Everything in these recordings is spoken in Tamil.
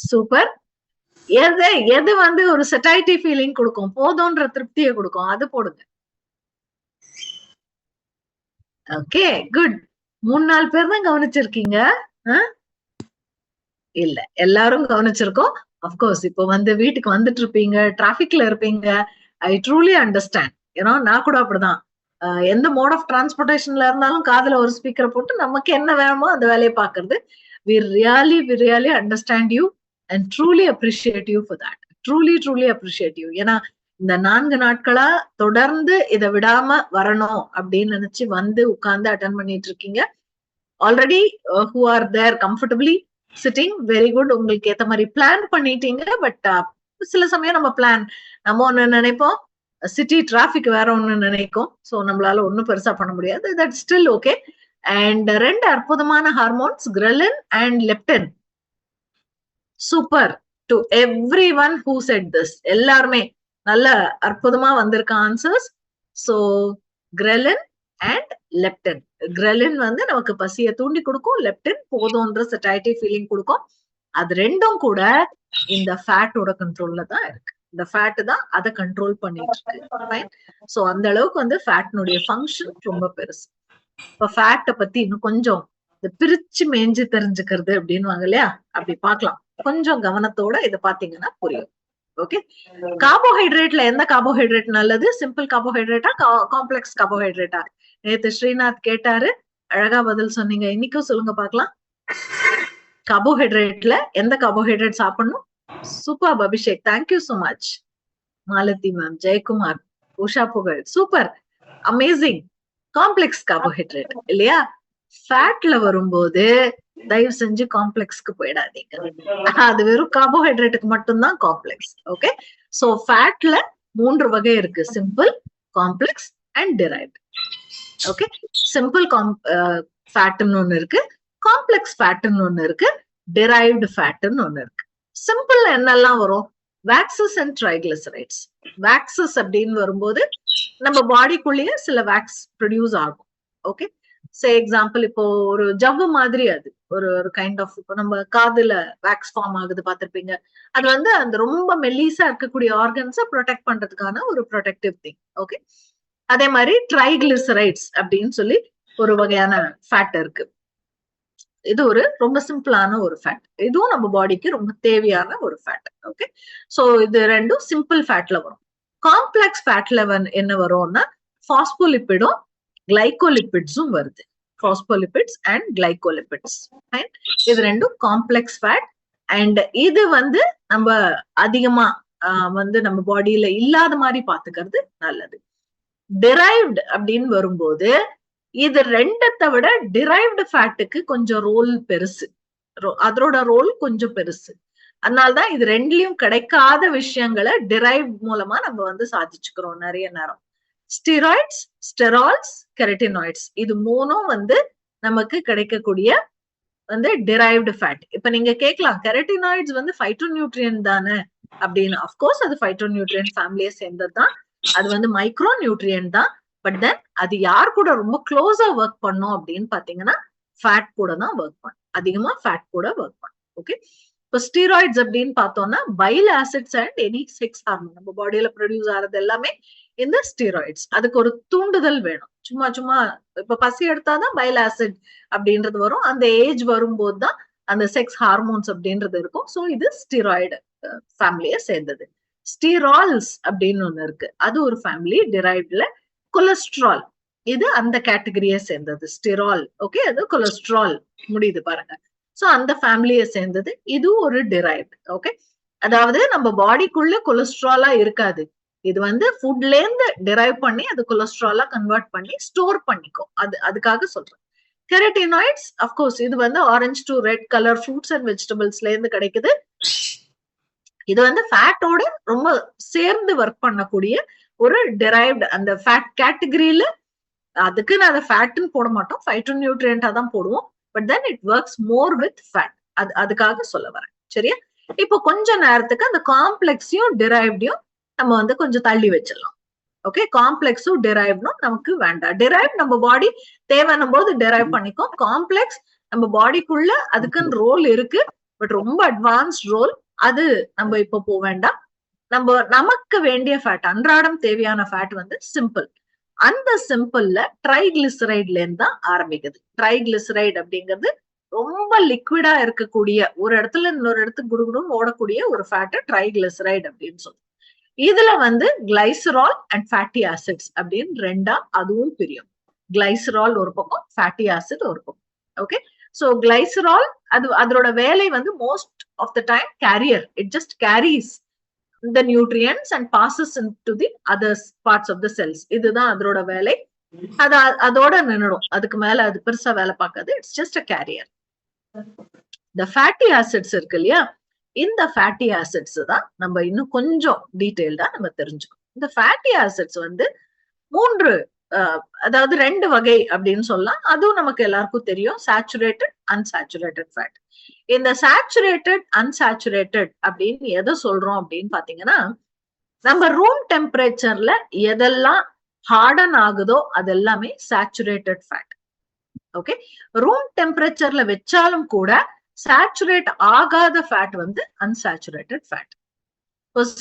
சூப்பர். எது வந்து ஒரு satiety ஃபீலிங் கொடுக்கும், போதும்ன்ற திருப்தியை கொடுக்கும், அது போடுங்க. Okay, good. 3-4 பேர் தான் கவனிச்சிருக்கீங்க. இல்ல, எல்லாரும் கவனிச்சிருக்கோம். அப்கோர்ஸ் இப்போ வந்து வீட்டுக்கு வந்துட்டு இருப்பீங்க, டிராபிக்ல இருப்பீங்க. ஐ ட்ரூலி அண்டர்ஸ்டாண்ட். ஏன்னா நான் கூட அப்படிதான். எந்த மோட் ஆஃப் டிரான்ஸ்போர்டேஷன்ல இருந்தாலும் காதுல ஒரு ஸ்பீக்கரை போட்டு நமக்கு என்ன வேணுமோ அந்த வேலையை பாக்குறது. We really understand you and truly appreciate you for that. Truly appreciate you. ஏன்னா இந்த 4 நாட்களா தொடர்ந்து இதை விடாம வரணும் அப்படின்னு நினைச்சு வந்து உட்கார்ந்து அட்டன் பண்ணிட்டு இருக்கீங்க. Already who are there comfortably sitting, very good. உங்களுக்கு ஏத்த மாதிரி பிளான் பண்ணிட்டீங்க. பட் சில சமயம் நம்ம ஒண்ணு நினைப்போம், சிட்டி டிராபிக் வேற ஒண்ணு நினைக்கும். சோ நம்மளால ஒண்ணும் பெருசா பண்ண முடியாது. That still okay. அண்ட் 2 அற்புதமான hormones, ghrelin and leptin. Super to every one who set this. எல்லாருமே நல்ல அற்புதமா வந்திருக்க answers. So ghrelin and leptin. Ghrelin வந்து நமக்கு பசியை தூண்டி கொடுக்கும், லெப்டின் போதும்ன்ற satiety ஃபீலிங் கொடுக்கும். அது ரெண்டும் கூட இந்த ஃபேட்டோட கண்ட்ரோல்ல தான் இருக்கு. இந்த ஃபேட் தான் அதை கண்ட்ரோல் பண்ணிட்டு இருக்கு. சோ அந்த அளவுக்கு வந்து ஃபேட்னுடைய ஃபங்க்ஷன் ரொம்ப பெருசு. இப்ப ஃபேட்டை பத்தி இன்னும் கொஞ்சம் பிரிச்சு மேய்ஞ்சு தெரிஞ்சுக்கிறது அப்படின்னு வாங்க இல்லையா, அப்படி பார்க்கலாம். கொஞ்சம் கவனத்தோட இதை பாத்தீங்கன்னா புரியும். ஓகே, கார்போஹைட்ரேட்ல எந்த கார்போஹைட்ரேட் நல்லது? சிம்பிள் கார்போஹைட்ரேட்டா, காம்ப்ளெக்ஸ் கார்போஹைட்ரேட்டா? நேத்து ஸ்ரீநாத் கேட்டாரு, அழகா பதில் சொன்னீங்க. இன்னைக்கும் சொல்லுங்க பாக்கலாம். கார்போஹைட்ரேட்ல எந்த கார்போஹைட்ரேட் சாப்பிடணும்? Super Abhishek, thank you so much. Malathi ma'am, Jayakumar, Usha புகழ், சூப்பர், அமேசிங். காம்ப்ளெக்ஸ் கார்போஹைட்ரேட் இல்லையா? ஃபேட்ல வரும்போது தயவு செஞ்சு காம்ப்ளெக்ஸ்க்கு போயிடாதீங்க. அது வெறும் கார்போஹைட்ரேட்டுக்கு மட்டும்தான் காம்ப்ளெக்ஸ். ஓகே, சோ ஃபேட்ல 3 வகை இருக்கு: simple, complex and derived. Okay, simple ஃபேட்னு ஒண்ணு இருக்கு, காம்ப்ளெக்ஸ் ஃபேட்னு ஒண்ணு இருக்கு, டிரைவ்டு ஃபேட்னு ஒண்ணு இருக்கு. சிம்பிள் என்னெல்லாம் வரும்? வேக்சஸ் அண்ட் ட்ரைகிளிசரைட்ஸ். வேக்சஸ் அப்படின்னு வரும்போது நம்ம பாடிக்குள்ளேயே சில வேக்ஸ் ப்ரொடியூஸ் ஆகும். ஓகே, சே எக்ஸாம்பிள், இப்போ ஒரு ஜவ்வு மாதிரி, அது ஒரு கைண்ட் ஆஃப், இப்போ நம்ம காதுல வேக்ஸ் ஃபார்ம் ஆகுது பார்த்திருப்பீங்க. அது வந்து அந்த ரொம்ப மெல்லிசா இருக்கக்கூடிய ஆர்கன்ஸை ப்ரொடெக்ட் பண்றதுக்கான ஒரு ப்ரொடெக்டிவ் திங். ஓகே, அதே மாதிரி ட்ரைகிளிசரைட்ஸ் அப்படின்னு சொல்லி ஒரு வகையான ஃபேட் இருக்கு. இது ஒரு ரொம்ப சிம்பிளான ஒரு ஃபேட். இதுவும் நம்ம பாடிக்கு ரொம்ப தேவையான ஒரு ஃபேட். ஓகே, சோ இது ரெண்டும் சிம்பிள் ஃபேட்ல வரும். காம்ப்ளெக்ஸ் ஃபேட்ல என்ன வரும்னா பாஸ்போலிபிடும் கிளைகோலிபிட்ஸும் வருது. பாஸ்போலிபிட்ஸ் அண்ட் கிளைகோலிபிட்ஸ், இது ரெண்டும் காம்ப்ளெக்ஸ் ஃபேட். அண்ட் இது வந்து நம்ம அதிகமா வந்து நம்ம பாடியில இல்லாத மாதிரி பாத்துக்கிறது நல்லது. டிரைவ்டு அப்படின்னு வரும்போது இது ரெண்டத்தை விட டிரைவ்டு ஃபேட்டுக்கு கொஞ்சம் ரோல் பெருசு, அதோட ரோல் கொஞ்சம் பெருசு. அதனால்தான் இது ரெண்டுலயும் கிடைக்காத விஷயங்களை டிரைவ் மூலமா நம்ம வந்து சாதிச்சுக்கிறோம் நிறைய நேரம். ஸ்டீராய்ட்ஸ், ஸ்டெரால்ஸ், கெரட்டினாய்ட்ஸ், இது 3ம் வந்து நமக்கு கிடைக்கக்கூடிய வந்து டிரைவ்டு ஃபேட். இப்ப நீங்க கேட்கலாம், கெரட்டினாய்ட்ஸ் வந்து ஃபைட்டோநியூட்ரியன் தானே அப்படின்னு. அப்கோர்ஸ் அது ஃபைட்டோநியூட்ரியன் ஃபேமிலியை சேர்ந்தது தான். அது வந்து மைக்ரோ நியூட்ரியன் தான். பட் தென் அது யார் கூட ரொம்ப க்ளோஸா ஒர்க் பண்ணும் அப்படின்னு பாத்தீங்கன்னா ஃபேட் கூட தான் ஒர்க் பண்ணும். அதிகமா ஃபேட் கூட ஒர்க் பண்ணும். ஓகே, இப்போ ஸ்டீராய்ட்ஸ் அப்படின்னு பார்த்தோம்னா file acids and any sex hormone நம்ம பாடியில ப்ரொடியூஸ் ஆகிறது எல்லாமே இந்த ஸ்டீராய்ட்ஸ். அதுக்கு ஒரு தூண்டுதல் வேணும். சும்மா இப்ப பசி எடுத்தாதான் பைல் ஆசிட் அப்படின்றது வரும். அந்த ஏஜ் வரும்போது தான் அந்த செக்ஸ் ஹார்மோன்ஸ் அப்படின்றது இருக்கும். ஸோ இது ஸ்டீராய்டு ஃபேமிலியை சேர்ந்தது. ஸ்டீரால்ஸ் அப்படின்னு ஒண்ணு இருக்கு, அது ஒரு ஃபேமிலி டிரைவ்ட்ல. கொலஸ்ட்ரால், இது அந்த கேட்டகரியை சேர்ந்தது. ஸ்டிரால், ஓகே, அது கொலஸ்ட்ரால் முடியுது பாருங்க. சோ அந்த ஃபேமிலியை சேர்ந்தது. இது ஒரு டிரைவ்ட். ஓகே, அதாவது நம்ம பாடிக்குள்ள கொலஸ்ட்ராலா இருக்காது. இது வந்து ஃபுட்ல இருந்து டிரைவ் பண்ணி அது கொலஸ்ட்ராலா கன்வெர்ட் பண்ணி ஸ்டோர் பண்ணிக்கும். அதுக்காக சொல்றேன். கெரட்டினாய்ட்ஸ், அப்கோர்ஸ் இது வந்து orange to red colour fruits and வெஜிடபிள்ஸ்ல இருந்து கிடைக்குது. இது வந்து ஃபேட்டோட ரொம்ப சேர்ந்து ஒர்க் பண்ணக்கூடிய ஒரு டிரைவ்டு அந்த ஃபேட் கேட்டகரியில. அதுக்கு நான் அதை ஃபேட்னு போட மாட்டோம், ஃபைட்டோநியூட்ரியன்டா தான் போடுவோம். But then it works more with fat. அதுக்காக சொல்ல வரேன். சரியா? இப்போ கொஞ்ச நேரத்துக்கு அந்த காம்ப்ளெக்ஸையும் டிரைவ்டையும் நம்ம வந்து கொஞ்சம் தள்ளி வச்சிடலாம். ஓகே, காம்ப்ளெக்ஸும் டிரைவ்னும் நமக்கு வேண்டாம். டிரைவ் நம்ம பாடி தேவையான போது டிரைவ் பண்ணிக்கும். காம்ப்ளெக்ஸ் நம்ம பாடிக்குள்ள அதுக்குன்னு ரோல் இருக்கு. பட் ரொம்ப அட்வான்ஸ்ட் ரோல், அது நம்ம இப்ப போக வேண்டாம். நமக்கு வேண்டிய ஃபேட், அன்றாடம் தேவையான ஃபேட் வந்து சிம்பிள். அந்த சிம்பிள்ல ட்ரைகிளிசரைட்ல இருந்து தான் ஆரம்பிக்குது. ட்ரைகிளிசரைடு அப்படிங்கிறது ரொம்ப லிக்விடா இருக்கக்கூடிய, ஒரு இடத்துல இன்னொரு இடத்துக்கு குடுகுடும் ஓடக்கூடிய ஒரு ஃபேட் ட்ரைகிளிசரைடு அப்படின்னு சொல்லுவோம். இதுல வந்து கிளைசரால் அண்ட் ஃபேட்டி ஆசிட்ஸ் அப்படின்னு ரெண்டா அதுவும் பிரியும். கிளைசரால் ஒரு பக்கம், ஃபேட்டி ஆசிட் ஒரு பக்கம். ஓகே, சோ கிளைசரால் அதோட வேலை வந்து most of the time carrier. It just carries the nutrients and passes into the other parts of the cells. இதுதான் அதோட வேலை. அதோட நின்னுடும், அதுக்கு மேல அது பெருசா வேலை பார்க்காது. It's just a carrier. இந்த ஃபேட்டி ஆசிட்ஸ் இருக்கு இல்லையா, இந்த ஃபேட்டி ஆசிட்ஸ் தான் நம்ம இன்னும் கொஞ்சம் டீடைல்டா நம்ம தெரிஞ்சுக்கணும். இந்த ஃபேட்டி ஆசிட்ஸ் வந்து மூன்று, அதாவது ரெண்டு வகை அப்படின்னு சொல்லலாம். அதுவும் நமக்கு எல்லாருக்கும் தெரியும், சேச்சுரேட்டட், அன்சாச்சுரேட்டட் ஃபேட். இந்த சேச்சுரேட்டட், அன்சாச்சுரேட்டட் அப்படின்னு எதை சொல்றோம் அப்படின்னு பாத்தீங்கன்னா, நம்ம ரூம் டெம்பரேச்சர்ல எதெல்லாம் ஹார்டன் ஆகுதோ அது எல்லாமே சேச்சுரேட்டட் ஃபேட். ஓகே, ரூம் டெம்பரேச்சர்ல வச்சாலும் கூட சேச்சுரேட் ஆகாத ஃபேட் வந்து அன்சாச்சுரேட்டட் ஃபேட்.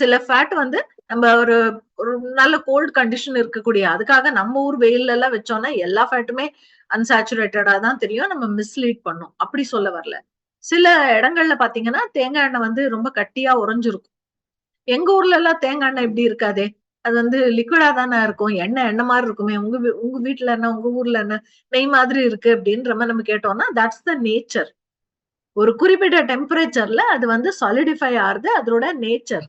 சில ஃபேட் வந்து நம்ம ஒரு நல்ல கோல்ட் கண்டிஷன் இருக்கக்கூடிய, அதுக்காக நம்ம ஊர் வெயில்ல எல்லாம் வச்சோம்னா எல்லா ஃபேட்டுமே அன்சாச்சுரேட்டடா தான் தெரியும், நம்ம மிஸ்லீட் பண்ணோம். அப்படி சொல்ல வரல. சில இடங்கள்ல பாத்தீங்கன்னா தேங்காய் எண்ணெய் வந்து ரொம்ப கட்டியா உறைஞ்சிருக்கும். எங்க ஊர்ல எல்லாம் தேங்காய் எண்ணெய் இப்படி இருக்காதே, அது வந்து லிக்விடா தானே இருக்கும், எண்ணெய் மாதிரி இருக்குமே. உங்க வீட்டுல என்ன, உங்க ஊர்ல என்ன நெய் மாதிரி இருக்கு அப்படின்ற மாதிரி நம்ம கேட்டோம்னா, தட்ஸ் த நேச்சர். ஒரு குறிப்பிட்ட டெம்பரேச்சர்ல அது வந்து சாலிடிஃபை ஆகுது, அதோட நேச்சர்.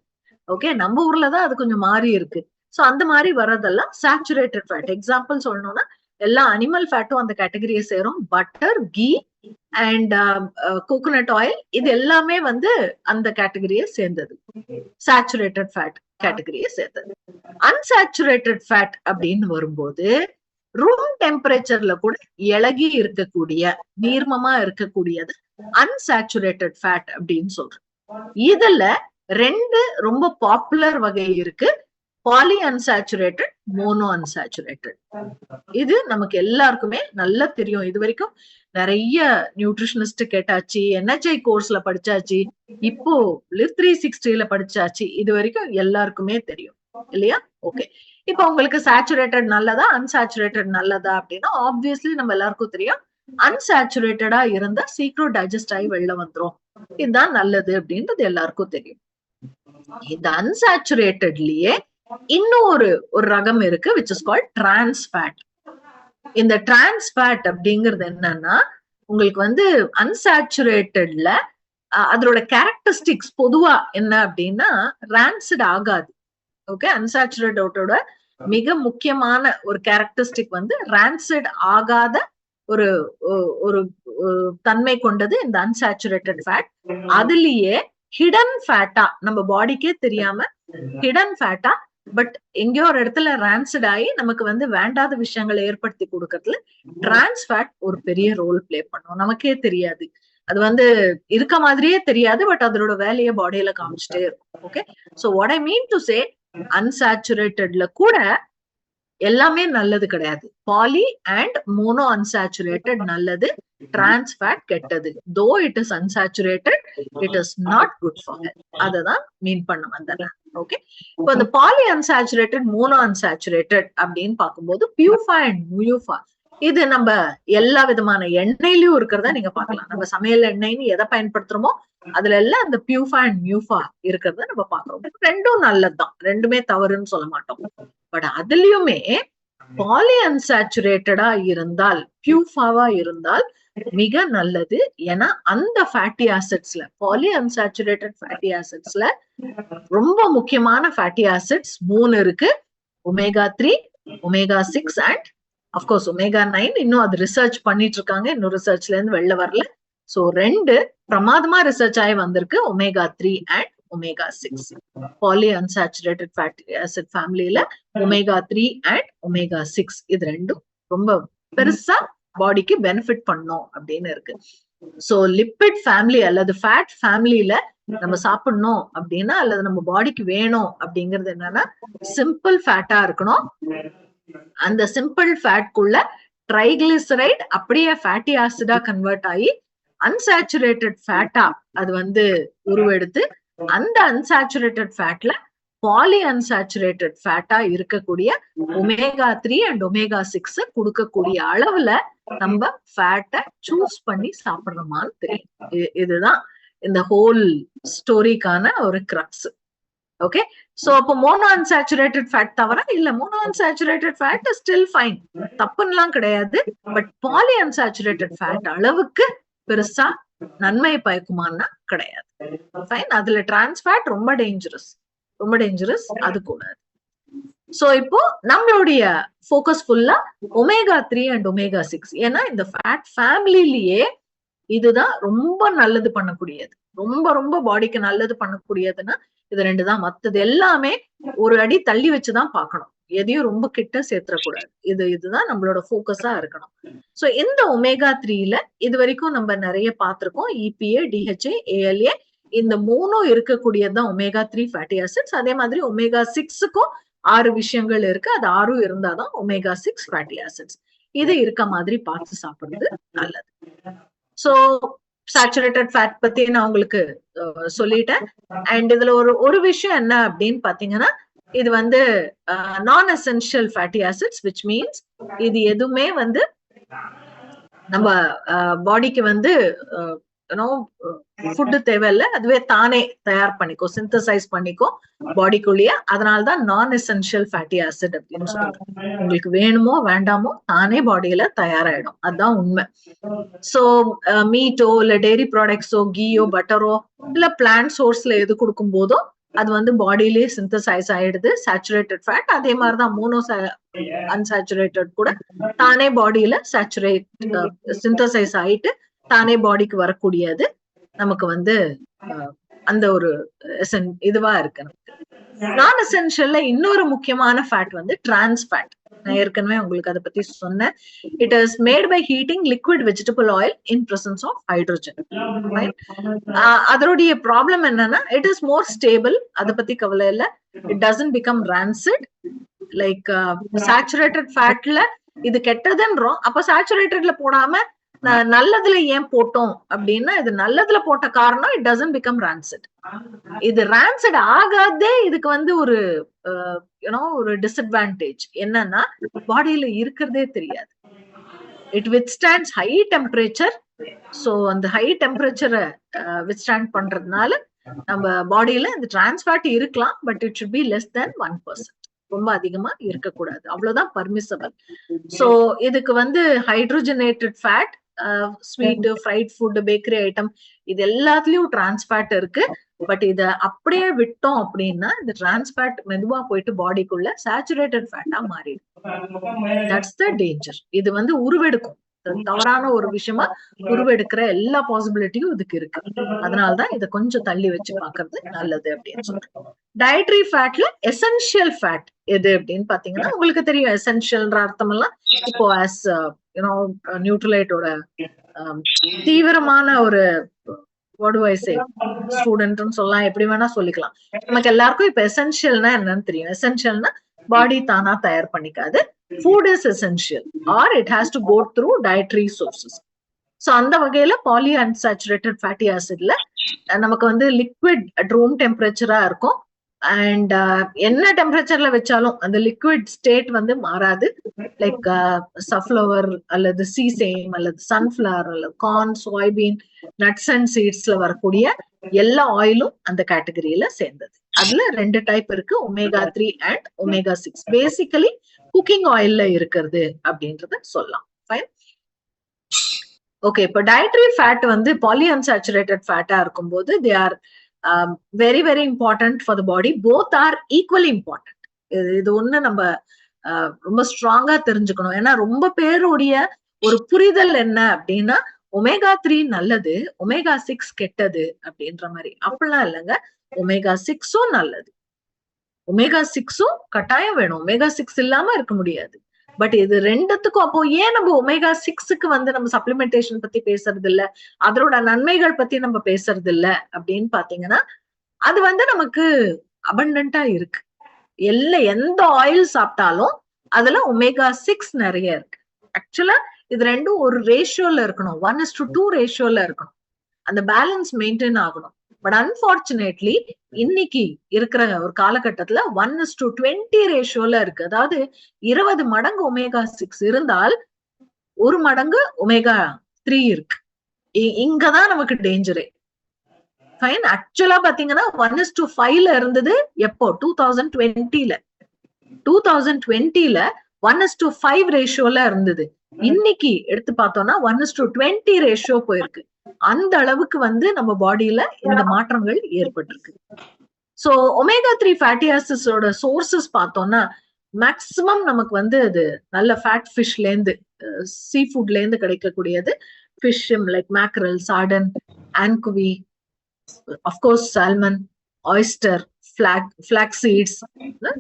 ஓகே, நம்ம ஊர்ல தான் அது கொஞ்சம் மாறி இருக்கு. சோ அந்த மாதிரி வர்றதெல்லாம் சேச்சுரேட்டட் ஃபேட். எக்ஸாம்பிள் சொல்லணும்னா எல்லா அனிமல் ஃபேட்டும் அந்த கேட்டகரியை சேரும். Butter, ghee and coconut oil, இது எல்லாமே வந்து அந்த கேட்டகரியை சேர்ந்தது, சேச்சுரேட்டட் ஃபேட் கேட்டகரியை சேர்ந்தது. அன்சாச்சுரேட்டட் ஃபேட் அப்படின்னு வரும்போது ரூம் டெம்பரேச்சர்ல கூட இளகி இருக்கக்கூடிய, நீர்மமா இருக்கக்கூடியது அன்சாச்சுரேட்டட் ஃபேட் அப்படின்னு சொல்றோம். இதுல ரெண்டு ரொம்ப பாப்புலர் வகை இருக்கு, பாலி அன்சாச்சுரேட்டட், மோனோ அன்சாச்சுரேட்டட். இது நமக்கு எல்லாருக்குமே நல்லா தெரியும். இது வரைக்கும் நிறைய நியூட்ரிஷனிஸ்ட் கேட்டாச்சு, NHI கோர்ஸ்ல படிச்சாச்சு, இப்போ Live 360ல படிச்சாச்சு. இது வரைக்கும் எல்லாருக்குமே தெரியும் இல்லையா? ஓகே, இப்ப உங்களுக்கு சேச்சுரேட்டட் நல்லதா, அன்சாச்சுரேட்டட் நல்லதா அப்படின்னா ஆப்வியஸ்லி நம்ம எல்லாருக்கும் தெரியும், அன்சாச்சுரேட்டடா இருந்தா சீக்கிரம் டைஜஸ்ட் ஆகி வெளில வந்துரும், இதுதான் நல்லது அப்படின்றது எல்லாருக்கும் தெரியும். இந்த அன்சாச்சுரேட்டட்லயே இன்னும் ஒரு ரகம் இருக்கு, which is called trans fat. இந்த trans fat அப்படிங்கிறது என்னன்னா, உங்களுக்கு வந்து அன்சாச்சுரேட்டட்ல அதோட கேரக்டரிஸ்டிக்ஸ் பொதுவா என்ன அப்படின்னா ரான்சிட் ஆகாது. ஓகே, அன்சாச்சுரேட்டோட மிக முக்கியமான ஒரு கேரக்டரிஸ்டிக் வந்து ரான்சிட் ஆகாத ஒரு ஒரு தன்மை கொண்டது இந்த அன்சாச்சுரேட்டட் ஃபேட். அதுலயே ஹிடன் ஃபேட்டா, நம்ம பாடிக்கே தெரியாம ஹிடன் ஃபேட்டா, பட் எங்கேயோ ஒரு இடத்துல ரான்சிட் ஆகி நமக்கு வந்து வேண்டாத விஷயங்களை ஏற்படுத்தி கொடுக்கறதுல டிரான்ஸ் ஃபேட் ஒரு பெரிய ரோல் பிளே பண்ணும். நமக்கே தெரியாது, அது வந்து இருக்க மாதிரியே தெரியாது, பட் அதோட வேலையை பாடியில காமிச்சிட்டே இருக்கும். Okay, so what I mean to say, அன்சாச்சுரேட்டட்ல கூட எல்லாமே நல்லது கிடையாது. பாலி அண்ட் மோனோ அன்சாச்சுரேட்டட் நல்லது, டிரான்ஸ் ஃபேட் கெட்டது. Though it is unsaturated, it is not good for health. அததான் மீன் பண்ண வந்தேன். ஓகே, இப்போ இந்த பாலி அன்சாச்சுரேட்டட், மோனோ அன்சாச்சுரேட்டட் அப்படின்னு பார்க்கும்போது பியூஃபா அண்ட் முயூஃபா, இது நம்ம எல்லா விதமான எண்ணெயிலயும் இருக்கிறதா நீங்க பாக்கலாம். நம்ம சமையல் எண்ணெய்னு எதை பயன்படுத்துறோமோ அதுல எல்லாம் அந்த பியூஃபா அண்ட் மியூஃபா இருக்கிறத நம்ம பாக்குறோம். ரெண்டும் நல்லதுதான், ரெண்டுமே தவறுன்னு சொல்ல மாட்டோம். பட் அதுலயுமே பாலி அன்சாச்சுரேட்டடா இருந்தால், பியூஃபாவா இருந்தால் மிக நல்லது. ஏன்னா அந்த ஃபேட்டி ஆசிட்ஸ்ல, பாலி அன்சாச்சுரேட்டட் ஃபேட்டி ஆசிட்ஸ்ல ரொம்ப முக்கியமான ஃபேட்டி ஆசிட்ஸ் 3 இருக்கு. Omega 3, omega 6 and of course omega 9. இன்னும் அது ரிசர்ச் பண்ணிட்டு இருக்காங்க, இன்னும் ரிசர்ச்ல இருந்து வெளில வரல. சோ 2 பிரமாதமா ரிசர்ச் ஆகி வந்திருக்கு, omega 3 and omega 6. Polyunsaturated fatty acid ஃபேமிலியில ஒமேகா 3 அண்ட் ஒமேகா 6 இது ரெண்டும் ரொம்ப பெருசா பாடிக்கு பெனிஃபிட் பண்ணும் அப்படின்னு இருக்கு. சோ லிப்பிட் ஃபேமிலி அல்லது ஃபேட் ஃபேமிலியில நம்ம சாப்பிடணும் அப்படின்னா, அல்லது நம்ம பாடிக்கு வேணும் அப்படிங்கிறது என்னன்னா, சிம்பிள் ஃபேட்டா இருக்கணும். அந்த சிம்பிள் ஃபேட்குள்ள ட்ரைகிளிசரைட் அப்படியே ஃபேட்டி ஆசிடா கன்வெர்ட் ஆகி அன்சாச்சுரேட்டட் ஃபேட்டா அது வந்து உருவெடுத்து அந்த அன்சாச்சுரேட்டட் ஃபேட்ல பாலி அன்சாச்சுரேட்டட் ஃபேட்டா இருக்கக்கூடிய omega-3 அண்ட் omega-6 கொடுக்கக்கூடிய அளவுல நம்ம ஃபேட்டை சூஸ் பண்ணி சாப்பிடுறோமான்னு தெரியும். இதுதான் இந்த ஹோல் ஸ்டோரிக்கான ஒரு கிரக்ஸ். ஓகே, சோ அப்போ மோனோ அன்சாச்சுரேட்டட் ஃபேட் தவிர இல்ல, mono unsaturated fat still fine, தப்புலாம் கிடையாது. பட் பாலி அன்சாச்சுரேட்டட் ஃபேட் அளவுக்கு பெருசா நன்மை பயக்குமான்னா கிடையாது. ஃபைன், அதுல டிரான்ஸ் ஃபேட் ரொம்ப டேஞ்சரஸ், ரொம்ப டேஞ்சரஸ், அது கூடாது. சோ இப்போ நம்மளுடைய ஃபோக்கஸ் ஃபுல்லா omega-3 அண்ட் omega-6. ஏன்னா இந்த ஃபேட் ஃபேமிலிலேயே இதுதான் ரொம்ப நல்லது பண்ணக்கூடியது, ரொம்ப ரொம்ப பாடிக்கு நல்லது பண்ணக்கூடியதுன்னா இது ரெண்டு தான். மத்தது எல்லாமே ஒரு அடி தள்ளி வச்சுதான் பார்க்கணும், எதையும் ரொம்ப கிட்ட சேர்த்துடக்கூடாது. இதுதான் நம்மளோட ஃபோக்கஸா இருக்கணும். சோ இந்த omega-3ல இது வரைக்கும் நம்ம நிறைய பார்த்திருக்கோம். EPA, DHA, ALA இந்த மூணும் இருக்கக்கூடியதுதான் omega-3 ஃபேட்டி ஆசிட்ஸ். அதே மாதிரி omega-6க்கும் 6 விஷயங்கள் இருக்கு, அது 6 இருந்தாதான் omega-6 ஃபேட்டி ஆசிட்ஸ். இது இருக்க மாதிரி பார்த்து சாப்பிடுறது நல்லது. சோ சாச்சுரேட்டட் ஃபேட் பத்தி நான் உங்களுக்கு சொல்லிட்டேன். அண்ட் இதுல ஒரு விஷயம் என்ன அப்படின்னு பாத்தீங்கன்னா, இது வந்து நான் essential fatty acids, which means இது எதுவுமே வந்து நம்ம பாடிக்கு வந்து ஃபுட்டு தேவையில்லை, அதுவே தானே தயார் பண்ணிக்கோ, சிந்தசைஸ் பண்ணிக்கோ பாடிக்குள்ளேயே. அதனாலதான் நான் எசென்ஷியல் ஃபேட்டி ஆசிட் அப்படின்னு சொல்றோம். உங்களுக்கு வேணுமோ வேண்டாமோ தானே பாடியில தயாராயிடும், அதுதான் உண்மை. சோ மீட்டோ இல்ல டெய்ரி ப்ராடக்ட்ஸோ, கீயோ, பட்டரோ இல்ல பிளான்ட் சோர்ஸ்ல எது கொடுக்கும் போதோ அது வந்து பாடியிலேயே சிந்தசைஸ் ஆயிடுது சாச்சுரேட்டட் ஃபேட். அதே மாதிரிதான் மோனோ அன்சாச்சுரேட்டட் கூட தானே பாடியில சிந்தசைஸ் ஆயிட்டு தானே பாடிக்கு வரக்கூடியது நமக்கு வந்து அந்த ஒரு இதுவா இருக்கு. நான் எசென்ஷியல்ல இன்னொரு முக்கியமான ஃபேட் வந்து டிரான்ஸ் ஃபேட். நான் ஏற்கனவே உங்களுக்கு அதை பத்தி சொன்னேன். It is made by heating liquid vegetable oil in presence of hydrogen. அதோடைய ப்ராப்ளம் என்னன்னா, இட் இஸ் மோர் ஸ்டேபிள், அதை பத்தி கவலை இல்லை. It doesn't become rancid. Like saturated ஃபேட்ல இது கெட்டதுன்றோம், அப்ப சாச்சுரேட்டட்ல போடாம நல்லதுல ஏன் போட்டோம் அப்படின்னா, இது நல்லதுல போட்ட காரணம் இட் டசன்ட் பிகம் ரான்சிட். இது ரான்சிட் ஆகாதே இதுக்கு வந்து ஒரு ஒரு டிஸ்அட்வான்டேஜ் என்னன்னா, பாடியில இருக்கிறதே தெரியாது. It withstands high temperature. So அந்த ஹை டெம்பரேச்சரை வித்ஸ்டாண்ட் பண்றதுனால நம்ம பாடியில இந்த டிரான்ஸ் ஃபேட் இருக்கலாம், but it should be less than 1%. ரொம்ப அதிகமா இருக்கக்கூடாது, அவ்வளவுதான் பர்மிசபிள். சோ இதுக்கு வந்து hydrogenated fat, sweet, fried food, bakery item இது எல்லாத்துலயும் டிரான்ஸ் ஃபேட் இருக்கு. பட் இத அப்படியே விட்டோம் அப்படின்னா இந்த டிரான்ஸ் ஃபேட் மெதுவா போயிட்டு பாடிக்குள்ள சாச்சுரேட்டட் ஃபேட்டா மாறிடும். That's the danger. இது வந்து உருவெடுக்கும், தவறான ஒரு விஷயமா உருவெடுக்கிற எல்லா பாசிபிலிட்டியும் இதுக்கு இருக்கு. அதனாலதான் இதை கொஞ்சம் தள்ளி வச்சு பாக்குறது நல்லது அப்படின்னு சொல்றோம். டயட்ரி ஃபேட்ல எசென்ஷியல் ஃபேட் எது அப்படின்னு பாத்தீங்கன்னா, உங்களுக்கு தெரியும் எசென்ஷியல்ன்ற அர்த்தம் எல்லாம் இப்போ ஆஸ் நியூட்ரலைட்டோட தீவிரமான ஒரு ஸ்டூடெண்ட்னு சொல்லலாம், எப்படி வேணா சொல்லிக்கலாம். நமக்கு எல்லாருக்கும் இப்ப எசென்ஷியல்னா என்னன்னு தெரியும். எசென்ஷியல்னா பாடி தானா தயார் பண்ணிக்காது. Food is essential or it has to go through dietary sources. So அந்த வகையில பாலி அன்சாச்சுரேட்டட் ஃபேட்டி ஆசிட்ல நமக்கு வந்து லிக்விட் அட் ரூம் டெம்பரேச்சரா இருக்கும். அண்ட் என்ன டெம்பரேச்சர்ல வச்சாலும் அந்த லிக்விட் ஸ்டேட் வந்து மாறாது. லைக் சன்ஃப்ளவர் அல்லது சீசேம் அல்லது சன்ஃபிளவர் அல்லது கார்ன், சோயாபீன், நட்ஸ் அண்ட் சீட்ஸ்ல வரக்கூடிய எல்லா ஆயிலும் அந்த கேட்டகரியில சேர்ந்தது. அதுல 2 டைப் இருக்கு, omega-3 and omega-6. Basically cooking ஆயில்ல இருக்கிறது அப்படின்றத சொல்லலாம். Fine, okay. இப்போ டயட்ரி ஃபேட் வந்து பாலி அன்சாச்சுரேட்டட் ஃபேட்டா இருக்கும்போது they are very very important for the body. Both are equally important. இது ஒண்ணு நம்ம ரொம்ப ஸ்ட்ராங்கா தெரிஞ்சுக்கணும். ஏன்னா ரொம்ப பேருடைய ஒரு புரிதல் என்ன அப்படின்னா, omega-3 நல்லது, omega-6 கெட்டது அப்படின்ற மாதிரி. அப்படிலாம் இல்லைங்க, omega-6ம் நல்லது, omega-6ம் கட்டாயம் வேணும். omega-6 இல்லாம இருக்க முடியாது. பட் இது ரெண்டுத்துக்கும் அப்போ ஏன் நம்ம omega-6க்கு வந்து நம்ம சப்ளிமெண்டேஷன் பத்தி பேசுறது இல்ல, அதோட நன்மைகள் பத்தி நம்ம பேசுறது இல்ல அப்படின்னு பாத்தீங்கன்னா, அது வந்து நமக்கு அபண்டன்டா இருக்கு. எந்த ஆயில் சாப்பிட்டாலும் அதுல omega-6 நிறைய இருக்கு. ஆக்சுவலா இது ரெண்டும் ஒரு ரேஷியோல இருக்கணும், 1:2 ரேஷியோல இருக்கணும். அந்த பேலன்ஸ் மெயின்டைன் ஆகணும். பட் அன்பார்ச்சுனேட்லி இன்னைக்கு இருக்கிற ஒரு காலகட்டத்துல 1:20 ரேஷியோல இருக்கு. அதாவது 20 மடங்கு ஒமேகா 6 இருந்தால் 1 மடங்கு ஒமேகா 3 இருக்கு. இங்கதான் நமக்கு டேஞ்சரே. ஃபைன். ஆக்சுவலா பாத்தீங்கன்னா 1:5ல இருந்தது எப்போ 2020ல 1:5 ரேஷியோல இருந்தது. இன்னைக்கு எடுத்து பார்த்தோம்னா 1:20 ரேஷியோ போயிருக்கு. அந்த அளவுக்கு நம்ம பாடியில இந்த மாற்றங்கள் ஏற்பட்டிருக்கு. சோ ஒமேகா 3 ஃபேட்டி ஆசிட்ஸோட சோர்சஸ் பார்த்தோம்னா மேக்சிமம் நமக்கு அது நல்ல ஃபேட் ஃபிஷ்ல இருந்து, சீ ஃபுட்ல இருந்து கிடைக்கக்கூடியது. Fish like mackerel, sardine, anchovy, of course salmon, oyster, flax seeds,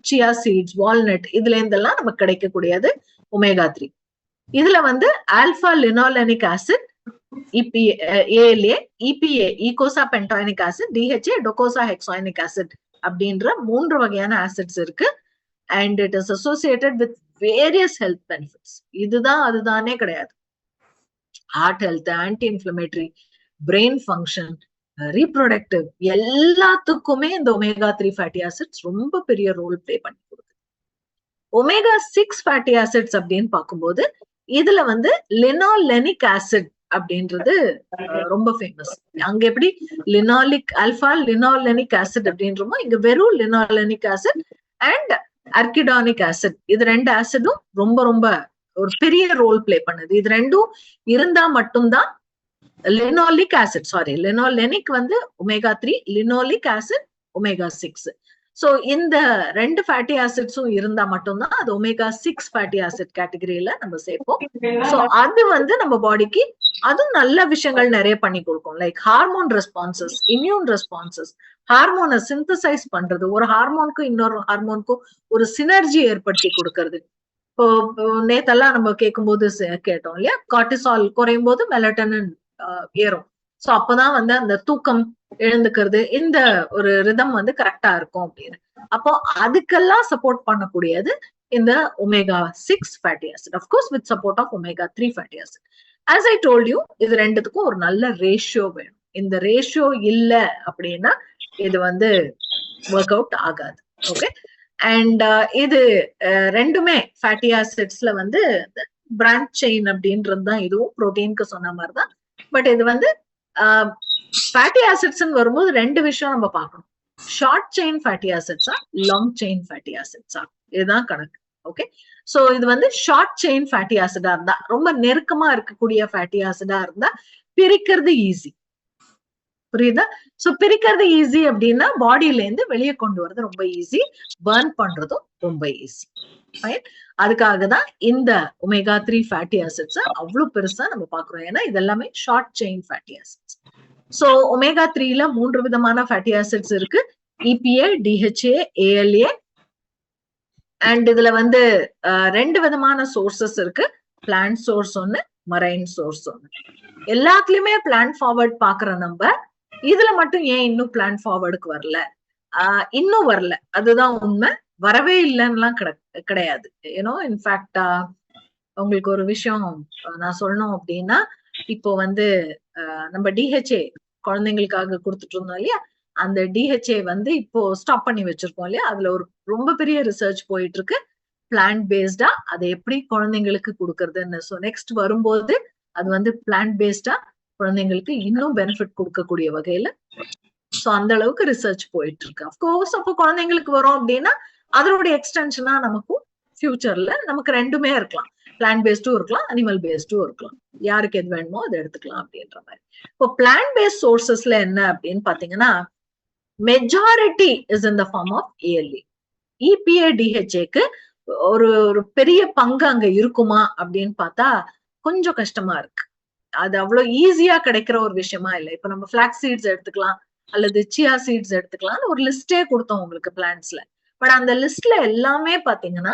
chia seeds, walnut, இதுல இருந்தெல்லாம் நமக்கு கிடைக்கக்கூடியது ஒமேகா 3. இதுல alpha linolenic acid, ALA, EPA, eicosapentaenoic acid, DHA, docosahexaenoic acid அப்படின்ற 3 வகையான ஆசிட்ஸ் இருக்கு. And it is associated with various health benefits. இதுதான் அதுதானே கிடையாது. Heart health, anti inflammatory, brain function, reproductive, எல்லாத்துக்குமே இந்த ஒமேகா 3 ஃபேட்டி ஆசிட்ஸ் ரொம்ப பெரிய ரோல் பிளே பண்ணி கொடுக்குது. ஒமேகா 6 ஃபேட்டி ஆசிட்ஸ் அப்படின்னு பார்க்கும்போது இதுல லினோலெனிக் ஆசிட் அப்படின்றது ரொம்ப ஃபேமஸ். அங்க எப்படி லினாலிக் ஆல்பா லினோலெனிக் ஆசிட் அப்படின்றமோ இங்க வெறும் லினோலெனிக் ஆசிட் அண்ட் அர்கிடானிக் ஆசிட், இது 2 ஆசிடும் ரொம்ப ரொம்ப ஒரு பெரிய ரோல் பிளே பண்ணுது. இது ரெண்டும் இருந்தா மட்டும்தான் linoleic acid, linolenic omega 3, linoleic acid omega 6. So இந்த 2 ஃபேட்டி ஆசிட்ஸும் இருந்தா மட்டும்தான் அது ஒமேகா 6 ஃபேட்டி ஆசிட் கேட்டகரியில நம்ம சேர்ப்போம். சோ அது நம்ம பாடிக்கு அதுவும் நல்ல விஷயங்கள் நிறைய பண்ணி கொடுக்கும். Like hormone responses, immune responses, ஹார்மோனை சிந்தசைஸ் பண்றது, ஒரு ஹார்மோனுக்கும் இன்னொரு ஹார்மோனுக்கும் ஒரு சினர்ஜி ஏற்படுத்தி கொடுக்கறது. இப்போ நேத்தெல்லாம் நம்ம கேட்கும்போது கேட்டோம் இல்லையா, கார்டிசால் குறையும் போது மெலட்டனின் ஏறும். சோ அப்பதான் அந்த தூக்கம் எழுந்துக்கிறது, இந்த ஒரு ரிதம் கரெக்டா இருக்கும் அப்படின்னு. அப்போ அதுக்கெல்லாம் சப்போர்ட் பண்ணக்கூடியது இந்த omega 6 fatty acid, of course with support of omega 3 fatty acid. As I told you, இது ரெண்டுத்துக்கும் ஒரு நல்ல ரேஷியோ வேணும். இந்த ரேஷியோ இல்ல அப்படின்னா இது ஒர்க் அவுட் ஆகாது. ஓகே. அண்ட் இது ரெண்டுமே ஃபேட்டி ஆசிட்ஸ்ல பிரான்ச் செயின் அப்படின்றது தான் இதுவும் புரோட்டீனுக்கு சொன்ன மாதிரிதான். பட் இது ஃபேட்டி ஆசிட்ஸ் வரும்போது 2 விஷயம் நம்ம பார்க்கணும். ஷார்ட் செயின் ஃபேட்டி ஆசிட்ஸா, லாங் செயின் ஃபேட்டி ஆசிட்ஸா, இதுதான் கணக்கு. ஓகே. சோ இது ஷார்ட் செயின் ஃபேட்டி ஆசிடா இருந்தா, ரொம்ப நெருக்கமா இருக்கக்கூடிய ஃபேட்டி ஆசிடா இருந்தா பிரிக்கிறது ஈஸி. புரியுதா? சோ பிரிக்கிறது ஈஸி அப்படின்னா பாடியில இருந்து வெளியே கொண்டு வரது ரொம்ப ஈஸி, பர்ன் பண்றதும் ரொம்ப ஈஸி. அதுக்காக தான் இந்த ஒமேகா 3 ஃபேட்டி ஆசிட்ஸ் அவ்வளவு பெருசா நம்ம பாக்குறோம். ஏன்னா இதெல்லாமே short chain fatty acids. So omega 3ல 3 விதமான ஃபேட்டி ஆசிட்ஸ் இருக்கு. EPA, DHA, ALA. அண்ட் இதுல 2 விதமான சோர்சஸ் இருக்கு. பிளான்ட் சோர்ஸ் ஒன்னு, மரைன் சோர்ஸ் ஒன்னு. எல்லாத்துலயுமே பிளான்ட் ஃபார்வர்ட் பாக்குற நம்ம இதுல மட்டும் ஏன் இன்னும் பிளான்ட் ஃபார்வர்டுக்கு வரல, இன்னும் வரல, அதுதான் உண்மை. வரவே இல்லைன்னுலாம் கிடையாது. ஏன்னோ இன்ஃபேக்ட் உங்களுக்கு ஒரு விஷயம் நான் சொல்லணும் அப்படின்னா, இப்போ நம்ம DHA குழந்தைங்களுக்காக கொடுத்துட்டு இருந்தோம் இல்லையா, அந்த DHA இப்போ ஸ்டாப் பண்ணி வச்சிருக்கோம் இல்லையா. அதுல ஒரு ரொம்ப பெரிய ரிசர்ச் போயிட்டு இருக்கு பிளான்ட் பேஸ்டா அதை எப்படி குழந்தைங்களுக்கு கொடுக்கறதுன்னு. ஸோ நெக்ஸ்ட் வரும்போது அது பிளான்ட் பேஸ்டா குழந்தைங்களுக்கு இன்னும் பெனிஃபிட் கொடுக்கக்கூடிய வகையில ஸோ அந்த அளவுக்கு ரிசர்ச் போயிட்டு இருக்கு. அஃப்கோர்ஸ் அப்போ குழந்தைங்களுக்கு வரும் அப்படின்னா அதனுடைய எக்ஸ்டென்ஷனா நமக்கும் ஃபியூச்சர்ல நமக்கு ரெண்டுமே இருக்கலாம். பிளான்ட் பேஸ்டும் இருக்கலாம், அனிமல் பேஸ்டும் இருக்கலாம். யாருக்கு எது வேணுமோ அதை எடுத்துக்கலாம் அப்படின்ற மாதிரி. இப்போ பிளான்ட் பேஸ்ட் சோர்சஸ்ல என்ன அப்படின்னு பாத்தீங்கன்னா, majority is in the form of ALA. EPA, DHAக்கு ஒரு பெரிய பங்கு அங்க இருக்குமா அப்படின்னு பார்த்தா கொஞ்சம் கஷ்டமா இருக்கு. அது அவ்வளவு ஈஸியா கிடைக்கிற ஒரு விஷயமா இல்லை. இப்ப நம்ம பிளாக்ஸ் சீட்ஸ் எடுத்துக்கலாம் அல்லது சியா சீட்ஸ் எடுத்துக்கலாம், ஒரு லிஸ்டே கொடுத்தோம் உங்களுக்கு பிளான்ட்ஸ்ல. பட் அந்த லிஸ்ட்ல எல்லாமே பாத்தீங்கன்னா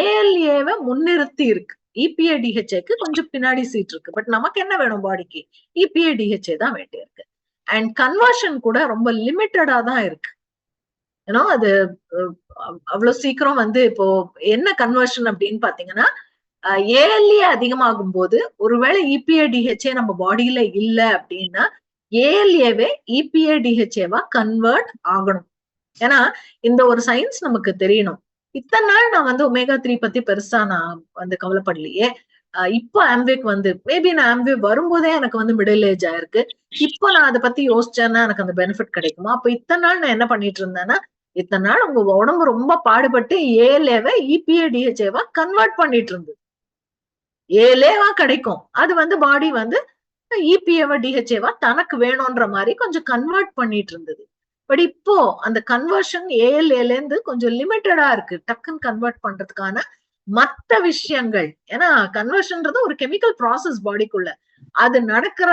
ALAவை முன்னிறுத்தி இருக்கு. EPA, DHAக்கு கொஞ்சம் பின்னாடி சீட் இருக்கு. பட் நமக்கு என்ன வேணும் பாடிக்கு, EPA, DHA தான் வேண்டி இருக்கு. அண்ட் கன்வர்ஷன் கூட ரொம்ப லிமிட்டடா தான் இருக்கு. ஏன்னா அது அவ்வளவு சீக்கிரம் இப்போ என்ன கன்வர்ஷன் அப்படின்னு பாத்தீங்கன்னா, ஏஎல்ஏ அதிகமாகும் போது ஒருவேளை இபிஏ டிஹெச்ஏ நம்ம பாடியில இல்ல அப்படின்னா ஏஎல்ஏவே இபிஏ டிஹெச்ஏவா கன்வெர்ட் ஆகணும். ஏன்னா இந்த ஒரு சயின்ஸ் நமக்கு தெரியணும். இத்தனை நாள் நான் வந்து ஒமேகா 3 பத்தி பெருசா நான் வந்து கவலைப்படலையே. இப்போ ஆம்வேக் வந்து மேபி நான் ஆம்வே வரும்போதே எனக்கு வந்து மிடில் ஏஜ் ஆயிருக்கு. இப்போ நான் அதை பத்தி யோசிச்சேன்னா எனக்கு அந்த பெனிஃபிட் கிடைக்குமா? அப்ப இத்தனை நாள் நான் என்ன பண்ணிட்டு இருந்தேன்னா, இத்தனை நாள் உங்க உடம்பு ரொம்ப பாடுபட்டு ஏஎல்ஏவை இபிஏ டிஹெச்ஏவா கன்வெர்ட் பண்ணிட்டு இருந்தது. ஏலேவா கிடைக்கும். அது வந்து பாடி வந்து இபிஏவா டிஹெச்ஏவா தனக்கு வேணும்ன்ற மாதிரி கொஞ்சம் கன்வெர்ட் பண்ணிட்டு இருந்தது. பட் இப்போ அந்த கன்வர்ஷன் ஏஎல்ஏல இருந்து கொஞ்சம் லிமிட்டடா இருக்கு. டக்குன்னு கன்வெர்ட் பண்றதுக்கான மத்த விஷயங்கள். ஏன்னா கன்வர்ஷன்ன்றது ஒரு கெமிக்கல் ப்ராசஸ் பாடிக்குள்ள. அது நடக்கிற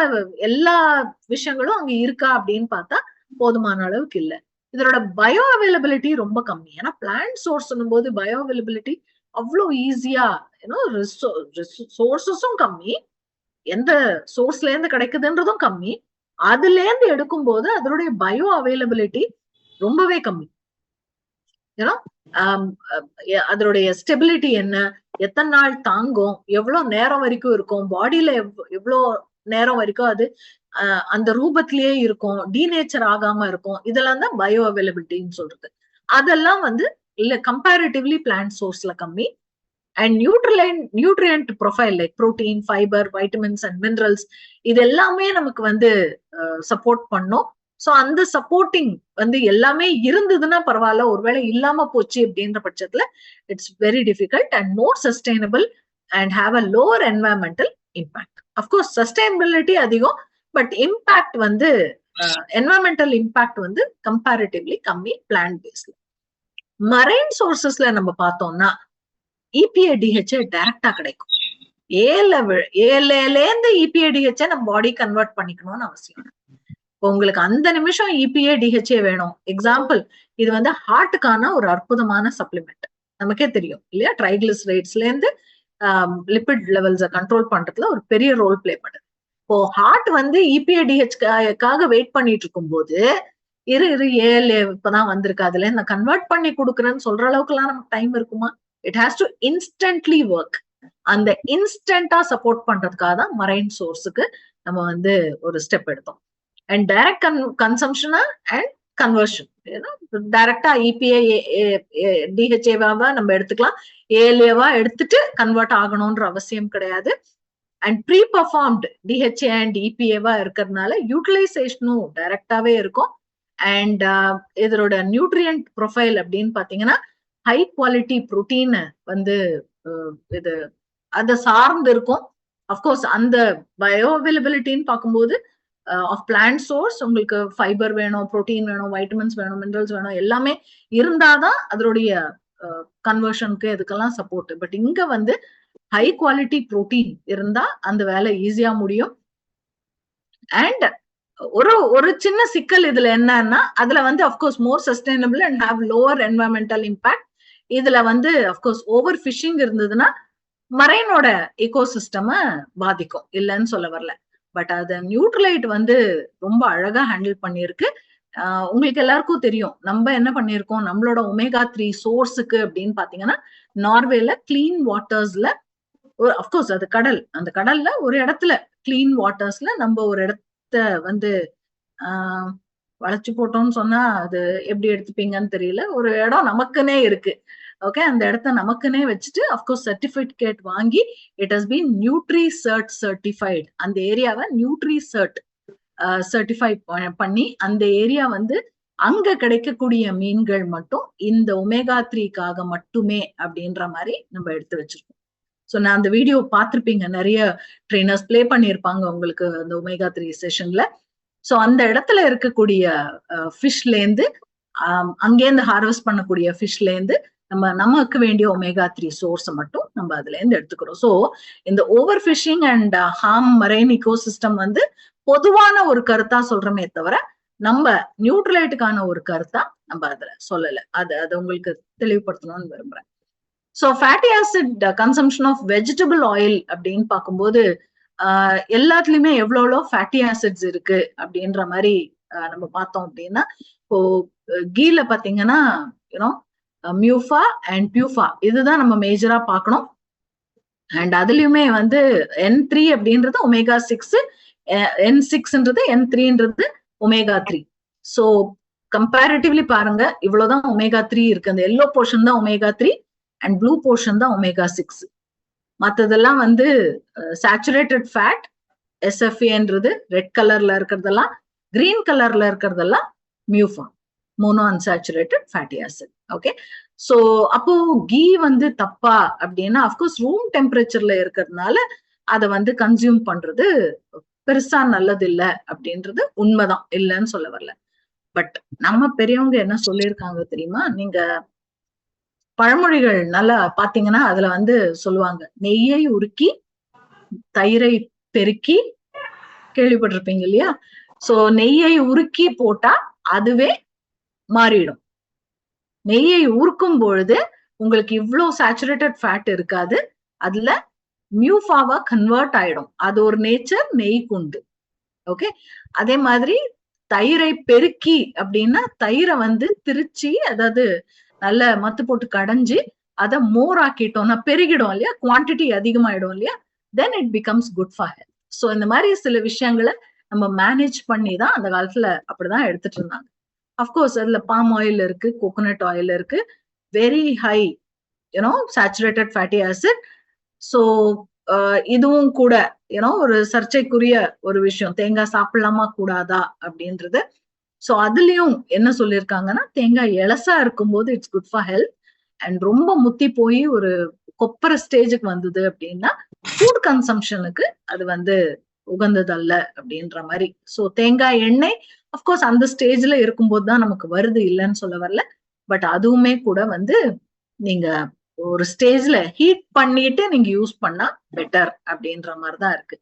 எல்லா விஷயங்களும் அங்க இருக்கா அப்படின்னு பார்த்தா போதுமான அளவுக்கு இல்ல. இதோட பயோ அவைலபிலிட்டி ரொம்ப கம்மி. ஏன்னா பிளான்ட் சோர்ஸ் போது பயோ அவைலபிலிட்டி அவ்வளவு ஈஸியா சோர்சஸும் கம்மி, எந்த சோர்ஸ்ல இருந்து கிடைக்குதுன்றதும் கம்மி. அதுல இருந்து எடுக்கும் போது அதனுடைய பயோ அவைலபிலிட்டி ரொம்பவே கம்மி. ஏன்னா அதனுடைய ஸ்டெபிலிட்டி என்ன, எத்தனை நாள் தாங்கும், எவ்வளவு நேரம் வரைக்கும் இருக்கும், பாடியில எவ்வளவு நேரம் வரைக்கும் அது அந்த ரூபத்திலேயே இருக்கும், டீநேச்சர் ஆகாம இருக்கும். இதெல்லாம் தான் பயோ அவைலபிலிட்டின்னு சொல்றது. அதெல்லாம் வந்து இல்ல கம்பேரிட்டிவ்லி பிளான்ட் சோர்ஸ்ல கம்மி. And nutrient profile like protein, fibre, vitamins and minerals இது எல்லாமே நமக்கு வந்து சப்போர்ட் பண்ணும். ஸோ அந்த சப்போர்ட்டிங் வந்து எல்லாமே இருந்ததுன்னா பரவாயில்ல, ஒருவேளை இல்லாம போச்சு அப்படின்ற பட்சத்துல it's very difficult and more sustainable and have a lower environmental impact. Of course sustainability அதிகம், பட் இம்பாக்ட் வந்து என்வாயர்மெண்டல் இம்பாக்ட் வந்து கம்பேரிட்டிவ்லி கம்மி பிளான்ட் பேஸ்ல. மரைன் சோர்சஸ்ல நம்ம பார்த்தோம்னா இபிஏ டிஹெச்ஏ டைரக்டா கிடைக்கும். ஏஎல்ஏல இருந்து இபிஏ டிஹெச்ஏ நம்ம பாடி கன்வெர்ட் பண்ணிக்கணும்னு அவசியம். இப்போ உங்களுக்கு அந்த நிமிஷம் இபிஏ டிஹெச்ஏ வேணும். எக்ஸாம்பிள், இது வந்து ஹார்ட்டுக்கான ஒரு அற்புதமான சப்ளிமெண்ட். நமக்கே தெரியும் இல்லையா, ட்ரைகிளிசரைட்ஸ்ல இருந்து லிபிட் லெவல்ஸை கண்ட்ரோல் பண்றதுல ஒரு பெரிய ரோல் பிளே பண்ணுது. இப்போ ஹார்ட் வந்து இபிஏ டிஹெச்காக வெயிட் பண்ணிட்டு இருக்கும் போது இரு ஏஎல்ஏ இப்பதான் வந்திருக்கு, அதுல நான் கன்வெர்ட் பண்ணி கொடுக்குறேன்னு சொல்ற அளவுக்கு எல்லாம் நமக்கு டைம் இருக்குமா? It has to instantly work. அந்த இன்ஸ்டன்டா சப்போர்ட் பண்றதுக்காக தான் மரைன் சோர்ஸுக்கு நம்ம வந்து ஒரு ஸ்டெப் எடுத்தோம். அண்ட் டைரக்ட் கன்சம்ஷனா அண்ட் கன்வர்ஷன், டைரக்டா இபிஏ டிஹெச்ஏவா நம்ம எடுத்துக்கலாம், ஏஎல்ஏவா எடுத்துட்டு கன்வெர்ட் ஆகணும்ன்ற அவசியம் கிடையாது. And pre performed DHA and இபிஏவா இருக்கிறதுனால யூட்டிலைசேஷனும் டைரக்டாவே இருக்கும். அண்ட் இதோட நியூட்ரியன்ட் ப்ரொஃபைல் அப்படின்னு பாத்தீங்கன்னா ஹை குவாலிட்டி புரோட்டீன் வந்து இது அதை சார்ந்து இருக்கும். அப்கோர்ஸ் அந்த பயோ அவைலபிலிட்டின்னு பார்க்கும்போது ஆஃப் பிளான்ட் சோர்ஸ் உங்களுக்கு ஃபைபர் வேணும், புரோட்டீன் வேணும், வைட்டமின்ஸ் வேணும், மினரல்ஸ் வேணும், எல்லாமே இருந்தாதான் அதனுடைய கன்வர்ஷனுக்கு இதுக்கெல்லாம் சப்போர்ட். பட் இங்க வந்து ஹை குவாலிட்டி புரோட்டீன் இருந்தா அந்த வேலை ஈஸியா முடியும். அண்ட் ஒரு சின்ன சிக்கல் இதுல என்னன்னா, அதுல வந்து of course more sustainable and have lower environmental impact. இதுல வந்து அப்கோர்ஸ் ஓவர் ஃபிஷிங் இருந்ததுன்னா மரைனோட எக்கோசிஸ்டம் பாதிக்கும், இல்லைன்னு சொல்ல வரல. பட் அது நியூட்ரலைட் வந்து ரொம்ப அழகா ஹேண்டில் பண்ணிருக்கு. உங்களுக்கு எல்லாருக்கும் தெரியும் நம்ம என்ன பண்ணிருக்கோம், நம்மளோட ஒமேகா 3 சோர்ஸுக்கு அப்படின்னு பாத்தீங்கன்னா நார்வேல கிளீன் வாட்டர்ஸ்ல, அப்கோர்ஸ் அது கடல், அந்த கடல்ல ஒரு இடத்துல கிளீன் வாட்டர்ஸ்ல நம்ம ஒரு இடத்த வந்து வளைச்சு போட்டோம்னு சொன்னா அது எப்படி எடுத்துப்பீங்கன்னு தெரியல, ஒரு இடம் நமக்குன்னே இருக்கு. ஓகே, அந்த இடத்த நமக்குன்னே வச்சுட்டு அப்கோர்ஸ் சர்டிபிகேட் வாங்கி it has been nutri certified. அந்த ஏரியாவை நியூட்ரி சர்டிஃபை பண்ணி அந்த ஏரியா வந்து அங்க கிடைக்கக்கூடிய மீன்கள் மட்டும் இந்த ஒமேகா 3க்காக மட்டுமே அப்படின்ற மாதிரி நம்ம எடுத்து வச்சிருக்கோம். ஸோ நான் அந்த வீடியோ பார்த்திருப்பீங்க, நிறைய ட்ரெயினர்ஸ் பிளே பண்ணியிருப்பாங்க உங்களுக்கு அந்த ஒமேகா 3 செஷன்ல. ஸோ அந்த இடத்துல இருக்கக்கூடிய ஃபிஷ்ல இருந்து அங்கேருந்து ஹார்வெஸ்ட் பண்ணக்கூடிய ஃபிஷ்ல இருந்து நமக்கு வேண்டிய ஒமேகா 3 சோர்ஸை மட்டும் நம்ம அதுல இருந்து எடுத்துக்கிறோம். ஸோ இந்த over phishing and harm marine ecosystem வந்து பொதுவான ஒரு கருத்தா சொல்றமே தவிர நம்ம நியூட்ரலைட்டுக்கான ஒரு கருத்தா நம்ம அதுல சொல்லல. அது உங்களுக்கு தெளிவுபடுத்தணும்னு விரும்புறேன். So fatty acid consumption of vegetable oil அப்படின்னு பார்க்கும்போது எல்லாத்துலயுமே எவ்வளோ ஃபேட்டி ஆசிட்ஸ் இருக்கு அப்படின்ற மாதிரி நம்ம பார்த்தோம் அப்படின்னா, இப்போ கீல பாத்தீங்கன்னா யூனோ மியூஃபா அண்ட் பியூஃபா இதுதான் நம்ம மேஜரா பார்க்கணும். அண்ட் அதுலயுமே வந்து N3 அப்படின்றது ஒமேகா 6, N6ன்றது N3ன்றது ஒமேகா 3. ஸோ கம்பேரிட்டிவ்லி பாருங்க, இவ்வளவுதான் ஒமேகா 3 இருக்கு. அந்த எல்லோ போர்ஷன் தான் ஒமேகா 3 அண்ட் ப்ளூ போர்ஷன் தான் ஒமேகா 6. மத்ததெல்லாம் வந்து சேச்சுரேட்டட் ஃபேட், SFAன்றது ரெட் கலர்ல இருக்கிறதெல்லாம், கிரீன் கலர்ல இருக்கிறதெல்லாம் மியூஃபார்ம், mono unsaturated fatty acid. Okay, so அப்போ கீ வந்து தப்பா அப்படின்னா, அப்கோர்ஸ் ரூம் டெம்பரேச்சர்ல இருக்கிறதுனால அதை வந்து கன்சியூம் பண்றது பெருசா நல்லது இல்லை அப்படின்றது உண்மைதான், இல்லைன்னு சொல்ல வரல. பட் நம்ம பெரியவங்க என்ன சொல்லியிருக்காங்க தெரியுமா? நீங்க பழமொழிகள் நல்லா பாத்தீங்கன்னா அதுல வந்து சொல்லுவாங்க, நெய்யை உருக்கி தயிரை பெருக்கி, கேள்விப்பட்டிருப்பீங்க இல்லையா? சோ நெய்யை உருக்கி போட்டா அதுவே மாறிடும். நெய்யை உருக்கும் பொழுது உங்களுக்கு இவ்வளவு சேச்சுரேட்டட் ஃபேட் இருக்காது, அதுல மியூஃபாவா கன்வெர்ட் ஆயிடும். அது ஒரு நேச்சர் நெய்க்கு உண்டு. ஓகே, அதே மாதிரி தயிரை பெருக்கி அப்படின்னா தயிரை வந்து திரிச்சு, அதாவது நல்ல மத்து போட்டு கடைஞ்சு அதை மோர் ஆக்கிட்டோம்னா பெருகிடும் இல்லையா, குவான்டிட்டி அதிகமாயிடும் இல்லையா, then it becomes good for health. So இந்த மாதிரி சில விஷயங்களை நம்ம மேனேஜ் பண்ணி தான் அந்த காலத்துல அப்படிதான் எடுத்துட்டு இருந்தாங்க. அஃப்கோர்ஸ் அதுல பாம் ஆயில் இருக்கு, கோகோனட் ஆயில் இருக்கு, very high saturated fatty acid. So இதுவும் கூட ஒரு சர்ச்சைக்குரிய ஒரு விஷயம், தேங்காய் சாப்பிடலாமா கூடாதா அப்படின்றது. ஸோ அதுலயும் என்ன சொல்லியிருக்காங்கன்னா, தேங்காய் எலசா இருக்கும்போது it's good for health, and ரொம்ப முத்தி போய் ஒரு கொப்பரை ஸ்டேஜுக்கு வந்தது அப்படின்னா ஃபுட் கன்சம்ஷனுக்கு அது வந்து உகந்ததல்ல அப்படின்ற மாதிரி. ஸோ தேங்காய் எண்ணெய் அஃப்கோர்ஸ் அந்த ஸ்டேஜ்ல இருக்கும்போது தான் நமக்கு வருது, இல்லைன்னு சொல்ல வரல. பட் அதுவுமே கூட வந்து நீங்க ஒரு ஸ்டேஜ்ல ஹீட் பண்ணிட்டு நீங்க யூஸ் பண்ணா பெட்டர் அப்படின்ற மாதிரிதான் இருக்கு.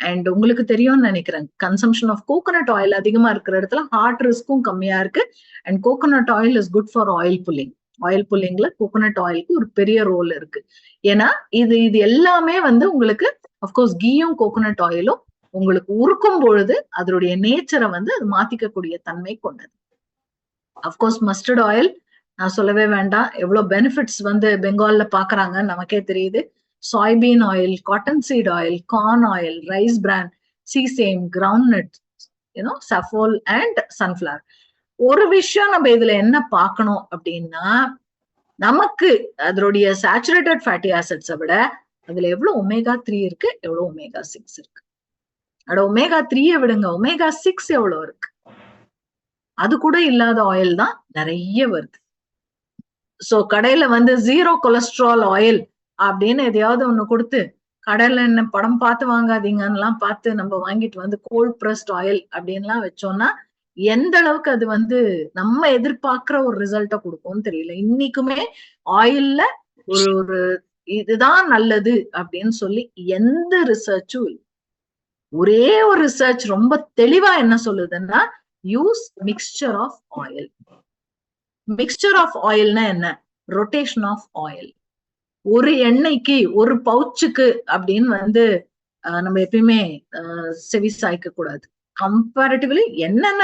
அண்ட் உங்களுக்கு தெரியும்னு நினைக்கிறேன், கன்சம்ஷன் ஆஃப் கோகோனட் ஆயில் அதிகமா இருக்கிற இடத்துல ஹார்ட் ரிஸ்க்கும் கம்மியா இருக்கு. And coconut oil is good for oil pulling. Oil புல்லிங்ல கோகோனட் ஆயிலுக்கு ஒரு பெரிய ரோல் இருக்கு. ஏன்னா இது எல்லாமே வந்து உங்களுக்கு அஃப்கோர்ஸ் கீயும் கோகோனட் ஆயிலும் உங்களுக்கு உருக்கும் பொழுது அதனுடைய நேச்சரை வந்து அது மாத்திக்கக்கூடிய தன்மை கொண்டது. அஃப்கோர்ஸ் மஸ்டர்ட் ஆயில் நான் சொல்லவே வேண்டாம், எவ்வளவு பெனிஃபிட்ஸ் வந்து பெங்கால்ல பாக்குறாங்க நமக்கே தெரியுது. Soybean oil, cotton seed oil, corn oil, rice bran, sesame, groundnut, Saffola and sunflower. ஒரு விஷயம் நம்ம இதுல என்ன பார்க்கணும் அப்படின்னா, நமக்கு அதனுடைய சேச்சுரேட்டட் ஃபேட்டி ஆசிட்ஸை விட அதுல எவ்வளவு ஒமேகா 3 இருக்கு, எவ்வளவு ஒமேகா 6 இருக்கு. அட ஒமேகா 3 விடுங்க, ஒமேகா 6 எவ்வளவு இருக்கு? அது கூட இல்லாத ஆயில் தான் நிறைய வருது. சோ கடையில வந்து 0 கொலஸ்ட்ரால் ஆயில் அப்படின்னு எதையாவது ஒண்ணு கொடுத்து, கடையில என்ன படம் பார்த்து வாங்காதீங்கன்னு பார்த்து நம்ம வாங்கிட்டு வந்து கோல்ட் பிரஸ்ட் ஆயில் அப்படின்லாம் வச்சோம்னா எந்த அளவுக்கு அது வந்து நம்ம எதிர்பார்க்கிற ஒரு ரிசல்ட்ட கொடுக்கும்னு தெரியல. இன்னைக்குமே ஆயில்ல ஒரு இதுதான் நல்லது அப்படின்னு சொல்லி எந்த ரிசர்ச்சும் இல்லை. ஒரே ஒரு ரிசர்ச் ரொம்ப தெளிவா என்ன சொல்லுதுன்னா, use mixture of oil. Mixture of ஆயில்னா என்ன? Rotation of oil. ஒரு எண்ணெய்க்கு ஒரு பவுச்சுக்கு அப்படின்னு வந்து நம்ம எப்பயுமே செவி சாய்க்க கூடாது. கம்பேரிட்டிவ்லி என்னென்ன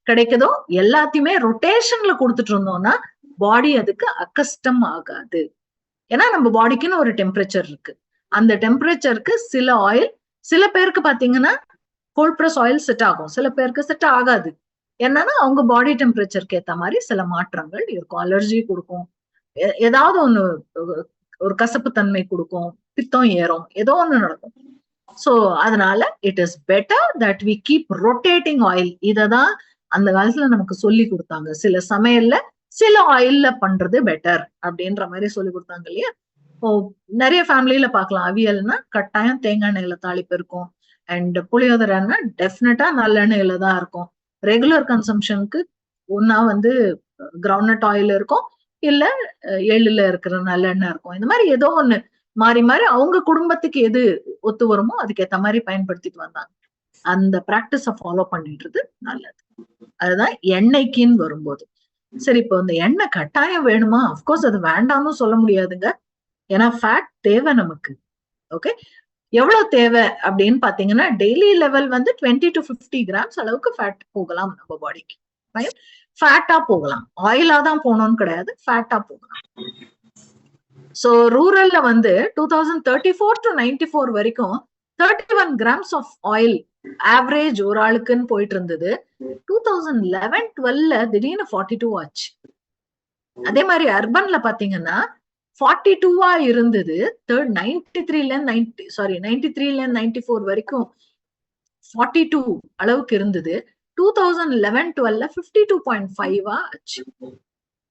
கிடைக்குதோ எல்லாத்தையுமே ரொட்டேஷன்ல கொடுத்துட்டு இருந்தோம்னா பாடி அதுக்கு அக்கஸ்டம் ஆகாது. ஏன்னா நம்ம பாடிக்குன்னு ஒரு டெம்பரேச்சர் இருக்கு. அந்த டெம்பரேச்சருக்கு சில ஆயில், சில பேருக்கு பாத்தீங்கன்னா கோல்ட் பிரஸ் ஆயில் செட் ஆகும், சில பேருக்கு செட் ஆகாது. என்னன்னா அவங்க பாடி டெம்பரேச்சருக்கு ஏத்த மாதிரி சில மாற்றங்கள் இருக்கும். அலர்ஜி கொடுக்கும், ஏதாவது ஒண்ணு ஒரு கசப்பு தன்மை கொடுக்கும், பித்தம் ஏறும், ஏதோ ஒண்ணு நடக்கும். சோ அதனால it is better that we keep rotating oil. இததான் அந்த காலத்துல நமக்கு சொல்லி கொடுத்தாங்க. சில சமையல்ல சில ஆயில்ல பண்றது பெட்டர் அப்படின்ற மாதிரி சொல்லி கொடுத்தாங்க இல்லையா? நிறைய ஃபேமிலியில பாக்கலாம், அவியல்னா கட்டாயம் தேங்காய் எண்ணெயில தாளிப்பு இருக்கும், அண்ட் புளியோதரைன்னா டெஃபினட்டா நல்லெண்ணெயில தான் இருக்கும். ரெகுலர் கன்சம்ஷனுக்கு ஒன்னா வந்து கிரவுண்ட் ஆயில் இருக்கும், இல்ல எள்ளுல இருக்கிற நல்லெண்ணெய் இருக்கும். இந்த மாதிரி ஏதோ ஒண்ணு மாறி மாறி அவங்க குடும்பத்துக்கு எது ஒத்து வருமோ அதுக்கு ஏத்த மாதிரி பயன்படுத்திட்டு வந்தாங்க. அந்த பிராக்டிஸ ஃபாலோ பண்ணிடுறது நல்லது. அதுதான் எண்ணெய்க்குன்னு வரும்போது. சரி, இப்போ இந்த எண்ணெய் கட்டாயம் வேணுமா? அப்கோர்ஸ் அது வேண்டாம்னு சொல்ல முடியாதுங்க. ஏன்னா ஃபேட் தேவை நமக்கு. ஓகே, எவ்வளவு தேவை அப்படின்னு பாத்தீங்கன்னா டெய்லி லெவல் வந்து 20 to 50 கிராம்ஸ் அளவுக்கு ஃபேட் போகலாம் நம்ம பாடிக்கு. ஃபேட்டா போகலாம், ஆயிலா தான் போகணும்னு கிடையாது, ஃபேட்டா போகலாம். சோ ரூரல்ல வந்து 2034 to 94 வரைக்கும் 31 grams ஆஃப் ஆயில் ஆவரேஜ் ஒரு ஆளுக்குன்னு போயிட்டு இருந்தது. 2011-12 திடீர்னு 42 ஆச்சு. அதே மாதிரி அர்பன்ல பாத்தீங்கன்னா 42 இருந்தது. 93-94 வரைக்கும் 42 அளவுக்கு இருந்தது. 2011-12 52.5 ஆச்சு.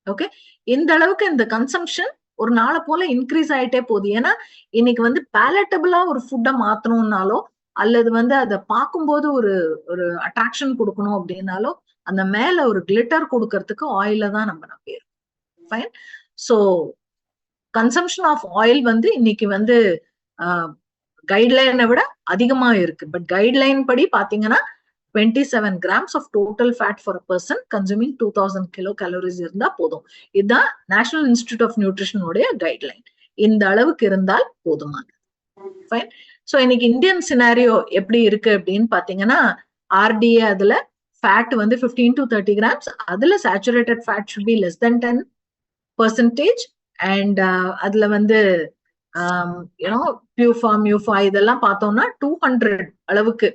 ஓகே, இந்த அளவுக்கு இந்த கன்சம்ஷன் ஒரு நாளை போல இன்க்ரீஸ் ஆயிட்டே போகுது. ஏன்னா இன்னைக்கு வந்து பேலட்டபிளா ஒரு ஃபுட்டை மாத்தணும்னாலோ அல்லது வந்து அதை பார்க்கும்போது ஒரு ஒரு அட்ராக்ஷன் கொடுக்கணும் அப்படின்னாலோ அந்த மேல ஒரு கிளிட்டர் கொடுக்கறதுக்கு ஆயில தான் நம்ம நம்பியிருக்கோம். Fine. So consumption of oil வந்து இன்னைக்கு வந்து கைட்லைனை விட அதிகமா இருக்கு. பட் கைட்லைன் படி பாத்தீங்கன்னா 27 grams of total fat for a person consuming 2000 kilocalories இருந்தா போதும். இதுதான் நேஷனல் இன்ஸ்டிடியூட் ஆஃப் நியூட்ரிஷன் உடைய கைட்லைன். இந்த அளவுக்கு இருந்தால் போதுமானது. ஃபைன். ஸோ இன்னைக்கு இந்தியன் சினாரியோ எப்படி இருக்கு அப்படின்னு பாத்தீங்கன்னா ஆர்டிஏ அதுல ஃபேட் வந்து 15 to 30 grams. அதுல saturated fat should be less than 10%. And அதுல வந்து பியூஃபா இதெல்லாம் பார்த்தோம்னா 200 அளவுக்கு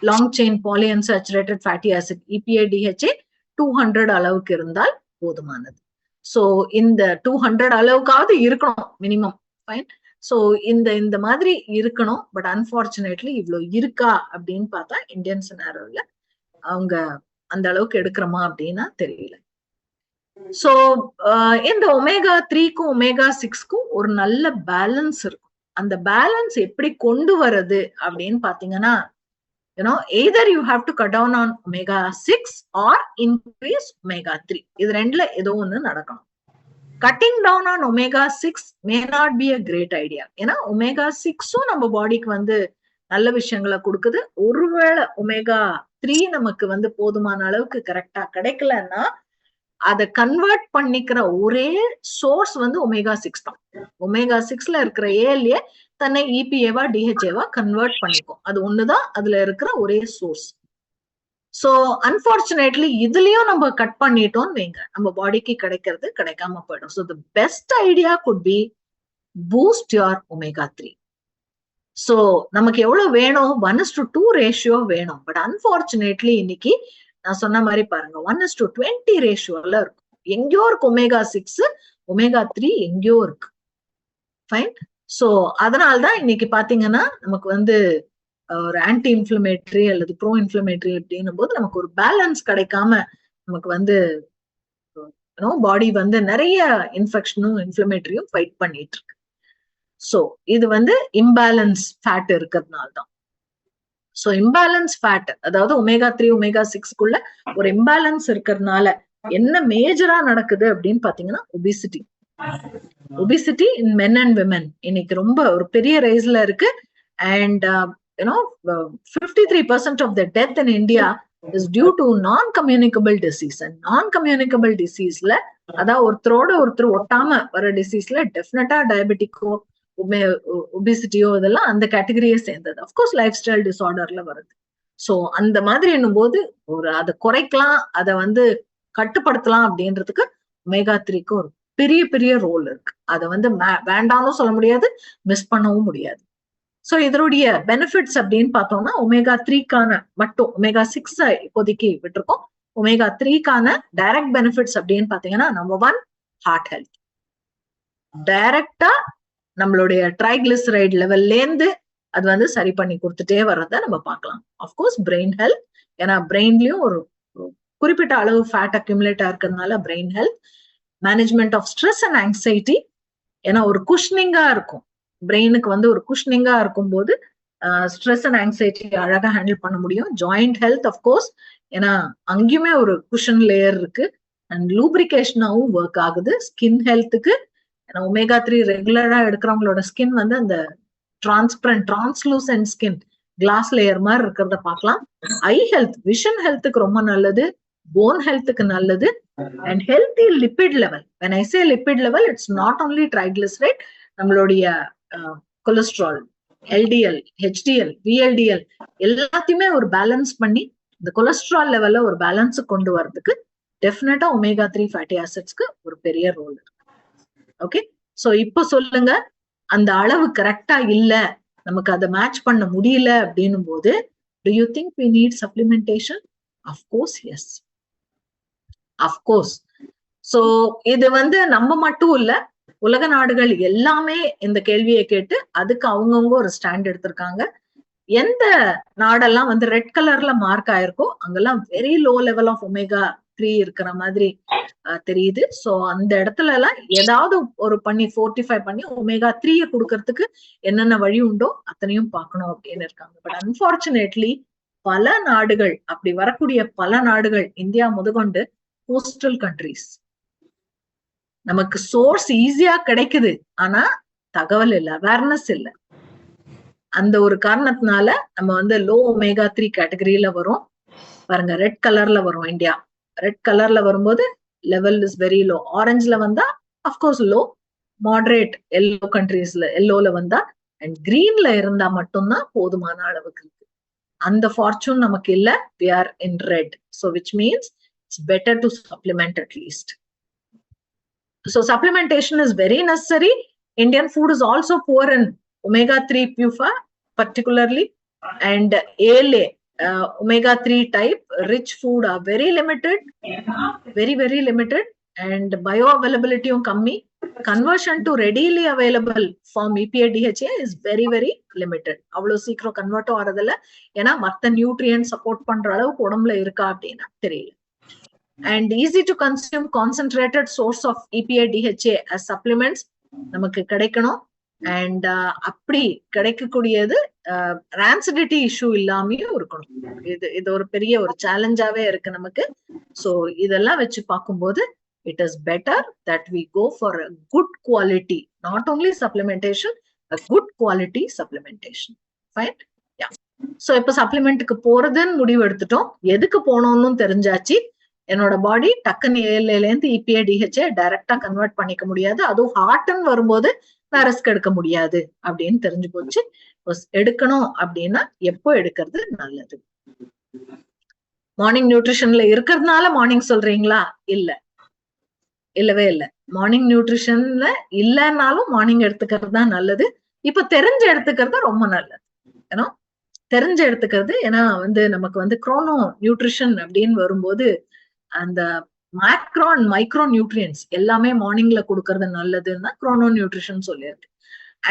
long chain polyunsaturated fatty acid EPA DHA 200 அளவுக்கு இருந்தால் போதுமானது. ஸோ இந்த 200 அளவுக்காவது இருக்கணும் மினிமம். ஃபைன். ஸோ இந்த மாதிரி இருக்கணும். பட் அன்பார்ச்சுனேட்லி இவ்வளவு இருக்கா அப்படின்னு பார்த்தா இந்தியன் சினாரியோல அவங்க அந்த அளவுக்கு எடுக்கிறோமா அப்படின்னா தெரியல. சோ இந்த ஒமேகா 3க்கும் ஒமேகா 6க்கும் ஒரு நல்ல பேலன்ஸ் இருக்கும். அந்த பேலன்ஸ் எப்படி கொண்டு வர்றது அப்படின்னு பாத்தீங்கன்னா either you have to cut down on omega 6 or increase omega 3. இது ரெண்டுல ஏதோ ஒண்ணு நடக்கணும். Cutting down on omega 6 may not be a great idea. ஏன்னா ஒமேகா 6ம் நம்ம பாடிக்கு வந்து நல்ல விஷயங்களை கொடுக்குது. ஒருவேளை ஒமேகா 3 நமக்கு வந்து போதுமான அளவுக்கு கரெக்டா கிடைக்கலன்னா அதை கன்வெர்ட் பண்ணிக்கிற ஒரே சோர்ஸ் வந்து ஒமேகா 6 தான். ஒமேகா 6ல இருக்கிற ஏஎல்ஏ தன்னை EPAவா DHAவா கன்வெர்ட் பண்ணிக்கும். அது ஒண்ணுதான் அதுல இருக்கிற ஒரே சோர்ஸ். சோ அன்பார்ச்சுனேட்லி இதுலயும் நம்ம கட் பண்ணிட்டோம்னு வைங்க, நம்ம பாடிக்கு கிடைக்கிறது கிடைக்காம போயிடும். So the best idea could be boost your omega 3. So நமக்கு எவ்வளவு வேணும்? 1:2 ரேஷியோ வேணும். பட் அன்பார்ச்சுனேட்லி இன்னைக்கு நான் சொன்ன மாதிரி பாருங்க 1:20 ரேஷியோல இருக்கும். எங்கேயோ இருக்கு ஒமேகா 6, ஒமேகா 3 எங்கேயோ இருக்கு. ஃபைன். சோ அதனால்தான் இன்னைக்கு பாத்தீங்கன்னா நமக்கு வந்து ஒரு ஆன்டி இன்ஃபிளமேட்டரி அல்லது ப்ரோ இன்ஃபிளமேட்டரி அப்படின்னும் போது நமக்கு ஒரு பேலன்ஸ் கிடைக்காம நமக்கு வந்து பாடி வந்து நிறைய இன்ஃபெக்ஷனும் இன்ஃபிளமேட்டரியும் ஃபைட் பண்ணிட்டு இருக்கு. சோ இது வந்து இம்பேலன்ஸ் ஃபேட் இருக்கிறதுனால்தான். சோ இம்பேலன்ஸ் ஃபேட், அதாவது ஒமேகா 3 ஒமேகா 6க்குள்ள ஒரு இம்பேலன்ஸ் இருக்கிறதுனால என்ன மேஜரா நடக்குது அப்படின்னு பாத்தீங்கன்னா obesity in men and women இன்னைக்கு ரொம்ப ஒரு பெரிய ரைஸ்ல இருக்கு. And 53% of the death in India is due to non-communicable disease. And non-communicable diseaseல அதாவது ஒருத்தர் ஒட்டாம வர டிசீஸ்ல டெஃபினட்டா டயபெட்டிக்கோ ஒபிசிட்டியோ இதெல்லாம் அந்த கேட்டகரியே சேர்ந்தது. அப்கோர்ஸ் லைஃப் ஸ்டைல் டிசார்டர்ல வருது. சோ அந்த மாதிரி என்னும் போது ஒரு அதை குறைக்கலாம், அதை வந்து கட்டுப்படுத்தலாம் அப்படின்றதுக்கு ஒமேகா 3க்கு ஒரு பெரிய பெரிய ரோல் இருக்கு. அதை வந்து வேண்டாம்னு சொல்ல முடியாது, மிஸ் பண்ணவும் முடியாது. சோ இதனுடைய பெனிஃபிட்ஸ் அப்படின்னு பார்த்தோம்னா ஒமேகா 3க்கான மட்டும், ஒமேகா 6 இப்போதைக்கு விட்டுருக்கோம். ஒமேகா 3க்கான டைரக்ட் பெனிஃபிட்ஸ் அப்படின்னு பாத்தீங்கன்னா நம்பர் 1 ஹார்ட் ஹெல்த். டைரக்டா நம்மளுடைய ட்ரைகிளிசரைட் லெவல்ல இருந்து அது வந்து சரி பண்ணி கொடுத்துட்டே வர்றத நம்ம பார்க்கலாம். அப்கோர்ஸ் பிரெயின் ஹெல்த், ஏன்னா பிரெயின்லயும் ஒரு குறிப்பிட்ட அளவு ஃபேட் அக்யூமுலேட் இருக்கிறதுனால brain health. Management of stress and anxiety, ஏன்னா ஒரு குஷ்னிங்கா இருக்கும் பிரெயினுக்கு வந்து ஒரு குஷ்னிங்கா இருக்கும் போது ஸ்ட்ரெஸ் அண்ட் ஆங்ஸைட்டி அழகா ஹேண்டில் பண்ண முடியும். ஜாயிண்ட் ஹெல்த் அப்கோர்ஸ், ஏன்னா அங்கேயுமே ஒரு குஷன் லேயர் இருக்கு. அண்ட் லூப்ரிகேஷனாவும் ஒர்க் ஆகுது. ஸ்கின் ஹெல்த்துக்கு ஒமேகா 3 ரெகுலரா எடுக்கிறவங்களோட ஸ்கின் வந்து அந்த டிரான்ஸ்லூசன்ட் ஸ்கின், கிளாஸ் லேயர் மாதிரி இருக்கிறத பார்க்கலாம். ஐ ஹெல்த், விஷன் ஹெல்த்துக்கு ரொம்ப நல்லது. போன் ஹெல்த்துக்கு நல்லது. And healthy lipid level. when I say lipid level, it's not only triglyceride, நம்மளுடைய கொலஸ்ட்ரால், LDL, HDL, VLDL எல்லாத்தையுமே ஒரு பேலன்ஸ் பண்ணி இந்த கொலஸ்ட்ரால் லெவல்ல ஒரு பேலன்ஸ் கொண்டு வரதுக்கு டெஃபினட்டா ஒமேகா 3 ஃபேட்டி ஆசிட்ஸ்க்கு ஒரு பெரிய ரோல் இருக்கு. ஓகே, சோ இப்ப சொல்லுங்க, அந்த அளவு கரெக்டா இல்ல, நமக்கு அதை மேட்ச் பண்ண முடியல அப்படின்னும் போது, do you think we need supplementation? Of course, yes. Of course. So இது நம்ம மட்டும் இல்ல, உலக நாடுகள் எல்லாமே இந்த கேள்வியை கேட்டு அதுக்கு அவங்கவுங்க ஒரு ஸ்டாண்ட் எடுத்திருக்காங்க. எந்த நாடெல்லாம் ரெட் கலர்ல மார்க் ஆயிருக்கோ அங்கெல்லாம் very low level of omega 3 இருக்கிற மாதிரி தெரியுது. சோ அந்த இடத்துல எல்லாம் ஏதாவது ஒரு பண்ணி ஃபோர்ட்டிஃபை பண்ணி ஒமேகா 3 கொடுக்கறதுக்கு என்னென்ன வழி உண்டோ அத்தனையும் பார்க்கணும் அப்படின்னு இருக்காங்க. பட் அன்பார்ச்சுனேட்லி பல நாடுகள், அப்படி வரக்கூடிய பல நாடுகள், இந்தியா முதற்கொண்டு கோஸ்டல் கண்ட்ரிஸ், நமக்கு சோர்ஸ் ஈஸியா கிடைக்குது, ஆனா தகவல் இல்ல, அவேர்னஸ் இல்ல. அந்த ஒரு காரணத்தினால நம்ம லோ ஒமேகா 3 கேட்டகரியில வரும். பாருங்க, ரெட் கலர்ல வரும் இந்தியா. ரெட் கலர்ல வரும்போது லெவல் இஸ் வெரி லோ. ஆரஞ்சுல வந்தா அப்கோர்ஸ் லோ, மாடரேட் எல்லோ கண்ட்ரீஸ்ல எல்லோல வந்தா, அண்ட் கிரீன்ல இருந்தா மட்டும்தான் போதுமான அளவுக்கு இருக்கு. அந்த ஃபார்ச்சூன் நமக்கு இல்ல. we are in red, so which means it's better to supplement at least. So supplementation is very necessary. Indian food is also poor in omega 3 PUFA particularly, and ALA, omega 3 type rich food are very limited, very limited, and bioavailability kammi. Conversion to readily available form EPA DHA is very limited. avlo seekro convert ஆறதில்ல, ஏன்னா மத்த நியூட்ரியன்ட் சப்போர்ட் பண்ற அளவுக்கு உடம்புல இருக்கா அப்படின்னா தெரியல. And easy to consume concentrated source of EPA DHA as supplements நமக்கு கிடைக்கணும். அண்ட் அப்படி கிடைக்கக்கூடியது ரான்சிடிட்டி இஷ்யூ இல்லாமையும் இருக்கணும். இது ஒரு பெரிய ஒரு சேலஞ்சாவே இருக்கு நமக்கு. சோ இதெல்லாம் வச்சு பார்க்கும்போது it is better that we go for a good quality, not only supplementation, a good quality supplementation. Fine. Yeah. So இப்ப சப்ளிமெண்ட்டுக்கு போறதுன்னு முடிவு எடுத்துட்டோம். எதுக்கு போனோம்னு தெரிஞ்சாச்சு. என்னோட பாடி டக்குன்னு ஏஎல்ஏல இருந்து இபிஏ டிஹெச்ஏ டைரக்டா கன்வெர்ட் பண்ணிக்க முடியாது, அதுவும் ஹார்ட்னு வரும்போது நான் ரிஸ்க் எடுக்க முடியாது அப்படின்னு தெரிஞ்சு போச்சு. எடுக்கணும் அப்படின்னா எப்போ எடுக்கிறது நல்லது? மார்னிங் நியூட்ரிஷன்ல இருக்கிறதுனால மார்னிங் சொல்றீங்களா? இல்லவே இல்ல. மார்னிங் நியூட்ரிஷன்ல இல்லைன்னாலும் மார்னிங் எடுத்துக்கிறது தான் நல்லது. இப்ப தெரிஞ்சு எடுத்துக்கிறது ரொம்ப நல்லது. ஏன்னா தெரிஞ்சு எடுத்துக்கிறது, ஏன்னா நமக்கு குரோனோ நியூட்ரிஷன் அப்படின்னு வரும்போது அந்த மேக்ரோ அண்ட் மைக்ரோ நியூட்ரியன்ஸ் எல்லாமே மார்னிங்ல கொடுக்கறது நல்லதுன்னா குரோனோ நியூட்ரிஷன் சொல்லியிருக்கு.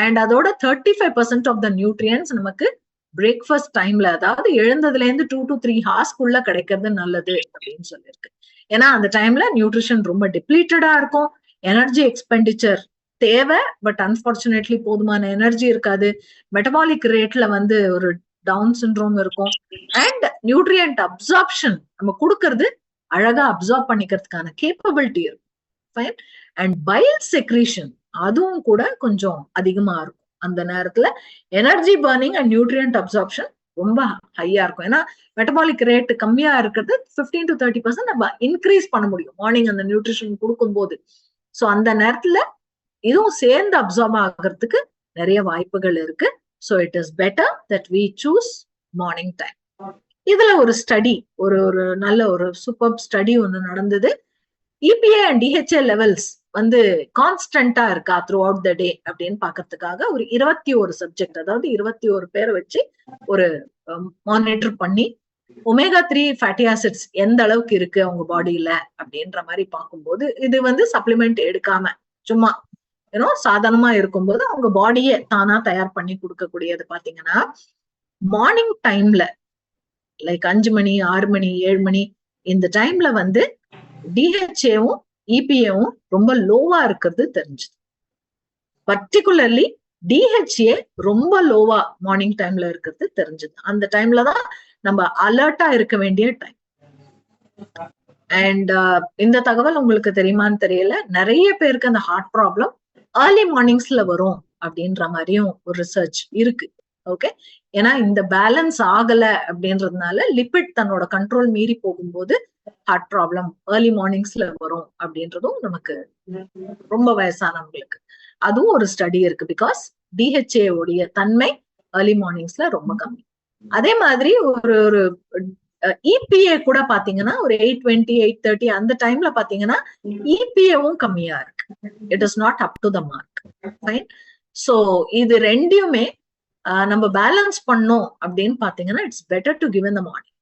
அண்ட் அதோட 35% ஆஃப் த நியூட்ரியன்ஸ் நமக்கு பிரேக்ஃபாஸ்ட் டைம்ல, அதாவது எழுந்ததுல இருந்து 2 to 3 ஹார்ஸ்க்குள்ள கிடைக்கிறது நல்லது அப்படின்னு சொல்லியிருக்கு. ஏன்னா அந்த டைம்ல நியூட்ரிஷன் ரொம்ப டிப்ளீட்டடா இருக்கும், எனர்ஜி எக்ஸ்பெண்டிச்சர் தேவை, பட் அன்பார்ச்சுனேட்லி போதுமான எனர்ஜி இருக்காது, மெட்டபாலிக் ரேட்ல ஒரு டவுன் சிண்ட்ரோம் இருக்கும், அண்ட் நியூட்ரியன்ட் அப்சார்ப்ஷன் நம்ம கொடுக்கறது அழகா அப்சார்ப் பண்ணிக்கிறதுக்கான கேப்பபிலிட்டி இருக்கும். ஃபைன். அண்ட் பைல் செக்ரீஷன் அதுவும் கூட கொஞ்சம் அதிகமா இருக்கும். அந்த நேரத்துல energy burning and nutrient absorption ரொம்ப ஹையா இருக்கும். ஏன்னா மெட்டபாலிக் ரேட் கம்மியா இருக்கிறது 15 to 30% நம்ம இன்க்ரீஸ் பண்ண முடியும் மார்னிங் அந்த நியூட்ரிஷன் கொடுக்கும் போது. சோ அந்த நேரத்துல இதுவும் சேர்ந்து அப்சார்ப் ஆகிறதுக்கு நிறைய வாய்ப்புகள் இருக்கு. So it is better that we choose morning time. இதுல ஒரு ஸ்டடி, ஒரு நல்ல ஒரு சூப்பர் ஸ்டடி ஒண்ணு நடந்தது. இபிஏ அண்ட் டிஹெச்ஏ லெவல்ஸ் கான்ஸ்டன்டா இருக்கா த்ரூ அவுட் த டே அப்படின்னு பாக்கிறதுக்காக ஒரு 21 சப்ஜெக்ட், அதாவது 21 பேரை வச்சு ஒரு மானிட்டர் பண்ணி ஒமேகா 3 ஃபேட்டி ஆசிட்ஸ் எந்த அளவுக்கு இருக்கு அவங்க பாடியில அப்படின்ற மாதிரி பார்க்கும்போது, இது சப்ளிமெண்ட் எடுக்காம சும்மா சாதாரணமா இருக்கும்போது அவங்க பாடியை தானா தயார் பண்ணி கொடுக்கக்கூடியது பாத்தீங்கன்னா, மார்னிங் டைம்ல லைக் 5 மணி 6 மணி 7 மணி இந்த டைம்ல டிஹெச்ஏவும் இபிஏவும் ரொம்ப லோவா இருக்கிறது தெரிஞ்சது. பர்டிகுலர்லி டிஹெச்ஏ ரொம்ப லோவா மார்னிங் டைம்ல இருக்கிறது தெரிஞ்சது. அந்த டைம்ல தான் நம்ம அலர்ட்டா இருக்க வேண்டிய டைம். அண்ட் இந்த தகவல் உங்களுக்கு தெரியுமான்னு தெரியல, நிறைய பேருக்கு அந்த ஹார்ட் ப்ராப்ளம் ஏர்லி மார்னிங்ஸ்ல வரும் அப்படின்ற மாதிரியும் ஒரு ரிசர்ச் இருக்கு. ஓகே. ஏன்னா இந்த பேலன்ஸ் ஆகல அப்படின்றதுனால லிபிட் தன்னோட கண்ட்ரோல் மீறி போகும்போது ஹார்ட் ப்ராப்ளம் ஏர்லி மார்னிங்ஸ்ல வரும் அப்படின்றதும் நமக்கு ரொம்ப வயசானவங்களுக்கு அதுவும் ஒரு ஸ்டடி இருக்கு. பிகாஸ் டிஹெச்ஏ உடைய தன்மை ஏர்லி மார்னிங்ஸ்ல ரொம்ப கம்மி. அதே மாதிரி ஒரு இபிஏ கூட பாத்தீங்கன்னா ஒரு 8:20 8:30 அந்த டைம்ல பாத்தீங்கன்னா இபிஏவும் கம்மியா இருக்கு. It is not up to the mark. இருக்கு. ஃபைன். சோ இது ரெண்டையுமே நம்ம பேலன்ஸ் பண்ணோம் அப்படின்னு பாத்தீங்கன்னா it's better to give in the morning.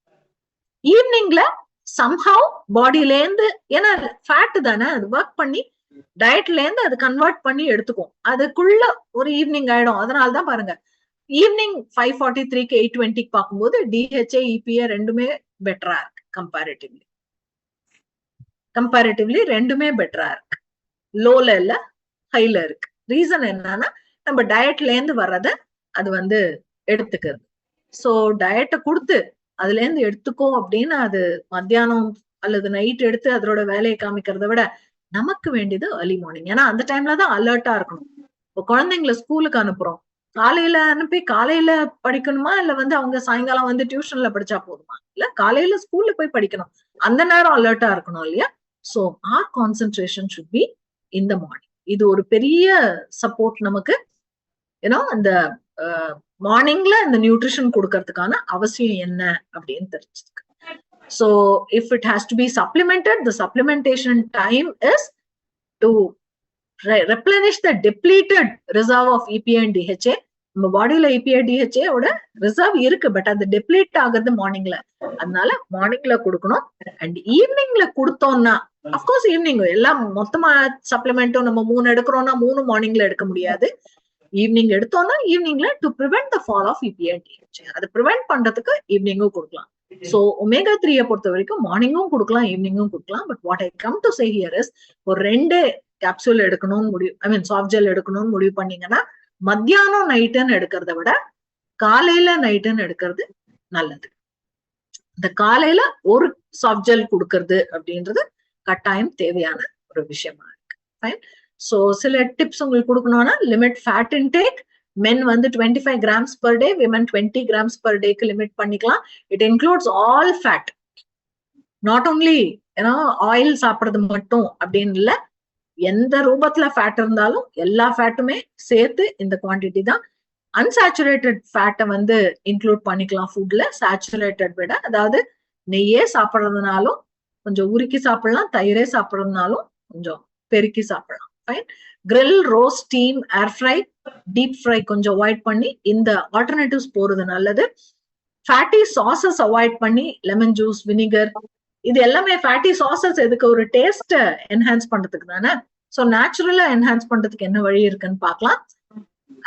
ஈவினிங்ல சம்ஹவ் பாடியில இருந்து, ஏன்னா ஃபேட் தானே, அது ஒர்க் பண்ணி டயட்ல இருந்து அது கன்வெர்ட் பண்ணி எடுத்துக்கும், அதுக்குள்ள ஒரு ஈவினிங் ஆயிடும். அதனாலதான் பாருங்க ஈவினிங் 5:43க்கு 8:20க்கு பார்க்கும்போது டிஹெச்ஏ இபிஏ ரெண்டுமே பெட்டரா இருக்கு. கம்பேரிட்டிவ்லி ரெண்டுமே பெட்டரா இருக்கு. லோல இல்ல, ஹைல இருக்கு. ரீசன் என்னன்னா நம்ம டயட்ல இருந்து வர்றத அது வந்து எடுத்துக்கிறது. சோ டயட்டை கொடுத்து அதுல இருந்து எடுத்துக்கோ அப்படின்னு அது மத்தியானம் அல்லது நைட் எடுத்து அதோட வேலையை காமிக்கிறத விட நமக்கு வேண்டியது ஏர்லி மார்னிங். ஏன்னா அந்த டைம்ல தான் அலர்ட்டா இருக்கணும். இப்போ குழந்தைங்களை ஸ்கூலுக்கு அனுப்புறோம், காலையில அனுப்பி காலையில படிக்கணுமா இல்ல வந்து அவங்க சாயங்காலம் வந்து டியூஷன்ல படிச்சா போதுமா? இல்ல காலையில ஸ்கூல்ல போய் படிக்கணும், அந்த நேரம் அலர்ட்டா இருக்கணும் இல்லையா? So our concentration should be in the morning. இது ஒரு பெரிய சப்போர்ட் நமக்கு. ஏன்னா அந்த மார்னிங்ல இந்த நியூட்ரிஷன் கொடுக்கறதுக்கான அவசியம் என்ன அப்படின்னு தெரிஞ்சுருக்கு. So if it has to be supplemented, the supplementation time is to replenish the depleted reserve of EPA and DHA. நம்ம பாடியில EPA DHA ஓட ரிசர்வ் இருக்கு, பட் அது டெப்ளீட் ஆகுறது மார்னிங்ல. அதனால மார்னிங்ல கொடுக்கணும். அண்ட் ஈவினிங்ல கொடுத்தோம்னா அப்கோர்ஸ் ஈவினிங் எல்லாம் மொத்தமா சப்ளிமெண்ட்டும் நம்ம 3 எடுக்கிறோம்னா 3 மார்னிங்ல எடுக்க முடியாது. ஈவினிங் எடுத்தோம்னா ஈவினிங்ல to prevent the fall of EPA and DHA, அதை பிரிவென்ட் பண்றதுக்கு ஈவினிங்கும் கொடுக்கலாம். சோ ஒமேகா 3 பொறுத்த வரைக்கும் மார்னிங்கும் கொடுக்கலாம், ஈவினிங்கும் கொடுக்கலாம். But what I come to say here is, ஒரு 2 கேப்சூல் எடுக்கணும்னு முடிவு, ஐ மீன் சாஃப்ட் ஜெல் எடுக்கணும்னு முடிவு பண்ணீங்கன்னா மத்தியானம் நைட்டுன்னு எடுக்கிறத விட காலையில நைட்டுன்னு எடுக்கிறது நல்லது. இந்த காலையில ஒரு சாஃப்ட் ஜெல் கொடுக்கறது அப்படின்றது கட்டாயம் தேவையான ஒரு விஷயமா இருக்கு. ஃபைன். சோ சில டிப்ஸ் உங்களுக்கு கொடுக்கணும்னா, லிமிட் ஃபேட் இன்டேக். men வந்து 25 grams per day, women 20 grams per day க்கு லிமிட் பண்ணிக்கலாம். It includes all fat, not only oil சாப்பிடுறது மட்டும் அப்படின்னு இல்ல, எந்த ரூபத்துல ஃபேட் இருந்தாலும் எல்லா ஃபேட்டுமே சேர்த்து இந்த குவான்டிட்டி தான். அன்சாச்சுரேட்டட் ஃபேட்டை வந்து இன்க்ளூட் பண்ணிக்கலாம் ஃபுட்ல, சேச்சுரேட்டட் விட. அதாவது நெய்யே சாப்பிடுறதுனாலும் கொஞ்சம் உருக்கி சாப்பிடலாம், தயிரே சாப்பிடுறதுனாலும் கொஞ்சம் பெருக்கி சாப்பிடலாம். ஃபைன். கிரில், ரோஸ்ட், ஸ்டீம், ஏர் ஃப்ரை, டீப் ஃப்ரை கொஞ்சம் அவாய்ட் பண்ணி இந்த ஆல்டர்னேட்டிவ்ஸ் போறது நல்லது. ஃபேட்டி சாசஸ் அவாய்ட் பண்ணி லெமன் ஜூஸ், வினிகர், இது எல்லாமே ஃபேட்டி சாசஸ் எதுக்கு? ஒரு டேஸ்ட் என்ஹான்ஸ் பண்றதுக்கு தானே. ஸோ நேச்சுரலா என்ஹான்ஸ் பண்றதுக்கு என்ன வழி இருக்குன்னு பார்க்கலாம்.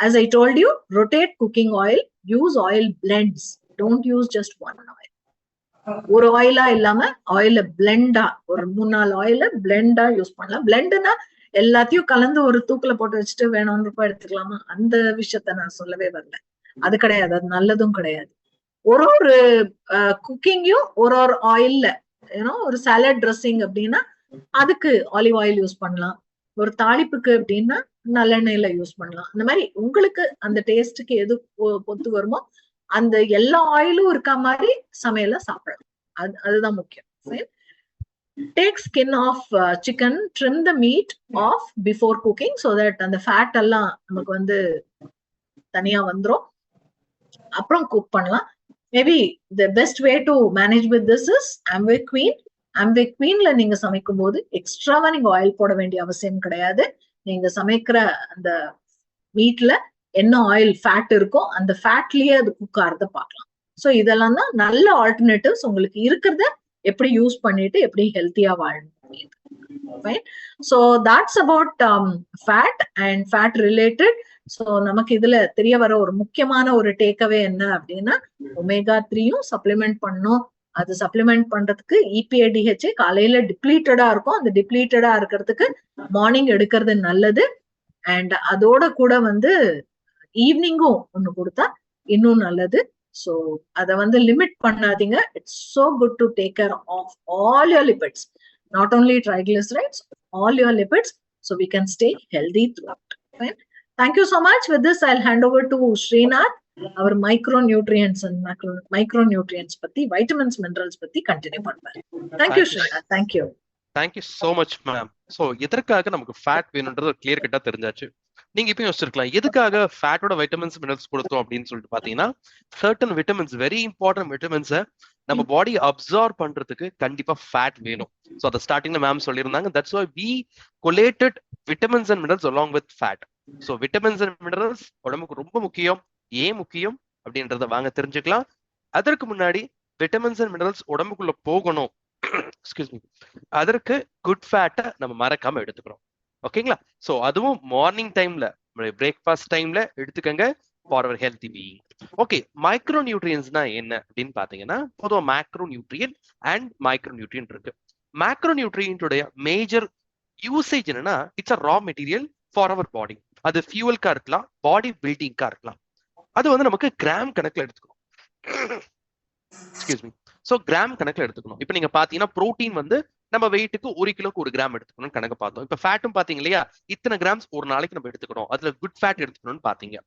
As I told you, rotate cooking oil, use oil blends, don't use just one oil. ஒரு ஆயிலா இல்லாம ஆயில பிளெண்டா, ஒரு 3-4 ஆயில பிளெண்டா யூஸ் பண்ணலாம். பிளெண்ட்னா எல்லாத்தையும் கலந்து ஒரு தூக்குல போட்டு வச்சுட்டு வேணும்னு எடுத்துக்கலாமா? அந்த விஷயத்த நான் சொல்லவே வரல. அது கிடையாது, அது நல்லதும் கிடையாது. ஒரு ஒரு குக்கிங்கையும் ஒரு ஒரு ஆயில்ல, ஒரு சாலட் ட்ரெஸ்ஸிங் அப்படின்னா அதுக்கு ஆலிவ் ஆயில் யூஸ் பண்ணலாம். ஒரு தாளிப்புக்கு அப்படின்னா நல்லெண்ணெயில யூஸ் பண்ணலாம். அந்த மாதிரி உங்களுக்கு அந்த டேஸ்டுக்கு எது பொத்து வருமோ அந்த எல்லா ஆயிலும் இருக்க மாதிரி சமையல சாப்பிடலாம். அதுதான் முக்கியம். Take skin of chicken, trim the meat off before cooking so that அந்த ஃபேட் எல்லாம் நமக்கு வந்து தனியா வந்துரும். அப்புறம் குக் பண்ணலாம். Maybe the best way to manage with this is Amway Queen. Amway Queenல நீங்க சமைக்கும் போது எக்ஸ்ட்ராவா நீங்க ஆயில் போட வேண்டிய அவசியம் கிடையாது. நீங்க சமைக்கிற அந்த மீட்ல என்ன ஆயில் ஃபேட் இருக்கோ அந்த ஃபேட்லயே அது குக் ஆறத பார்க்கலாம். ஸோ இதெல்லாம் தான் நல்ல ஆல்டர்னேட்டிவ்ஸ். உங்களுக்கு இருக்கிறத எப்படி யூஸ் பண்ணிட்டு எப்படி ஹெல்த்தியா வாழணும். So that's about fat and fat related. So நமக்கு இதுல தெரிய வர ஒரு முக்கியமான ஒரு டேக்அவே என்ன அப்படின்னா, ஒமேகா 3யும் சப்ளிமெண்ட் பண்ணணும். அது சப்ளிமெண்ட் பண்றதுக்கு EPA DHA காலையில டிப்ளீட்டடா இருக்கும். அந்த டிப்ளீட்டடா இருக்கிறதுக்கு மார்னிங் எடுக்கிறது நல்லது. அண்ட் அதோட கூட வந்து ஈவினிங்கும் ஒண்ணு கொடுத்தா இன்னும் நல்லது. ஸோ அதை வந்து லிமிட் பண்ணாதீங்க. It's so good to take care of all your lipids, not only triglycerides, all your lipids, so we can stay healthy throughout. Fine. Thank you so much. With this, I'll hand over to Srinath. Our micronutrients and micronutrients பத்தி, vitamins, minerals பத்தி continue பண்ணுவார். Thank you, Srinath. Thank you. Thank you so much, ma'am. So எதற்காக நமக்கு ஃபேட் வேணும்ன்றது கிளியர் கட்டா தெரிஞ்சாச்சு. நீங்க இப்பயும் யோசிச்சிருக்கலாம், எதுக்காக ஃபேட்டோட வைட்டமின்ஸ் மினரல்ஸ் கொடுத்தோம் அப்படின்னு சொல்லிட்டு பாத்தீங்கன்னா, சர்டன் விட்டமின்ஸ், வெரி இம்பார்ட்டன்ட் விட்டமின்ஸை நம்ம பாடி அப்சார்ப் பண்றதுக்கு கண்டிப்பா ஃபேட் வேணும். ஸோ அதை ஸ்டார்டிங்ல மேம் சொல்லியிருந்தாங்க. That's why we collated vitamins and minerals along with fat. So vitamins and minerals உடம்புக்கு ரொம்ப முக்கியம். ஏன் முக்கியம் அப்படின்றத வாங்க தெரிஞ்சுக்கலாம். அதற்கு முன்னாடி விட்டமின்ஸ் அண்ட் மினரல்ஸ் உடம்புக்குள்ள போகணும், எக்ஸ்கியூஸ் மீ, அதற்கு குட் ஃபேட்டை நம்ம மறக்காம எடுத்துக்கிறோம். ஓகேங்களா? ஸோ அதுவும் மார்னிங் டைம்ல, பிரேக்ஃபாஸ்ட் டைம்ல எடுத்துக்கங்க for our healthy being. Okay, micro நியூட்ரியன்ஸ்னா என்ன அப்படின்னு பாத்தீங்கன்னா, பொதுவாக macronutrient and micronutrient இருக்கு. மேக்ரோ நியூட்ரியன்ட்டுடைய மேஜர் யூசேஜ் என்னன்னா, it's a raw material for our body. அது ஃபியூவல்கா இருக்கலாம், பாடி பில்டிங்கா இருக்கலாம். அது வந்து நமக்கு கிராம் கணக்குல எடுத்துக்கணும். Excuse me. ஸோ கிராம் கணக்குல எடுத்துக்கணும். இப்போ நீங்க பாத்தீங்கன்னா புரோட்டீன் வந்து நம்ம வெயிட்டுக்கு 1 கிலோக்கு 1 கிராம் எடுத்துக்கணும்னு கணக்கு பார்த்தோம். இப்போ ஃபேட்டும் பாத்தீங்க இல்லையா, இத்தனை கிராம்ஸ் ஒரு நாளைக்கு நம்ம எடுத்துக்கணும், அதுல குட் ஃபேட் எடுத்துக்கணும்னு பாத்தீங்க.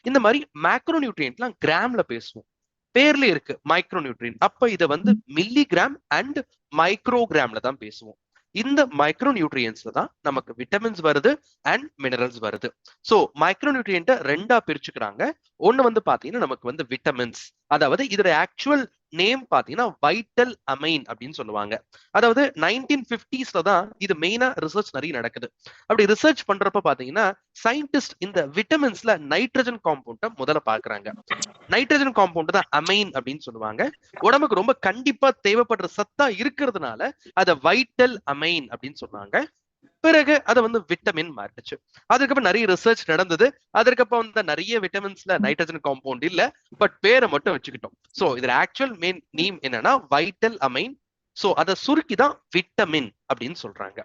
இந்த மாதிரி மேக்ரோ நியூட்ரியன்ட்லாம் கிராம்ல பேசுவோம். பேர்ல இருக்கு மைக்ரோ நியூட்ரியன். அப்ப இதை வந்து மில்லிகிராம் அண்ட் மைக்ரோகிராம்ல தான் பேசுவோம். இந்த மைக்ரோ நியூட்ரியன்ஸ்ல தான் நமக்கு விட்டமின்ஸ் வருது அண்ட் மினரல்ஸ் வருது. ஸோ மைக்ரோ நியூட்ரியன்ட்டை ரெண்டா பிரிச்சுக்கிறாங்க. ஒன்னு வந்து பாத்தீங்கன்னா நமக்கு வந்து விட்டமின்ஸ், அதாவது இதோட ஆக்சுவல் நேம் பாத்தீங்கன்னா வைட்டல் அமைன் அப்படின்னு சொல்லுவாங்க. அதாவது 1950s தான் இது மெயினா ரிசர்ச் நிறைய நடக்குது. அப்படி ரிசர்ச் பண்றப்ப பாத்தீங்கன்னா சயின்டிஸ்ட் இந்த விட்டமின்ஸ்ல நைட்ரஜன் காம்பவுண்ட முதல்ல பாக்குறாங்க. நைட்ரஜன் காம்பவுண்ட் தான் அமைன் அப்படின்னு சொல்லுவாங்க. உடம்புக்கு ரொம்ப கண்டிப்பா தேவைப்படுற சத்தா இருக்கிறதுனால அதை வைட்டல் அமைன் அப்படின்னு சொன்னாங்க. பிறகு அதை வந்து விட்டமின் மாறிடுச்சு. அதுக்கப்புறம் நிறைய ரிசர்ச் நடந்தது. அதற்கப்புறம் வந்து நிறைய விட்டமின்ஸ்ல நைட்ரஜன் காம்பவுண்ட் இல்ல, பட் பேரை மட்டும் வச்சுக்கிட்டோம். சோ இதுல ஆக்சுவல் மெயின் நேம் என்னன்னா வைட்டல் அமைன். சோ அதை சுருக்கி தான் விட்டமின் அப்படின்னு சொல்றாங்க.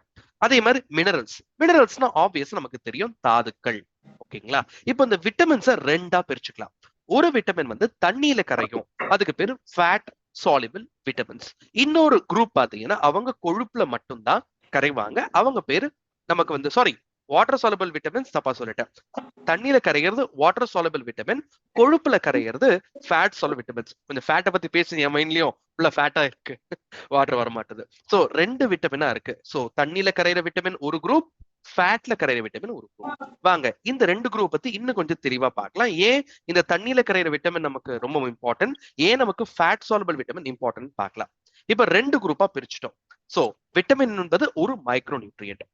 அதே மாதிரி மினரல்ஸ். மினரல்ஸ்னா ஆப்வியஸ் நமக்கு தெரியும், தாதுக்கள். ஓகேங்களா? இப்போ இந்த விட்டமின்ஸை ரெண்டா பிரிச்சுக்கலாம். ஒரு விட்டமின் வந்து தண்ணியில கரையும், அதுக்கு பேரு ஃபேட் சாலிபிள் விட்டமின்ஸ். இன்னொரு குரூப் பாத்தீங்கன்னா அவங்க கொழுப்புல மட்டும்தான் கரைவாங்க, அவங்க பேரு நமக்கு வந்து வாட்டர் சாலபிள் விட்டமின்ஸ். தப்பா சொல்லிட்டேன். தண்ணியில கரைகிறது வாட்டர் சாலபிள் விட்டமின், கொழுப்புல கரைகிறது ஃபேட் சாலபிள் விட்டமின்ஸ். கொஞ்சம் ஃபேட்டை பத்தி பேசி என் மைண்ட்லயும் உள்ள ஃபேட்டா இருக்கு, வாட்டர் வர மாட்டுது. சோ 2 விட்டமினா இருக்கு. சோ தண்ணியில கரையிற விட்டமின் ஒரு குரூப், ஃபேட்ல கரையிற விட்டமின் ஒரு குரூப். வாங்க இந்த 2 குரூப் பத்தி இன்னும் கொஞ்சம் தெளிவா பார்க்கலாம். ஏன் இந்த தண்ணியில கரையிற விட்டமின் நமக்கு ரொம்ப இம்பார்ட்டன்ட், ஏன் நமக்கு ஃபேட் சாலபிள் விட்டமின் இம்பார்ட்டன்ட் பார்க்கலாம். இப்ப 2 குரூப்பா பிரிச்சுட்டோம். சோ விட்டமின் என்பது ஒரு மைக்ரோ நியூட்ரியன்ட்.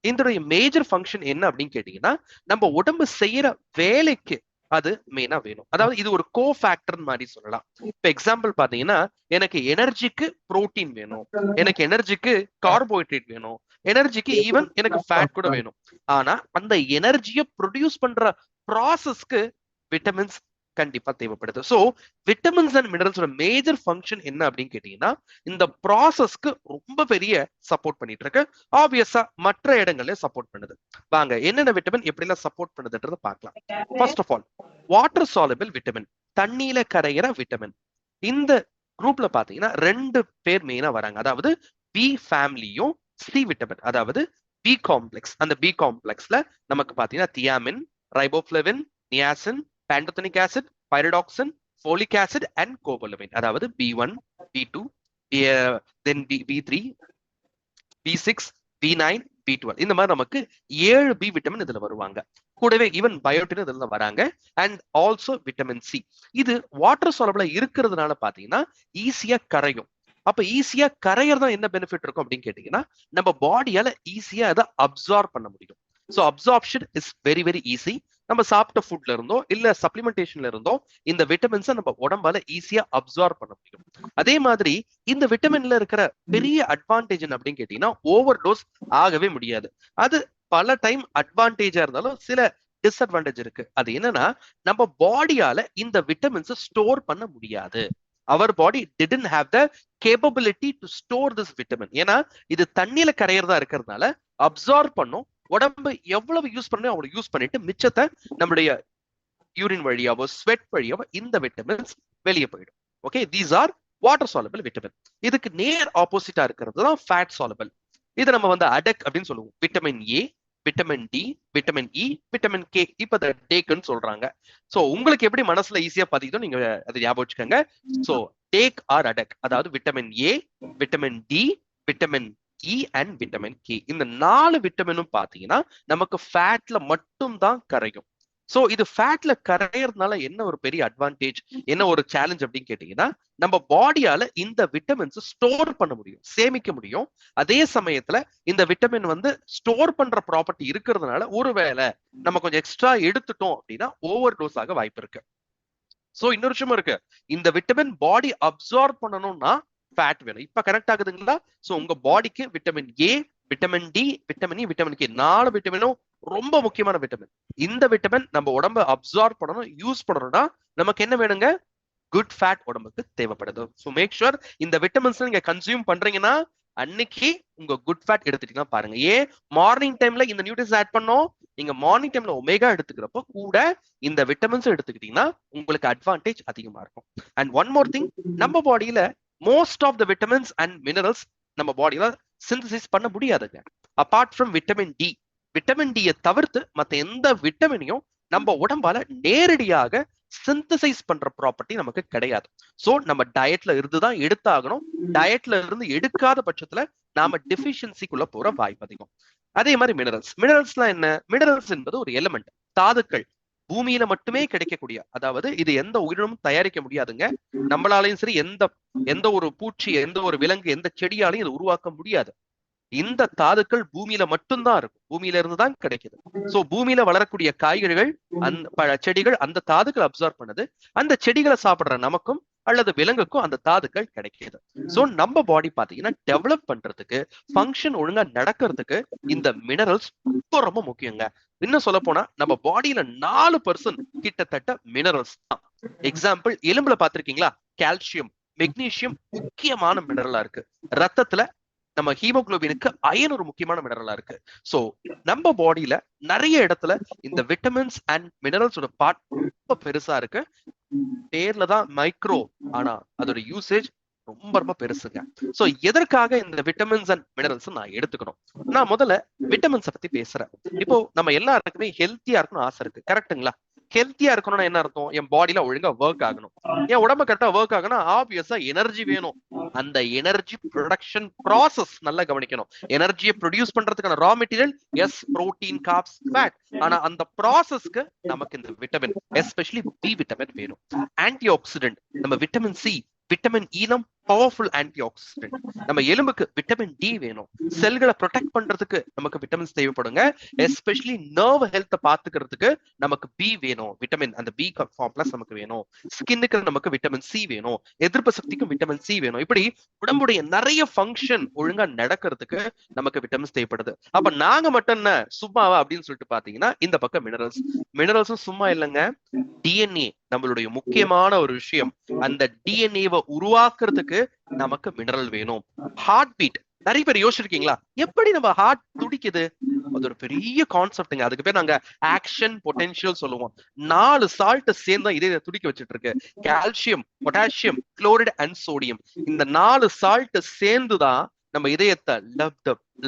இதோடைய மேஜர் ஃபங்க்ஷன் என்ன அப்படின்னு கேட்டீங்கன்னா, நம்ம உடம்பு செய்யற வேலைக்கு அது மெயினா வேணும். அதாவது இது ஒரு கோ ஃபேக்டர் மாதிரி சொல்லலாம். இப்ப எக்ஸாம்பிள் பாத்தீங்கன்னா, எனக்கு எனர்ஜிக்கு புரோட்டீன் வேணும், எனக்கு எனர்ஜிக்கு கார்போஹைட்ரேட் வேணும், எனர்ஜிக்கு ஈவன் எனக்கு ஃபேட் கூட வேணும். ஆனா அந்த எனர்ஜியை ப்ரொடியூஸ் பண்ற ப்ராசஸ்க்கு விட்டமின்ஸ் கண்டிப்பா தேவைப்படுது. சோ விட்டமின்ஸ் அண்ட் மினரல்ஸோட மேஜர் ஃபங்க்ஷன் என்ன அப்படின்னு கேட்டீங்கன்னா, இந்த ப்ராசஸ்க்கு ரொம்ப பெரிய சப்போர்ட் பண்ணிட்டு இருக்கு. ஆப்வியஸா மற்ற இடங்கள்ல சப்போர்ட் பண்ணுது. வாங்க என்னென்ன விட்டமின் எப்படி எல்லாம் சப்போர்ட் பண்ணுதுன்றத பார்க்கலாம். First of all water soluble vitamin, தண்ணியில கரையிற விட்டமின். இந்த குரூப்ல பாத்தீங்கன்னா 2 பேர் மெயினா வராங்க. அதாவது பி ஃபேமிலியும் சி விட்டமின், அதாவது பி காம்ப்ளெக்ஸ். அந்த பி காம்ப்ளெக்ஸ்ல நமக்கு பாத்தீங்கன்னா thiamine, riboflavin, niacin, pantothenic acid, pyridoxine, folic acid and cobalamin. அதாவது B1, B2, தென் B3, B6, B9, B12. இந்த மாதிரி நமக்கு 7 பி விட்டமின் இதுல வருவாங்க. கூடவே ஈவன் பயோட்டின் இதுல வராங்க. And also vitamin C. இது வாட்டர் சாலபிளா இருக்கிறதுனால பாத்தீங்கன்னா ஈஸியா கரையும். அப்ப ஈஸியா கரையறதா என்ன பெனிஃபிட் இருக்கும் அப்படின்னு கேட்டீங்கன்னா, நம்ம பாடியால ஈஸியா அதை அப்சார்ப் பண்ண முடியும். So absorption is very very easy. நம்ம சாப்பிட்ட ஃபுட்ல இருந்தோ இல்ல சப்ளிமெண்டேஷன்ல இருந்தோ இந்த விட்டமின்ஸை நம்ம உடம்பால ஈஸியா அப்சார்ப் பண்ண முடியும். அதே மாதிரி இந்த விட்டமின்ல இருக்கிற பெரிய அட்வான்டேஜ் என்ன அப்படின்னு கேட்டீங்கன்னா, ஓவர் டோஸ் ஆகவே முடியாது. அது பல டைம் அட்வான்டேஜா இருந்தாலும் சில டிஸ்அட்வான்டேஜ் இருக்கு. அது என்னன்னா, நம்ம பாடியால இந்த விட்டமின்ஸை ஸ்டோர் பண்ண முடியாது. அவர் பாடி didn't have the capability to store this vitamin. ஏன்னா இது தண்ணியில கரையறதா இருக்கிறதுனால அப்சார்ப் பண்ணும். உடம்பு எவ்வளவு யூஸ் பண்ணணும் அவ்வளவு யூஸ் பண்ணிட்டு மிச்சத்தை நம்முடைய யூரின் வழியாவோ ஸ்வெட் வழியாவோ இந்த விட்டமின்ஸ் வெளியே போயிடும். Okay, these are water soluble vitamin. இதுக்கு நேர் ஆப்போசிட்டா இருக்கிறது தான் ஃபேட் சாலபிள். இதை நம்ம வந்து அடக் அப்படின்னு சொல்லுவோம். Vitamin A, vitamin D, vitamin E, vitamin K. இப்ப டேக்குன்னு சொல்றாங்க. சோ உங்களுக்கு எப்படி மனசுல ஈஸியா பதிக்குதோ நீங்க அதை ஞாபகம் வச்சுக்கோங்க. சோ டேக் ஆர் அடக், அதாவது vitamin A, vitamin D, vitamin E and vitamin K. இந்த 4 விட்டமினும் பாத்தீங்கன்னா நமக்கு ஃபேட்ல மட்டும் தான் கரையும். சோ இது ஃபேட்ல கரையறதுனால என்ன ஒரு பெரிய அட்வான்டேஜ், என்ன ஒரு சேலஞ்ச் அப்படின்னு கேட்டீங்கன்னா, நம்ம பாடியால இந்த விட்டமின்ஸ் ஸ்டோர் பண்ண முடியும், சேமிக்க முடியும். அதே சமயத்துல இந்த விட்டமின் வந்து ஸ்டோர் பண்ற ப்ராப்பர்ட்டி இருக்கிறதுனால ஒருவேளை நம்ம கொஞ்சம் எக்ஸ்ட்ரா எடுத்துட்டோம் அப்படின்னா ஓவர் டோஸ் ஆக வாய்ப்பு இருக்கு. சோ இன்னொரு விஷயமும் இருக்கு, இந்த விட்டமின் பாடி அப்சார்ப் பண்ணணும்னா ஃபேட் வேணும். இப்ப கரெக்ட் ஆகுதுங்களா? சோ உங்க பாடிக்கு vitamin A, vitamin D, vitamin E, vitamin K 4 விட்டமினும் ரொம்ப முக்கியமான விட்டமின். இந்த விட்டமின் நம்ம உடம்ப அப்சார்ப் பண்ணணும், யூஸ் பண்ணணும்னா நமக்கு என்ன வேணுங்க? குட் ஃபேட் உடம்புக்கு தேவைப்படுது. ஸோ மேக் ஷுர் இந்த விட்டமின்ஸ் நீங்க கன்சியூம் பண்றீங்கன்னா அன்னைக்கு உங்க குட் ஃபேட் எடுத்துட்டீங்கன்னா பாருங்க. ஏன் மார்னிங் டைம்ல இந்த நியூட்ரிஷன்ஸ் ஆட் பண்ணோம், நீங்க மார்னிங் டைம்ல ஒமேகா எடுத்துக்கிறப்போ கூட இந்த விட்டமின்ஸ் எடுத்துக்கிட்டீங்கன்னா உங்களுக்கு அட்வான்டேஜ் அதிகமா இருக்கும். அண்ட் ஒன் மோர் திங், நம்ம பாடியில most of the vitamins and minerals நம்ம பாடியில சிந்தசிஸ் பண்ண முடியாதுங்க. Apart from vitamin D, vitamin டியை தவிர்த்து மற்ற எந்த விட்டமினையும் நம்ம உடம்பால நேரடியாக சிந்தசைஸ் பண்ற ப்ராப்பர்ட்டி நமக்கு கிடையாது. சோ நம்ம டயட்ல இருந்துதான் எடுத்தாகணும். டயட்ல இருந்து எடுக்காத பட்சத்துல நாம டெஃபிஷியன்சிக்குள்ள போற வாய்ப்பு அதிகம். அதே மாதிரி மினரல்ஸ், மினரல்ஸ்லாம் என்ன? மினரல்ஸ் என்பது ஒரு எலிமெண்ட், தாதுக்கள், பூமியில மட்டுமே கிடைக்கக்கூடிய, அதாவது இது எந்த உயிரினமும் தயாரிக்க முடியாதுங்க. நம்மளாலையும் சரி எந்த ஒரு பூச்சி, எந்த ஒரு விலங்கு, எந்த செடியாலையும் இது உருவாக்க முடியாது. இந்த தாதுக்கள் பூமியில மட்டும்தான் இருக்கும், பூமியில இருந்து தான் கிடைக்குது. சோ பூமியில வளரக்கூடிய காய்கறிகள், அந்த செடிகள் அந்த தாதுக்கள் அப்சர்வ் பண்ணுது. அந்த செடிகளை சாப்பிடுற நமக்கும் அல்லது விலங்குக்கும் அந்த தாதுக்கள் கிடைக்குது. சோ நம்ம பாடி பாத்தீங்கன்னா டெவலப் பண்றதுக்கு, ஃபங்க்ஷன் ஒழுங்கா நடக்கிறதுக்கு இந்த மினரல்ஸ் ரொம்ப ரொம்ப முக்கியங்க. இன்னும் சொல்ல போனா நம்ம பாடியில 4% கிட்டத்தட்ட மினரல்ஸ் தான். எக்ஸாம்பிள், எலும்புல பாத்திருக்கீங்களா? கால்சியம், மெக்னீசியம் முக்கியமான மினரலா இருக்கு. ரத்தத்துல நம்ம ஹீமோகுளோபினுக்கு அயன் ஒரு முக்கியமான மினரலா இருக்கு. சோ நம்ம பாடியில நிறைய இடத்துல இந்த விட்டமின்ஸ் அண்ட் மினரல்ஸோட பார்ட் ரொம்ப பெருசா இருக்கு. பேர்ல தான் மைக்ரோ, ஆனா அதோட யூசேஜ் ரொம்ப ரொம்ப பெருசுங்க. சோ எதற்காக இந்த விட்டமின்ஸ் அண்ட் மினரல்ஸ் நான் எடுத்துக்கணும்? நான் முதல்ல விட்டமின்ஸை பத்தி பேசுறேன். இப்போ நம்ம எல்லாருக்குமே ஹெல்த்தியா இருக்கணும்னு ஆசை இருக்கு, கரெக்டுங்களா? ஹெல்த்தியா இருக்கணும்னா என்ன அர்த்தம்? என் பாடியில ஒழுங்கா ஒர்க் ஆகணும். என் உடம்பு கரெக்டா ஒர்க் ஆகணும், ஆப்வியஸா எனர்ஜி வேணும். அந்த எனர்ஜி ப்ரொடக்ஷன் ப்ராசஸ் நல்லா கவனிக்கணும். எனர்ஜியை ப்ரொடியூஸ் பண்றதுக்கான raw material is, protein, carbs, fat. ஆனா அந்த ப்ராசஸ்க்கு நமக்கு இந்த விட்டமின், எஸ்பெஷலி பி விட்டமின் வேணும். ஆன்டி ஆக்சிடென்ட் நம்ம விட்டமின் சி, விட்டமின் ஈனம் பவர்ஃபுல் ஆன்டி ஆக்சிடென்ட். நம்ம எலும்புக்கு விட்டமின் டி வேணும். செல்களை ப்ரொடெக்ட் பண்றதுக்கு நமக்கு விட்டமின்ஸ் தேவைப்படுங்க. எஸ்பெஷலி நர்வ் ஹெல்த்தை பாத்துக்கிறதுக்கு நமக்கு பி வேணும், விட்டமின் அந்த பி காம்ப்ளெக்ஸ் நமக்கு வேணும். ஸ்கின்னுக்கு நமக்கு விட்டமின் சி வேணும். எதிர்ப்பு சக்திக்கும் விட்டமின் சி வேணும். இப்படி உடம்புடைய நிறைய ஃபங்க்ஷன் ஒழுங்கா நடக்கிறதுக்கு நமக்கு விட்டமின்ஸ் தேவைப்படுது. அப்ப நாங்க மட்டும் என்ன சும்மாவா அப்படின்னு சொல்லிட்டு பாத்தீங்கன்னா, இந்த பக்கம் மினரல்ஸும் சும்மா இல்லைங்க. டிஎன்ஏ நம்மளுடைய முக்கியமான ஒரு விஷயம். அந்த டிஎன்ஏவை உருவாக்குறதுக்கு நமக்கு மினரல் வேணும். ஹார்ட் பீட், நிறைய பேர் யோசிச்சிருக்கீங்களா எப்படி நம்ம ஹார்ட் துடிக்குது? அது ஒரு பெரிய கான்செப்ட்ங்க. அதுக்கு பேர் நாங்க ஆக்ஷன் பொட்டென்ஷியல் சொல்லுவோம். 4 சால்ட் சேர்ந்தா இதே துடிக்க வச்சிட்டு இருக்கு. Calcium, potassium, chloride and sodium. இந்த 4 சால்ட் சேர்ந்துதான் நம்ம இதயத்தை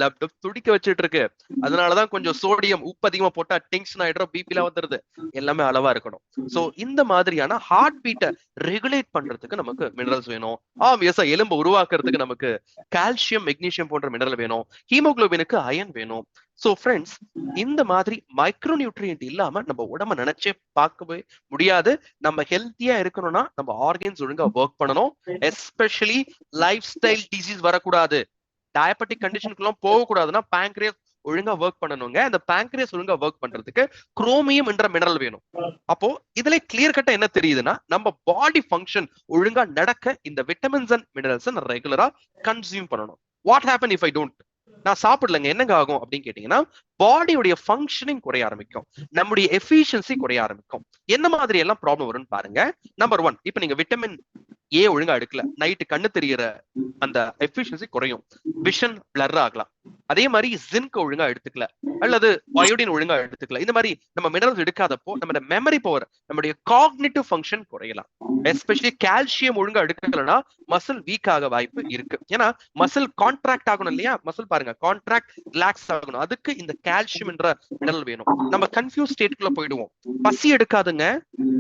லப் துடிக்க வச்சுட்டு இருக்கு. அதனாலதான் கொஞ்சம் சோடியம், உப்பு அதிகமா போட்டா டென்ஷன் ஆயிடுறோம், பிபிலாம் வந்துருது. எல்லாமே அளவா இருக்கணும். சோ இந்த மாதிரியான ஹார்ட் பீட்டை ரெகுலேட் பண்றதுக்கு நமக்கு மினரல்ஸ் வேணும். ஆப்வியஸா எலும்பு உருவாக்குறதுக்கு நமக்கு கால்சியம், மெக்னீசியம் போன்ற மினரல் வேணும். ஹீமோகுளோபினுக்கு அயன் வேணும். சோ ஃப்ரெண்ட்ஸ், இந்த மாதிரி மைக்ரோ நியூட்ரியன்ட் இல்லாம நம்ம உடம்ப நினைச்சே பார்க்கவே முடியாது. நம்ம ஹெல்த்தியா இருக்கணும்னா நம்ம ஆர்கன்ஸ் ஒழுங்கா ஒர்க் பண்ணணும். எஸ்பெஷலி லைஃப் ஸ்டைல் டிசீஸ் வரக்கூடாது, டயபெட்டிக் கண்டிஷனுக்குலாம் போகக்கூடாதுன்னா பேங்க்ரியஸ் ஒழுங்கா ஒர்க் பண்ணணுங்க. அந்த பேங்க்ரியஸ் ஒழுங்கா ஒர்க் பண்றதுக்கு குரோமியம் என்ற மினரல் வேணும். அப்போ இதுல கிளியர் கட்டா என்ன தெரியுதுன்னா, நம்ம பாடி ஃபங்க்ஷன் ஒழுங்கா நடக்க இந்த விட்டமின்ஸ் அண்ட் மினரல்ஸ் ரெகுலரா கன்சியூம் பண்ணணும். What happen if I don't? நான் சாப்பிடலங்க, என்னங்க ஆகும் அப்படின்னு கேட்டீங்கன்னா, பாடியுடைய ஃபங்க்ஷனிங் குறைய ஆரம்பிக்கும், நம்முடைய எஃபிஷியன்சி குறைய ஆரம்பிக்கும். என்ன மாதிரி எல்லாம் ப்ராப்ளம் வரும்னு பாருங்க. நம்பர் 1, இப்ப நீங்க விட்டமின் ஏ ஒழுங்கா எடுக்கல, நைட்டு கண்ணு தெரியற அந்த எஃபிஷியன்சி குறையும், விஷன் பிளர் ஆகலாம். அதே மாதிரி ஜிங்க் ஒழுங்கா எடுத்துக்கல அல்லது அயோடின் ஒழுங்கா எடுத்துக்கல, இந்த மாதிரி நம்ம மினரல்ஸ் எடுக்காதப்போ நம்ம மெமரி பவர், நம்மளுடைய காக்னிட்டிவ் ஃபங்க்ஷன் குறையலாம். எஸ்பெஷலி கால்சியம் ஒழுங்கா எடுக்கலன்னா மசில் வீக் ஆக வாய்ப்பு இருக்கு. ஏன்னா மசில் கான்ட்ராக்ட் ஆகணும் இல்லையா? மசில் பாருங்க, கான்ட்ராக்ட் ரிலாக்ஸ் ஆகணும். அதுக்கு இந்த கால்சியம் என்ற மினரல் வேணும். நம்ம கன்ஃபியூஸ் ஸ்டேட்குள்ள போயிடுவோம். பசி எடுக்காதுங்க.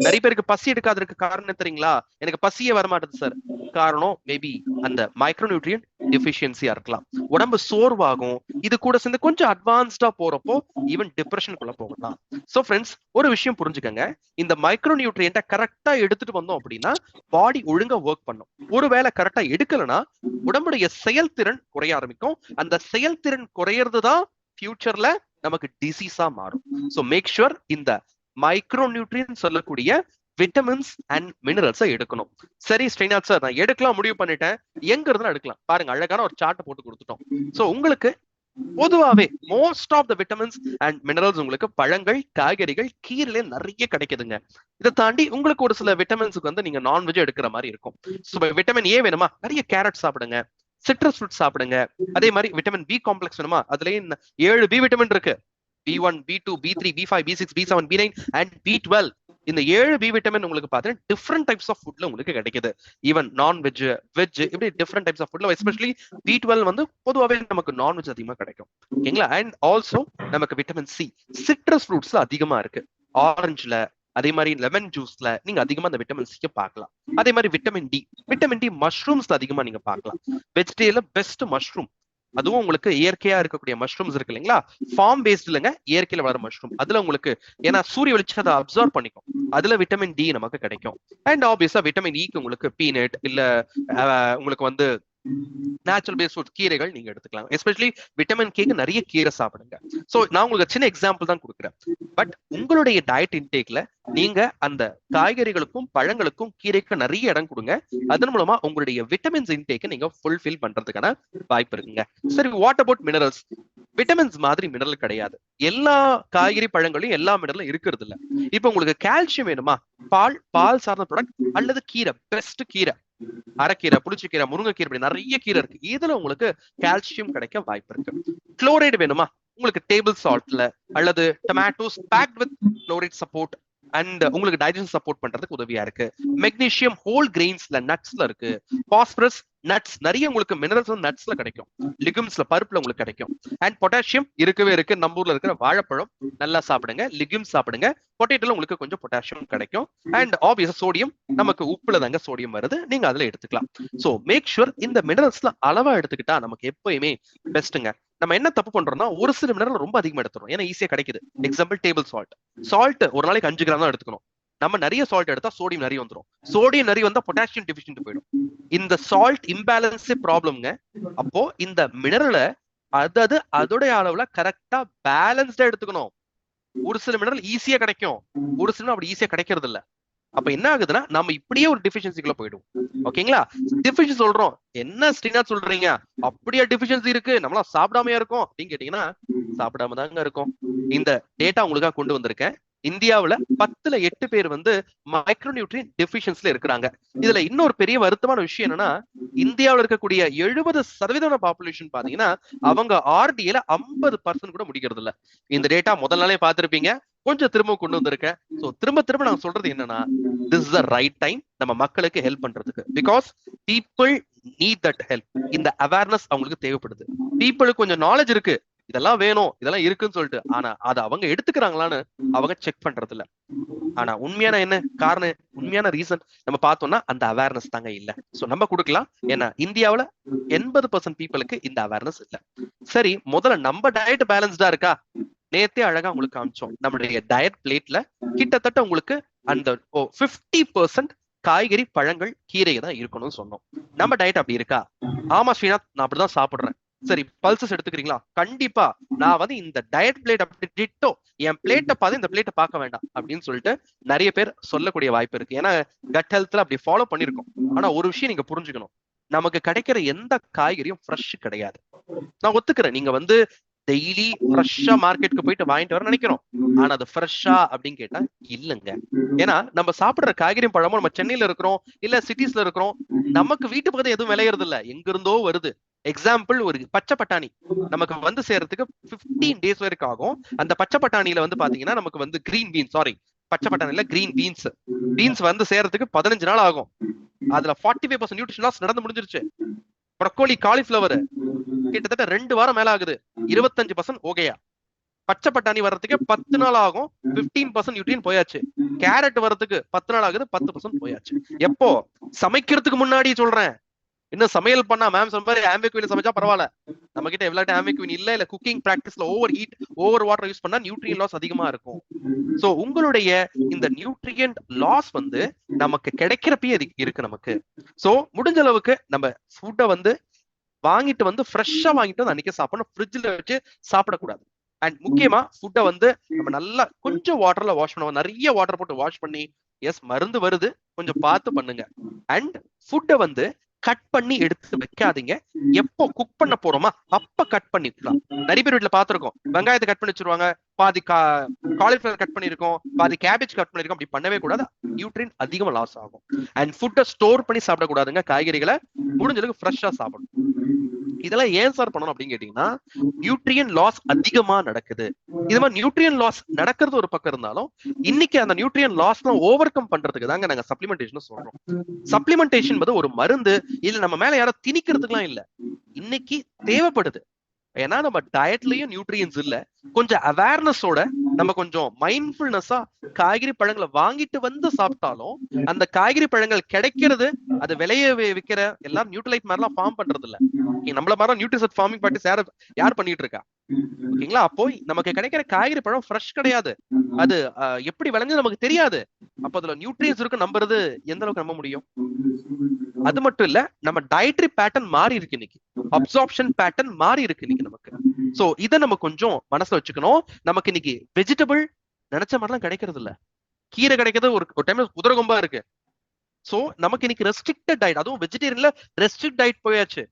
நிறைய பேருக்கு பசி எடுக்காததுக்கு காரணம் தெரியுங்களா? எனக்கு பசியே வரமாட்டேது சார். காரணம் மேபி அந்த மைக்ரோ நியூட்ரியன்ட் டெஃபிஷியன்சியா இருக்கலாம், உடம்பு சோர்வாகும். இது கூட சேர்ந்து கொஞ்சம் அட்வான்ஸ்டா போறப்போ ஈவன் டிப்ரெஷனுக்குள்ள போகலாம். சோ ஃப்ரெண்ட்ஸ், ஒரு விஷயம் புரிஞ்சுக்கங்க, இந்த மைக்ரோ நியூட்ரியன்ட்டை கரெக்டா எடுத்துட்டு வந்தோம் அப்படின்னா பாடி ஒழுங்கா ஒர்க் பண்ணும். ஒருவேளை கரெக்டா எடுக்கலன்னா உடம்புடைய செயல்திறன் குறைய ஆரம்பிக்கும். அந்த செயல்திறன் குறையறதுதான் ஃபியூச்சர்ல நமக்கு டிசீஸா மாறும். சோ மேக் ஷுர் இந்த மைக்ரோ நியூட்ரியன் சொல்லக்கூடிய விட்டமின்ஸ் அண்ட் மினரல்ஸை எடுக்கணும். சரி ஸ்ரீநாத் சார், நான் எடுக்கலாம் முடிவு பண்ணிட்டேன், எங்க இருந்தாலும் எடுக்கலாம். பாருங்க, அழகான ஒரு சார்ட் போட்டு கொடுத்துட்டோம். சோ உங்களுக்கு பொதுவாவே most of the vitamins and minerals உங்களுக்கு பழங்கள், காய்கறிகள், கீரையில நிறைய கிடைக்குதுங்க. இதை தாண்டி உங்களுக்கு ஒரு சில விட்டமின்ஸுக்கு வந்து நீங்க நான்வெஜ் எடுக்கிற மாதிரி இருக்கும். விட்டமின் ஏ வேணுமா, நிறைய கேரட் சாப்பிடுங்க, சிட்ரஸ் ஃப்ரூட் சாப்பிடுங்க. அதே மாதிரி விட்டமின் பி காம்ப்ளெக்ஸ் வேணுமா, அதுலயும் 7 பி விட்டமின் இருக்கு. B1, B2, B3, B5, B6, B7, B9 and B12. இந்த 7 பி விட்டமின் உங்களுக்கு பாத்தீங்கன்னா டிஃப்ரெண்ட் டைப்ஸ் ஆஃப் ஃபுட்ல உங்களுக்கு கிடைக்குது. ஈவன் நான்வெஜ், வெஜ், இப்படி டிஃப்ரெண்ட் டைப்ஸ் ஆஃப் ஃபுட்ல எஸ்பெஷலி B12 வந்து பொதுவாகவே நமக்கு நான்வெஜ் அதிகமா கிடைக்கும். ஓகேங்களா? அண்ட் ஆல்சோ நமக்கு விட்டமின் சி சிட்ரஸ் ஃப்ரூட்ஸ்ல அதிகமா இருக்கு. ஆரஞ்சுல, அதே மாதிரி லெமன் ஜூஸ்ல நீங்க அதிகமா அந்த விட்டமின் சி பார்க்கலாம். அதே மாதிரி விட்டமின் டி மஷ்ரூம்ஸ்ல அதிகமா நீங்க பார்க்கலாம். வெஜிடேரியன்ல பெஸ்ட் மஷ்ரூம், அதுவும் உங்களுக்கு இயற்கையா இருக்கக்கூடிய மஷ்ரூம்ஸ் இருக்கு இல்லைங்களா, ஃபார்ம் பேஸ்ட் இல்லைங்க, இயற்கையில வளர மஷ்ரூம். அதுல உங்களுக்கு ஏன்னா சூரிய வெளிச்சத்தை அப்சர்வ் பண்ணிக்கும், அதுல விட்டமின் டி நமக்கு கிடைக்கும். அண்ட் ஆப்வியஸா விட்டமின் இக்கு உங்களுக்கு பீனட் இல்ல உங்களுக்கு வந்து நேச்சுரல் பேஸ்ட் ஃபுட் கீரைகள் நீங்க எடுத்துக்கலாம். எஸ்பெஷலி விட்டமின் கேக்கு நிறைய கீரை சாப்பிடுங்க. சோ நான் உங்களுக்கு சின்ன எக்ஸாம்பிள் தான் கொடுக்குறேன். பட் உங்களுடைய டயட் இன்டேக்ல நீங்க அந்த காய்கறிகளுக்கும் பழங்களுக்கும் கீரைக்கும் நிறைய இடம் கொடுங்க. அதன் மூலமா உங்களுடைய விட்டமின்ஸ் இன்டேக்கை நீங்க ஃபுல்ஃபில் பண்றதுக்கான வாய்ப்பு இருக்குங்க. சரி, வாட் அபவுட் மினரல்ஸ்? விட்டமின்ஸ் மாதிரி மினரல் கிடையாது. எல்லா காய்கறி பழங்களையும் எல்லா மினரலும் இருக்கிறது இல்ல. இப்ப உங்களுக்கு கால்சியம் வேணுமா, பால் சார்ந்த ப்ராடக்ட் அல்லது கீரை, பெஸ்ட் கீரை, அரைக்கீரை, புளிச்சக்கீரை, முருங்கைக்கீரை, இப்படி நிறைய கீரை இருக்கு. இதுல உங்களுக்கு கால்சியம் கிடைக்க வாய்ப்பு இருக்கு. குளோரைடு வேணுமா, உங்களுக்கு டேபிள் சால்ட்ல அல்லது tomatoes packed with chloride support and உங்களுக்கு டைஜஷன் சப்போர்ட் பண்றதுக்கு உதவியா இருக்கு. மெக்னீசியம் ஹோல் கிரெயின்ஸ்ல, நட்ஸ்ல இருக்கு. பாஸ்பரஸ் நட்ஸ், நிறைய உங்களுக்கு மினரல்ஸ் வந்து நட்ஸ்ல கிடைக்கும். லிகம்ஸ்ல, பருப்புல உங்களுக்கு கிடைக்கும். அண்ட் பொட்டாசியம் இருக்கவே இருக்கு. நம்ம ஊர்ல இருக்கிற வாழைப்பழம் நல்லா சாப்பிடுங்க, லிகம்ஸ் சாப்பிடுங்க. பொட்டேட்டோல உங்களுக்கு கொஞ்சம் பொட்டாசியம் கிடைக்கும். அண்ட் ஆப்வியஸா சோடியம், நமக்கு உப்புல தாங்க சோடியம் வருது, நீங்க அதுல எடுத்துக்கலாம். சோ மேக் ஷுர் இந்த மினரல்ஸ்ல அளவா எடுத்துக்கிட்டா நமக்கு எப்பயுமே பெஸ்ட்டுங்க. நம்ம என்ன தப்பு பண்றோம்னா ஒரு சில மினரல் ரொம்ப அதிகமா எடுத்துறோம், ஏன்னா ஈஸியா கிடைக்குது. எக்ஸாம்பிள் டேபிள் சால்ட் ஒரு நாளைக்கு 5 கிராம் தான் எடுத்துக்கணும். நம்ம நிறைய சால்ட் எடுத்தா சோடியம் நிறைய வந்துடும். சோடியம் நிறைய வந்தா பொட்டாசியம் டெஃபிஷியன்ட் போயிடும். இந்த சால்ட் இம்பேலன்ஸ் ப்ராப்ளம்ங்க. அப்போ இந்த மினரலை அதோடைய அளவுல கரெக்டா பேலன்ஸ்டா எடுத்துக்கணும். ஒரு சில மினரல் ஈஸியா கிடைக்கும், ஒரு சில அப்படி ஈஸியா கிடைக்கிறது இல்ல. அப்ப என்ன ஆகுதுன்னா நம்ம இப்படியே ஒரு டிஃபிஷியன்சிக்குள்ள போயிடும். ஓகேங்களா? டிஃபிஷியன்சி சொல்றோம், என்ன ஸ்ரீநாத் சொல்றீங்க, அப்படியே டிஃபிஷியன்சி இருக்கு, நம்மளா சாப்பிடாமையா இருக்கும் அப்படின்னு கேட்டீங்கன்னா சாப்பிடாம தாங்க இருக்கும். இந்த டேட்டா உங்களுக்காக கொண்டு வந்திருக்கேன். இந்தியாவுல 10ல் 8 பேர் வந்து மைக்ரோ நியூட்ரியன் டெஃபிஷியன்சில இருக்கிறாங்க. இதுல இன்னொரு பெரிய வருத்தமான விஷயம் என்னன்னா, இந்தியாவில் இருக்கக்கூடிய 70% பாப்புலேஷன் பாத்தீங்கன்னா அவங்க ஆர்டிஏல 50% கூட முடிக்கிறது இல்ல. இந்த டேட்டா முதல் நாளே பார்த்திருப்பீங்க, கொஞ்சம் திரும்ப கொண்டு வந்திருக்கேன். சோ திரும்ப நாங்க சொல்றது என்னன்னா, this is the right time நம்ம மக்களுக்கு ஹெல்ப் பண்றதுக்கு. Because people need that help. இந்த அவேர்னஸ் அவங்களுக்கு தேவைப்படுது. பீப்புளுக்கு கொஞ்சம் நாலேஜ் இருக்கு, இதெல்லாம் வேணும், இதெல்லாம் இருக்குன்னு சொல்லிட்டு, ஆனா அதை அவங்க எடுத்துக்கிறாங்களான்னு அவங்க செக் பண்றது இல்ல. ஆனா உண்மையான என்ன காரணம், உண்மையான ரீசன் நம்ம பார்த்தோம்னா அந்த அவேர்னஸ் தாங்க இல்ல. சோ நம்ம கொடுக்கலாம். ஏன்னா இந்தியாவுல 80% பீப்புளுக்கு இந்த அவேர்னஸ் இல்ல. சரி, முதல்ல நம்ம டயட் பேலன்ஸ்டா இருக்கா? நேத்தே அழகா உங்களுக்கு காமிச்சோம். நம்மளுடைய டயட் பிளேட்ல கிட்டத்தட்ட உங்களுக்கு அந்த 50% காய்கறி, பழங்கள், கீரை தான் இருக்கணும்னு சொன்னோம். நம்ம டயட் அப்படி இருக்கா? ஆமா ஸ்ரீநாத், நான் அப்படிதான் சாப்பிடுறேன். சரி, பல்சஸ் எடுத்துக்கிறீங்களா? கண்டிப்பா. நான் வந்து இந்த டயட் பிளேட் அப்படி டிட்டோ, என் பிளேட்டை பார்த்து இந்த பிளேட்டை பார்க்க வேண்டாம் அப்படின்னு சொல்லிட்டு நிறைய பேர் சொல்லக்கூடிய வாய்ப்பு இருக்கு. ஏன்னா கட் ஹெல்த்ல அப்படி ஃபாலோ பண்ணிருக்கோம். ஆனா ஒரு விஷயம் நீங்க புரிஞ்சுக்கணும், நமக்கு கிடைக்கிற எந்த காய்கறியும் ஃப்ரெஷ் கிடையாது. நான் ஒத்துக்கிறேன், நீங்க வந்து டெய்லி ஃப்ரெஷ்ஷா மார்க்கெட்டுக்கு போயிட்டு வாங்கிட்டு வர நினைக்கிறோம். ஆனா அது ஃப்ரெஷ்ஷா அப்படின்னு கேட்டா இல்லைங்க. ஏன்னா நம்ம சாப்பிடுற காய்கறியும் பழமும் நம்ம சென்னையில இருக்கிறோம் இல்ல சிட்டிஸ்ல இருக்கிறோம், நமக்கு வீட்டு பக்கத்துல எதுவும் விளையறது இல்ல, எங்க இருந்தோ வருது. எக்ஸாம்பிள், ஒரு பச்சை பட்டாணி நமக்கு வந்து சேர்றதுக்கு 15 டேஸ் வரைக்கும் ஆகும். அந்த பச்சை பட்டாணியில வந்து பாத்தீங்கன்னா நமக்கு வந்து கிரீன் பீன்ஸ், சாரி பச்சை பட்டாணியில கிரீன் பீன்ஸ் வந்து சேர்றதுக்கு 15 நாள் ஆகும். அதுல 45% நியூட்ரிஷன் லாஸ் நடந்து முடிஞ்சிருச்சு. ப்ரொக்கோலி, காலிஃபிளவர் கிட்டத்தட்ட 2 வாரம் மேல ஆகுது, 25% ஓகேயா. பச்சை பட்டாணி வர்றதுக்கு 10 நாள் ஆகும், 15% நியூட்ரியன் போயாச்சு. கேரட் வர்றதுக்கு 10 நாள் ஆகுது, 10% போயாச்சு. எப்போ? சமைக்கிறதுக்கு முன்னாடி சொல்றேன். இன்னும் சமையல் பண்ணா மேம் சொன்ன மாதிரி ஆம்பிக்வின் சமைச்சா பரவாயில்ல, நம்ம கிட்ட எவ்வளவு ஆம்பிக்வின் இல்ல குக்கிங் பிராக்டிஸ்ல ஓவர் வாட்டர் யூஸ் பண்ணா நியூட்ரியன் லாஸ் அதிகமா இருக்கும். சோ உங்களுடைய இந்த நியூட்ரியன்ட் லாஸ் வந்து நமக்கு கிடைக்கிறப்பயே இருக்கு நமக்கு. சோ முடிஞ்ச அளவுக்கு நம்ம ஃபுட்டை வந்து வாங்கிட்டு வந்து ஃப்ரெஷ்ஷா வாங்கிட்டு வந்து அன்னைக்கு சாப்பிடணும், ஃப்ரிட்ஜ்ல வச்சு சாப்பிடக்கூடாது. அண்ட் முக்கியமா ஃபுட்டை வந்து நம்ம நல்லா கொஞ்சம் வாட்டர்ல வாஷ் பண்ணுவோம், நிறைய வாட்டர் போட்டு வாஷ் பண்ணி, எஸ் மருந்து வருது கொஞ்சம் பார்த்து பண்ணுங்க. அண்ட் ஃபுட்டை வந்து கட் பண்ணி எடுத்து வைக்காதீங்க, எப்போ குக் பண்ண போறோமா அப்ப கட் பண்ணிக்கலாம். நிறைய பேர் வீட்டுல பாத்துருக்கோம், வெங்காயத்தை கட் பண்ணி வச்சிருவாங்க, பாதி காலிஃபிளவர் கட் பண்ணிருக்கோம், பாதி கேபேஜ் கட் பண்ணிருக்கோம். அப்படி பண்ணவே கூடாது, நியூட்ரியன் அதிகமா லாஸ் ஆகும். அண்ட் ஃபுட்டை ஸ்டோர் பண்ணி சாப்பிடக்கூடாதுங்க, காய்கறிகளை முடிஞ்சளவுக்கு ஃப்ரெஷ்ஷா சாப்பிடணும். இதெல்லாம் ஏன் சார் பண்ணணும் அப்படின்னு கேட்டீங்கன்னா, நியூட்ரியன் லாஸ் அதிகமா நடக்குது. இது மாதிரி நியூட்ரியன் லாஸ் நடக்கிறது ஒரு பக்கம் இருந்தாலும், இன்னைக்கு அந்த நியூட்ரியன் லாஸ் ஓவர் கம் பண்றதுக்கு தாங்க நாங்க சப்ளிமெண்டேஷன் சொல்றோம். சப்ளிமெண்டேஷன் ஒரு மருந்து இல்ல, நம்ம மேல யாரும் திணிக்கிறதுக்குலாம் இல்ல, இன்னைக்கு தேவைப்படுது. ஏன்னா நம்ம டயட்லயும் நியூட்ரியன்ஸ் இல்ல, கொஞ்சம் அவேர்னஸோட நம்ம கொஞ்சம் மைண்ட்ஃபுல்னஸா காய்கறி பழங்களை வாங்கிட்டு வந்து சாப்பிட்டாலும், அந்த காய்கறி பழங்கள் கிடைக்கிறது அது விளைய விற்கிற எல்லாரும் நியூட்ரலைட் மாதிரிலாம் ஃபார்ம் பண்றது இல்ல. நம்மள மாதிரி நியூட்ரிசன் ஃபார்மிங் பார்ட்டிஸ் யார் பண்ணிட்டு இருக்கா? ஓகேங்களா? அப்போ நமக்கு கிடைக்கிற காய்கறி பழம் ஃப்ரெஷ் கிடையாது, அது எப்படி விளைஞ்சு நமக்கு தெரியாது. அப்ப அதுல நியூட்ரியன்ஸ் இருக்கு நம்புறது எந்த அளவுக்கு நம்ப முடியும்? அது மட்டும் இல்ல, நம்ம டயட்ரி பேட்டர்ன் மாறி இருக்கு இன்னைக்கு, அப்சார்ப்ஷன் பேட்டர்ன் மாறி இருக்கு இன்னைக்கு நமக்கு. சோ இதை நம்ம கொஞ்சம் மனசுல வச்சுக்கணும். நமக்கு இன்னைக்கு வெஜிடபிள் நினைச்ச மாதிரிலாம் கிடைக்கிறது இல்ல, கீரை கிடைக்கிறது ஒரு டைம்ல குதிரை கொம்பா இருக்கு. சோ நமக்கு இன்னைக்கு ரெஸ்ட்ரிக்டட் டயட், அதுவும் வெஜிடேரியன்ல ரெஸ்ட்ரிக்ட் டயட் போயாச்சு.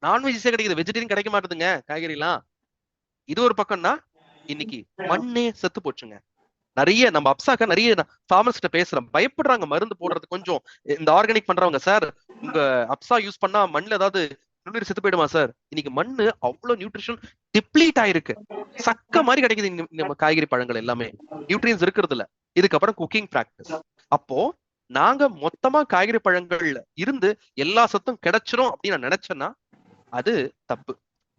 நான்வெஜ்ஸே கிடைக்குது, வெஜிடேரியன் கிடைக்க மாட்டேதுங்க காய்கறி எல்லாம். இது ஒரு பக்கம்னா இன்னைக்கு மண்ணே செத்து போச்சுங்க. நிறைய நம்ம அப்சாக்க நிறைய ஃபார்மர்ஸ்ட பேசுறோம், பயப்படுறாங்க மருந்து போடுறது. கொஞ்சம் இந்த ஆர்கானிக் பண்றவங்க, சார் உங்க அப்சா யூஸ் பண்ணா மண்ணுல ஏதாவது நுண்ணுயிர் செத்து போயிடுமா சார்? இன்னைக்கு மண்ணு அவ்வளவு நியூட்ரிஷன் டிப்ளீட் ஆயிருக்கு, சக்க மாதிரி கிடைக்குது நம்ம காய்கறி பழங்கள் எல்லாமே, நியூட்ரியன்ஸ் இருக்கிறது இல்ல. இதுக்கப்புறம் குக்கிங் பிராக்டிஸ். அப்போ நாங்க மொத்தமா காய்கறி பழங்கள் இருந்து எல்லா சத்தும் கிடைச்சிரும் அப்படின்னு நான் நினைச்சேன்னா அது தப்பு.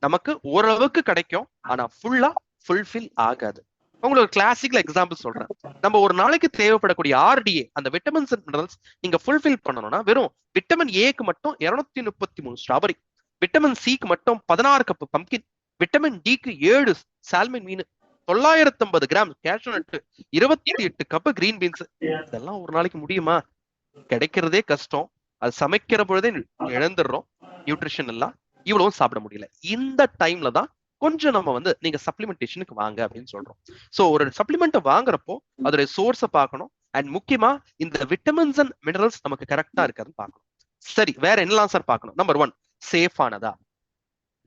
நமக்கு ஓரளவுக்கு கிடைக்கும், ஆனா ஃபுல்லா ஃபுல்ஃபில் ஆகாது. உங்களுக்கு கிளாசிக்கல் எக்ஸாம்பிள் சொல்றேன். நம்ம ஒரு நாளைக்கு தேவைப்படக்கூடிய RDA, அந்த விட்டமின்ஸ் அண்ட் மினரல்ஸ் நீங்க ஃபுல்ஃபில் பண்ணணும்னா, வெறும் விட்டமின் ஏக்கு மட்டும் 233 ஸ்ட்ராபெரி, விட்டமின் சிக்கு மட்டும் 16 கப் பம்கின், விட்டமின் டிக்கு 7 சால்மன் மீன், 950 gram cashew nut, 28 cup green beans. இதெல்லாம் ஒரு நாளைக்கு முடியுமா? கிடைக்கிறதே கஷ்டம், அது சமைக்கிற பொழுதே இழந்துடுறோம் நியூட்ரிஷன் எல்லாம், இவ்வளவும் சாப்பிட முடியல. இந்த டைம்ல தான் கொஞ்சம் நம்ம நீங்க சப்ளிமெண்டேஷனுக்கு வாங்க அப்படின்னு சொல்றோம். சோ ஒரு சப்ளிமெண்ட்டை வாங்குறப்போ அதோட சோர்ஸை பார்க்கணும். அண்ட் முக்கியமா இந்த விட்டமின்ஸ் அண்ட் மினரல்ஸ் நமக்கு கரெக்டா இருக்காதுன்னு பார்க்கணும். சரி, வேற என்னலாம் சார் பார்க்கணும்? நம்பர் 1, சேஃபானதா,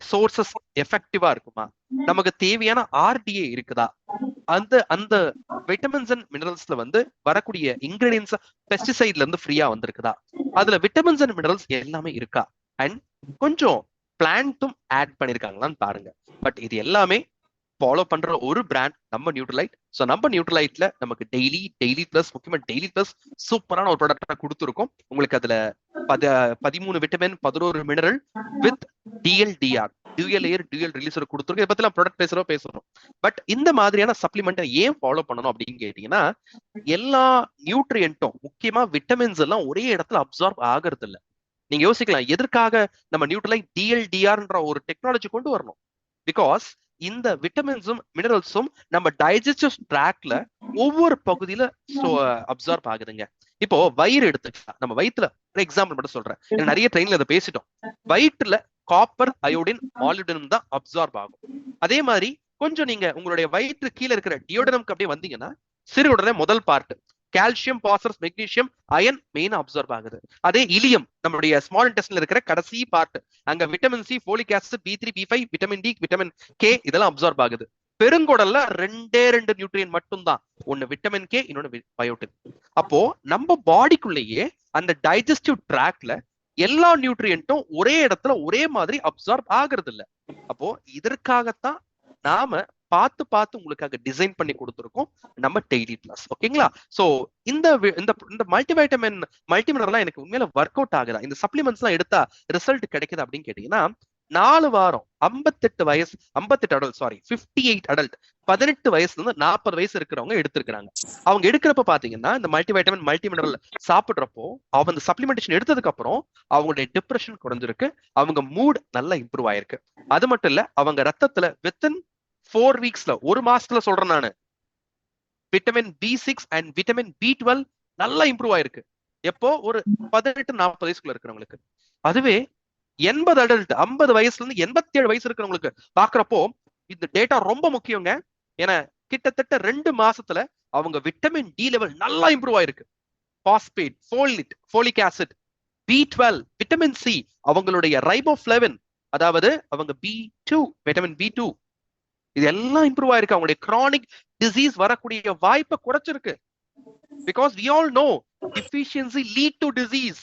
சோர்சஸ் எஃபெக்டிவா இருக்குமா, நமக்கு தேவையான RDA இருக்குதா, அந்த விட்டமின்ஸ் அண்ட் மினரல்ஸ்ல வரக்கூடிய இன்கிரீடியன்ஸ் பெஸ்டிசைட்ல இருந்து ஃப்ரீயா வந்திருக்குதா, அதுல விட்டமின்ஸ் அண்ட் மினரல்ஸ் எல்லாமே இருக்கா, அண்ட் கொஞ்சம் பிளான்ட்டும் ஆட் பண்ணிருக்காங்களான்னு பாருங்க. பட் இது எல்லாமே ஃபாலோ பண்ற ஒரு பிராண்ட் நம்ம நியூட்ரலைட். ஸோ நம்ம நியூட்ரலைட்ல நமக்கு டெய்லி பிளஸ், முக்கியமா டெய்லி பிளஸ் சூப்பரான ஒரு ப்ராடக்டா கொடுத்துருக்கோம். உங்களுக்கு அதுல 13 vitamin, 11 mineral with DLDR, dual air dual releaser கொடுத்துருக்கோம். இதை பத்தி ப்ராடக்ட் பேசுறோம். பட் இந்த மாதிரியான சப்ளிமெண்ட்டை ஏன் ஃபாலோ பண்ணணும் அப்படின்னு கேட்டீங்கன்னா, எல்லா நியூட்ரியன்ட்டும் முக்கியமா விட்டமின்ஸ் எல்லாம் ஒரே இடத்துல அப்சார்ப் ஆகிறது இல்லை. நீங்க யோசிக்கலாம், எதற்காக நம்ம நியூட்ரலைட் DLDRன்ற ஒரு டெக்னாலஜி கொண்டு வரணும்? பிகாஸ் இந்த விட்டமின்ஸும் மினரல்ஸும் நம்ம டைஜஸ்டிவ் ட்ராக்ல ஒவ்வொரு பகுதியில அப்சார்ப் ஆகுதுங்க. இப்போ வயிறு எடுத்துக்கலாம், நம்ம வயிற்றுல எக்ஸாம்பிள் மட்டும் சொல்றேன், நிறைய ட்ரெயின்ல அதை பேசிட்டோம். வயிற்றுல காப்பர், அயோடின், மாலிப்டினம் தான் அப்சார்ப் ஆகும். அதே மாதிரி கொஞ்சம் நீங்க உங்களுடைய வயிற்று கீழே இருக்கிற டியோடனம்க்கு அப்படியே வந்தீங்கன்னா, சிறுகுடல முதல் part calcium, phosphorus, magnesium, iron மெயினா அப்சார்ப் ஆகுது. அதே இலியம், நம்மளுடைய ஸ்மால் இன்டெஸ்டின்ல இருக்கிற கடைசி பார்ட், அங்க vitamin C, folic acid, B3, B5, vitamin D, vitamin K இதெல்லாம் அப்சார்ப் ஆகுது. பெருங்குடல்ல 2 நியூட்ரியன் மட்டும் தான், ஒன்னு விட்டமின் கே, இன்னொன்னு பயோட்டின். அப்போ நம்ம பாடிக்குள்ளேயே அந்த டைஜஸ்டிவ் ட்ராக்ல எல்லா நியூட்ரியன்ட்டும் ஒரே இடத்துல ஒரே மாதிரி அப்சார்ப் ஆகுறது இல்ல. அப்போ இதற்காகத்தான் நாம பார்த்து உங்களுக்காக டிசைன் பண்ணி கொடுத்துருக்கோம் நம்ம டெய்லி பிளஸ். ஓகேங்களா? சோ இந்த மல்டிவைட்டமின், மல்டிமினரல்லாம் எனக்கு உண்மையில ஒர்க் அவுட் ஆகுதா, இந்த சப்ளிமெண்ட்ஸ் எல்லாம் எடுத்தா ரிசல்ட் கிடைக்குது அப்படின்னு கேட்டீங்கன்னா, 4 வாரம் 58 வயசு 58 அடல்ட் 58 அடல்ட் 18 வயசுல இருந்து 40 வயசு இருக்கிறவங்க எடுத்திருக்கிறாங்க. அவங்க எடுக்கிறப்ப பாத்தீங்கன்னா இந்த மல்டிவைட்டமின் மல்டி மினரல் சாப்பிடுறப்போ அவங்க சப்ளிமெண்டேஷன் எடுத்ததுக்கு அப்புறம் அவங்களுடைய டிப்ரெஷன் குறைஞ்சிருக்கு, அவங்க மூட் நல்லா இம்ப்ரூவ் ஆயிருக்கு. அது மட்டும் இல்ல அவங்க ரத்தத்துல வித்தின் 4 வீக்ஸ்ல 1 மாசத்துல சொல்றேன் நானு vitamin B6 and vitamin B12 நல்லா இம்ப்ரூவ் ஆயிருக்கு. எப்போ ஒரு 18-40 வயசுக்குள்ள இருக்கிறவங்களுக்கு. அதுவே 80 அடல்ட் 50 வயசுல இருந்து 87 வயசு இருக்கிறவங்களுக்கு பாக்குறப்போ இந்த டேட்டா ரொம்ப முக்கியங்க. ஏன்னா கிட்டத்தட்ட 2 மாசத்துல அவங்க விட்டமின் டி லெவல் நல்லா இம்ப்ரூவ் ஆயிருக்கு. Phosphate, folic acid, B12, vitamin C, அவங்களுடைய ரைபோஃப்ளேவின், அதாவது அவங்க B2 விட்டமின் B2 இது எல்லாம் இம்ப்ரூவ் ஆயிருக்கு. அவங்களுடைய கிரானிக் டிசீஸ் வரக்கூடிய வாய்ப்பை குறைச்சிருக்கு. Because we all know deficiency lead to disease.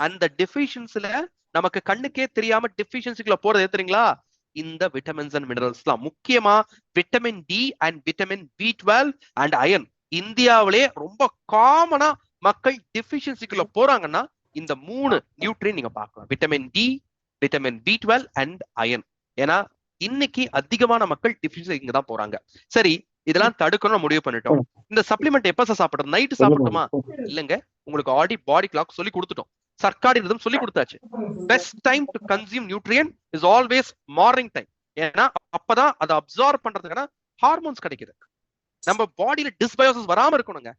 அந்த டெஃபிஷியன்சில நமக்கு கண்ணுக்கே தெரியாம டெஃபிஷியன்சிக்குள்ள போறது தெரியுங்களா? இந்த விட்டமின்ஸ் அண்ட் மினரல்ஸ்லாம், முக்கியமா vitamin D and vitamin B12 and iron. இந்தியாவிலே ரொம்ப காமனா மக்கள் டெஃபிஷியன்சிக்குள்ள போறாங்கன்னா இந்த 3 நியூட்ரியன் நீங்க பார்க்கலாம், vitamin D, vitamin B12 and iron. ஏன்னா இன்னைக்கு அதிகமான மக்கள் டெஃபிஷியன்சி இங்க தான் போறாங்க. சரி, இதெல்லாம் தடுக்கணும்னு முடிவு பண்ணிட்டோம். இந்த சப்ளிமெண்ட் எப்ப சாப்பிடுறது? நைட்டு சாப்பிடணுமா? இல்லங்க, உங்களுக்கு ஆல்ரெடி பாடி கிளாக் சொல்லி கொடுத்துட்டோம், சர்க்காரி ரிதம் சொல்லி கொடுத்தாச்சு. Best time to consume nutrient is always morning time. ஏன்னா அப்பதான் அதை அப்சார்ப் பண்றதுக்கான ஹார்மோன்ஸ் கிடைக்குது. நம்ம பாடியில டிஸ்பயோசிஸ் வராம இருக்கணுங்க.